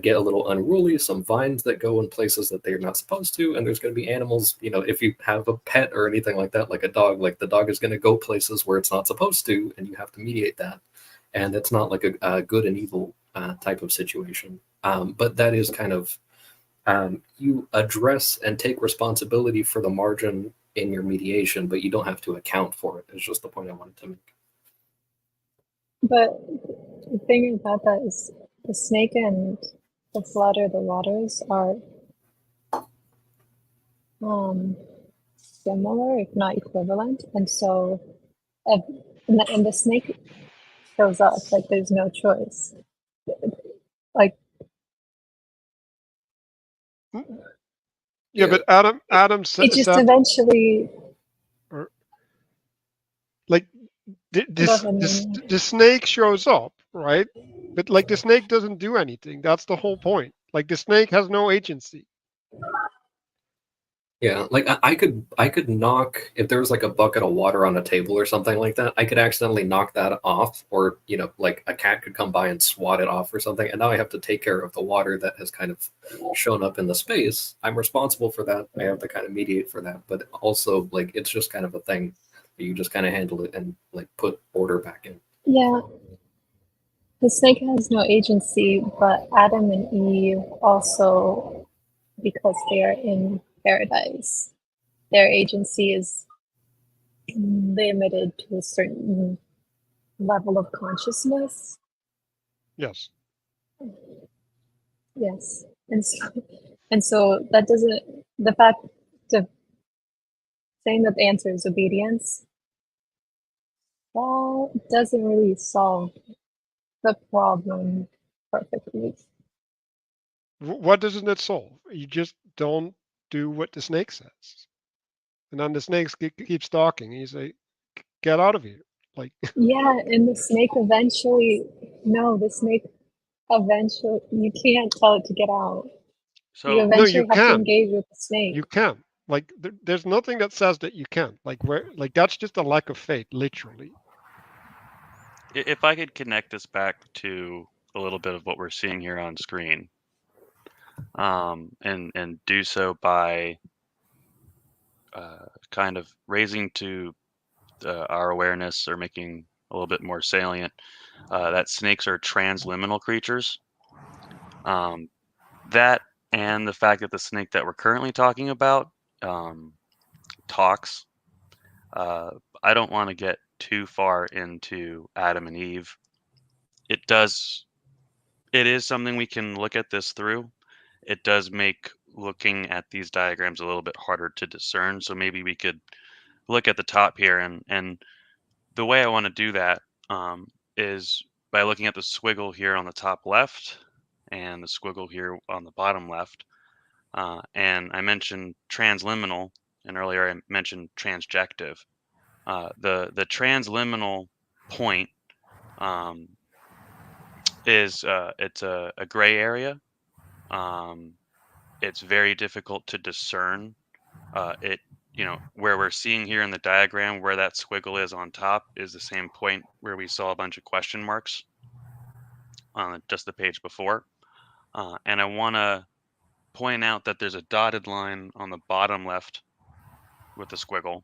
get a little unruly, some vines that go in places that they're not supposed to. And there's going to be animals, you know, if you have a pet or anything like that, like a dog, like, the dog is going to go places where it's not supposed to, and you have to mediate that. And it's not like a good and evil type of situation. But that is kind of you address and take responsibility for the margin in your mediation, but you don't have to account for it. It's just the point I wanted to make. But the thing about that is the snake and the flood or the waters are similar, if not equivalent. And so, and the snake shows up, like there's no choice. Like, Yeah, but Adam it said just eventually. like Go ahead, the snake shows up, right? But like the snake doesn't do anything. That's the whole point. Like the snake has no agency. Yeah, like I could knock, if there was like a bucket of water on a table or something like that, I could accidentally knock that off, or like a cat could come by and swat it off or something, and now I have to take care of the water that has kind of shown up in the space. I'm responsible for that. I have to kind of mediate for that, but also like it's just kind of a thing. You just kind of handle it and like put order back in. Yeah. The snake has no agency, but Adam and Eve also, because they are in paradise, their agency is limited to a certain level of consciousness. Yes. Yes. And so that doesn't, the fact of saying that the answer is obedience, well, doesn't really solve the problem perfectly. What doesn't it solve? You just don't do what the snake says, and then the snake keeps talking. You say, "Get out of here!" Like Yeah, and the snake eventually. No, the snake eventually. You can't tell it to get out. So You no, you eventually have to can. engage with the snake. You can. Like there's nothing that says that you can't. Like that's just a lack of faith, literally. if I could connect this back to a little bit of what we're seeing here on screen, and do so by kind of raising to our awareness, or making a little bit more salient that snakes are transliminal creatures. That, and the fact that the snake that we're currently talking about talks. I don't want to get too far into Adam and Eve. It is something we can look at this through. It does make looking at these diagrams a little bit harder to discern. So maybe we could look at the top here, and the way I want to do that is by looking at the squiggle here on the top left and the squiggle here on the bottom left. And I mentioned transliminal, and earlier I mentioned transjective. The transliminal point is it's a gray area. It's very difficult to discern. Where we're seeing here in the diagram, where that squiggle is on top is the same point where we saw a bunch of question marks on just the page before. And I want to point out that there's a dotted line on the bottom left with the squiggle,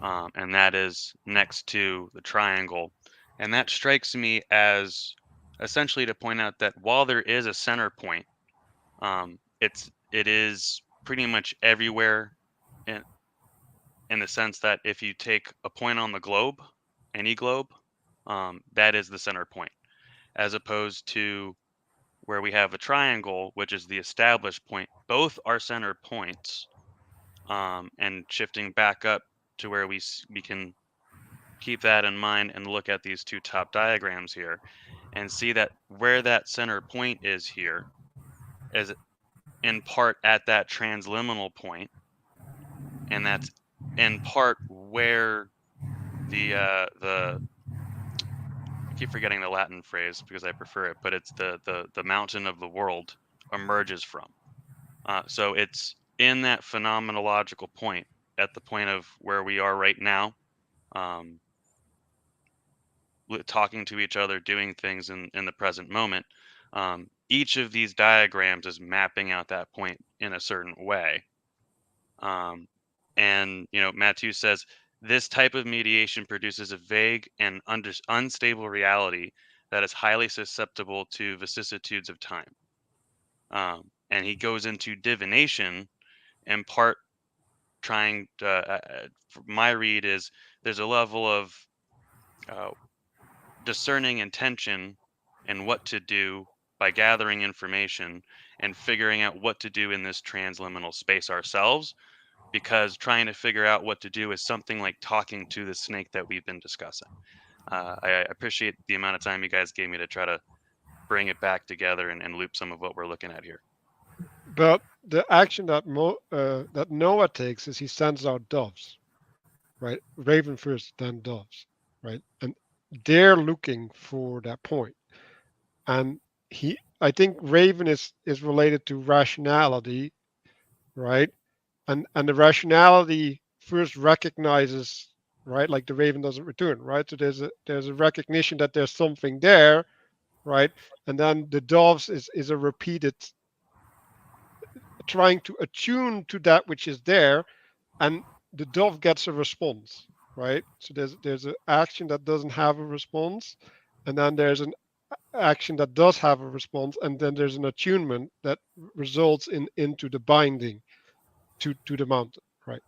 and that is next to the triangle. And that strikes me as essentially to point out that while there is a center point, it is pretty much everywhere in the sense that if you take a point on the globe, any globe, that is the center point, as opposed to where we have a triangle, which is the established point. Both are center points, and shifting back up to where we can keep that in mind and look at these two top diagrams here and see that where that center point is here is in part at that transliminal point, and that's in part where I keep forgetting the Latin phrase because I prefer it, but it's the mountain of the world emerges from. So it's in that phenomenological point, at the point of where we are right now, talking to each other, doing things in the present moment. Each of these diagrams is mapping out that point in a certain way. And Matthieu says this type of mediation produces a vague and unstable reality that is highly susceptible to vicissitudes of time. and he goes into divination, in part trying to, my read is there's a level of uh, discerning intention and what to do by gathering information and figuring out what to do in this transliminal space ourselves, because trying to figure out what to do is something like talking to the snake that we've been discussing. I appreciate the amount of time you guys gave me to try to bring it back together and loop some of what we're looking at here. But the action that that Noah takes is he sends out doves, right? Raven first, then doves, right? And they're looking for that point. And I think Raven is related to rationality, right? And the rationality first recognizes, right, like the Raven doesn't return, right? So there's a recognition that there's something there, right? And then the doves is a repeated trying to attune to that which is there, and the dove gets a response, right? So there's an action that doesn't have a response, and then there's an action that does have a response, and then there's an attunement that results into the binding to the mountain, right?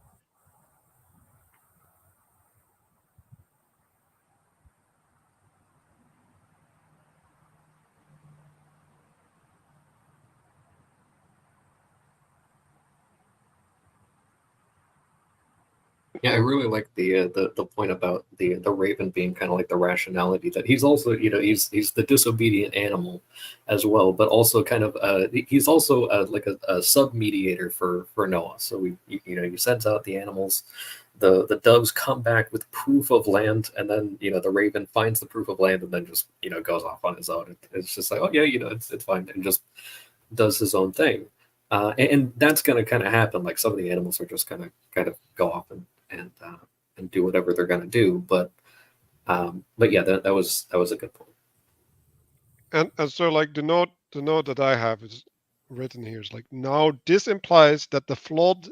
Yeah, I really like the point about the raven being kind of like the rationality, that he's also, he's the disobedient animal as well, but also kind of he's also like a sub mediator for Noah. So he sends out the animals, the doves come back with proof of land, and then the raven finds the proof of land and then just goes off on his own. It's just like, oh yeah, it's fine, and just does his own thing. And that's going to kind of happen. Like some of the animals are just going to kind of go off and do whatever they're going to do. But yeah, that was a good point. And so like the note that I have is written here is like, now this implies that the flood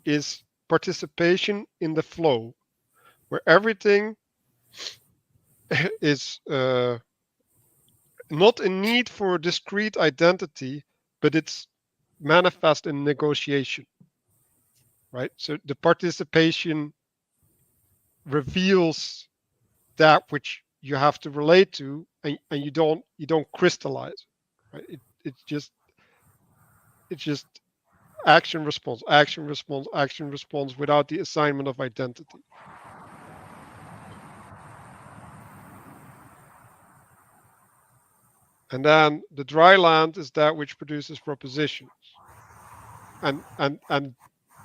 is participation in the flow, where everything is not in need for a discrete identity, but it's manifest in negotiation, right? So the participation reveals that which you have to relate to, and you don't crystallize, right? It's just action response, action response, action response without the assignment of identity. And then the dry land is that which produces propositions. And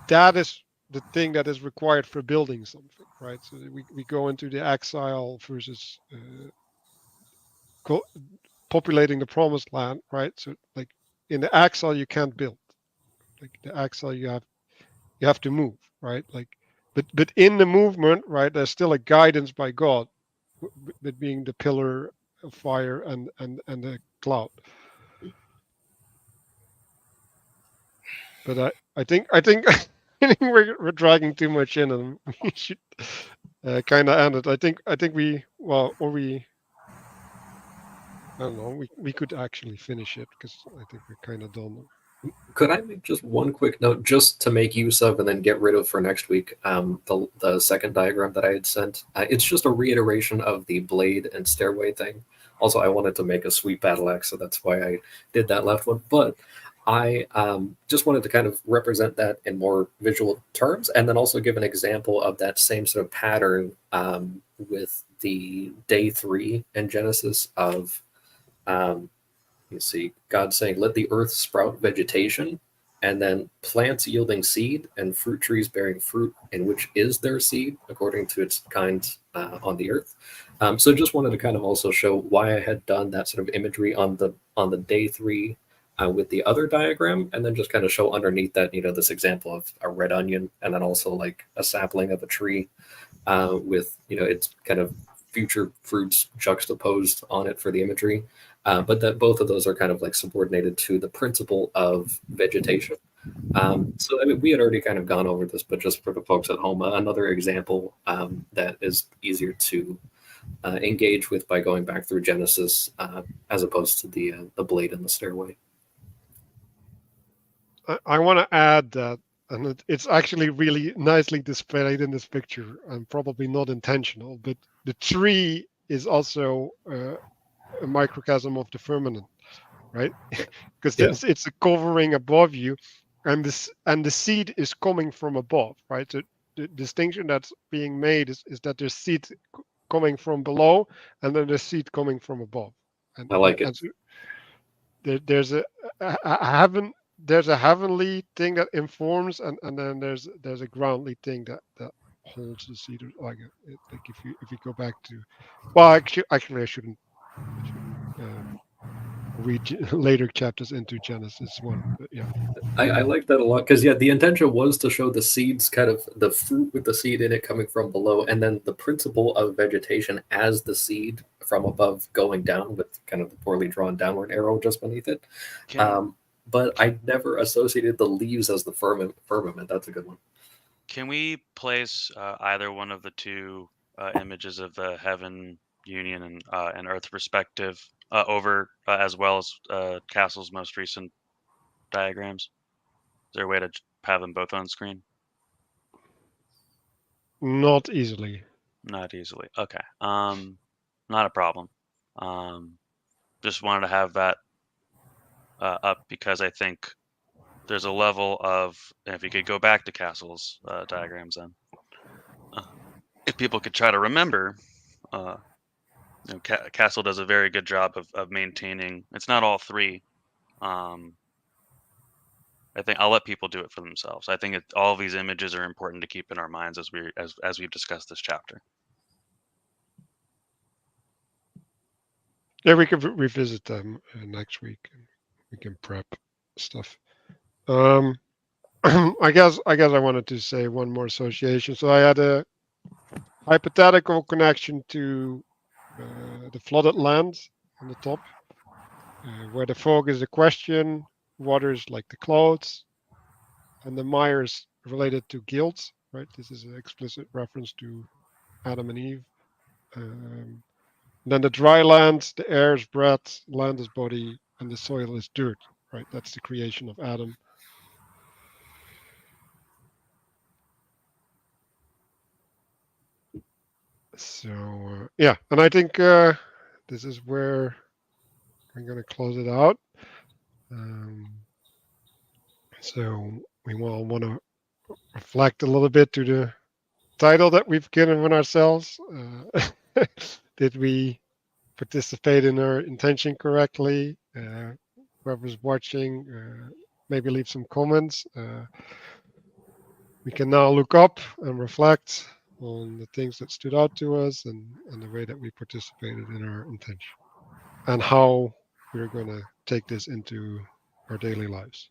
that is the thing that is required for building something, right? So we go into the exile versus populating the promised land, right? So like in the exile you can't build. Like the exile you have to move, right? Like but in the movement, right, there's still a guidance by God, but being the pillar of fire and the cloud. But I think I think we're dragging too much in, and we should kind of end it. I think we I don't know, we could actually finish it because I think we're kind of done. Could I make just one quick note, just to make use of and then get rid of for next week? The second diagram that I had sent, it's just a reiteration of the blade and stairway thing. Also, I wanted to make a sweet battle axe, so that's why I did that left one. But I just wanted to kind of represent that in more visual terms, and then also give an example of that same sort of pattern with the day 3 in Genesis of you see God saying, let the earth sprout vegetation, and then plants yielding seed and fruit trees bearing fruit, in which is their seed according to its kind on the earth. So just wanted to kind of also show why I had done that sort of imagery on the day 3 with the other diagram, and then just kind of show underneath that, this example of a red onion, and then also like a sapling of a tree with, its kind of future fruits juxtaposed on it for the imagery. But that both of those are kind of like subordinated to the principle of vegetation. So I mean, we had already kind of gone over this, but just for the folks at home, another example that is easier to engage with by going back through Genesis as opposed to the blade and the stairway. I want to add that, and it's actually really nicely displayed in this picture, and probably not intentional, but the tree is also a microcosm of the firmament, right? Because Yeah. it's a covering above you, and the seed is coming from above, right? So the distinction that's being made is that there's seed coming from below, and then there's seed coming from above, I like it. and so there's there's a heavenly thing that informs, and then there's a groundly thing that holds the seed. Like like if you go back to, well, actually I shouldn't read later chapters into Genesis 1, but yeah. I like that a lot because yeah, the intention was to show the seeds, kind of the fruit with the seed in it coming from below, and then the principle of vegetation as the seed from above going down with kind of the poorly drawn downward arrow just beneath it. But I never associated the leaves as the firmament. That's a good one. Can we place either one of the two images of the heaven union and earth perspective over as well as Castle's most recent diagrams? Is there a way to have them both on screen? Not easily. Not easily. Okay. Not a problem. Just wanted to have that up because I think there's a level of, if you could go back to Castle's diagrams then, if people could try to remember, Castle does a very good job of maintaining. It's not all three. I think I'll let people do it for themselves. I think all of these images are important to keep in our minds as we've discussed this chapter. Yeah, we can revisit them next week. We can prep stuff. I guess I wanted to say one more association. So I had a hypothetical connection to the flooded land on the top, where the fog is a question, water is like the clouds, and the mire is related to guilt. Right. This is an explicit reference to Adam and Eve. Then the dry land, the air is breath, land is body, and the soil is dirt. Right. That's the creation of Adam. So yeah, and I think this is where I'm going to close it out. So we will want to reflect a little bit to the title that we've given ourselves. Did we participate in our intention correctly? Whoever's watching, maybe leave some comments. We can now look up and reflect on the things that stood out to us and the way that we participated in our intention and how we're going to take this into our daily lives.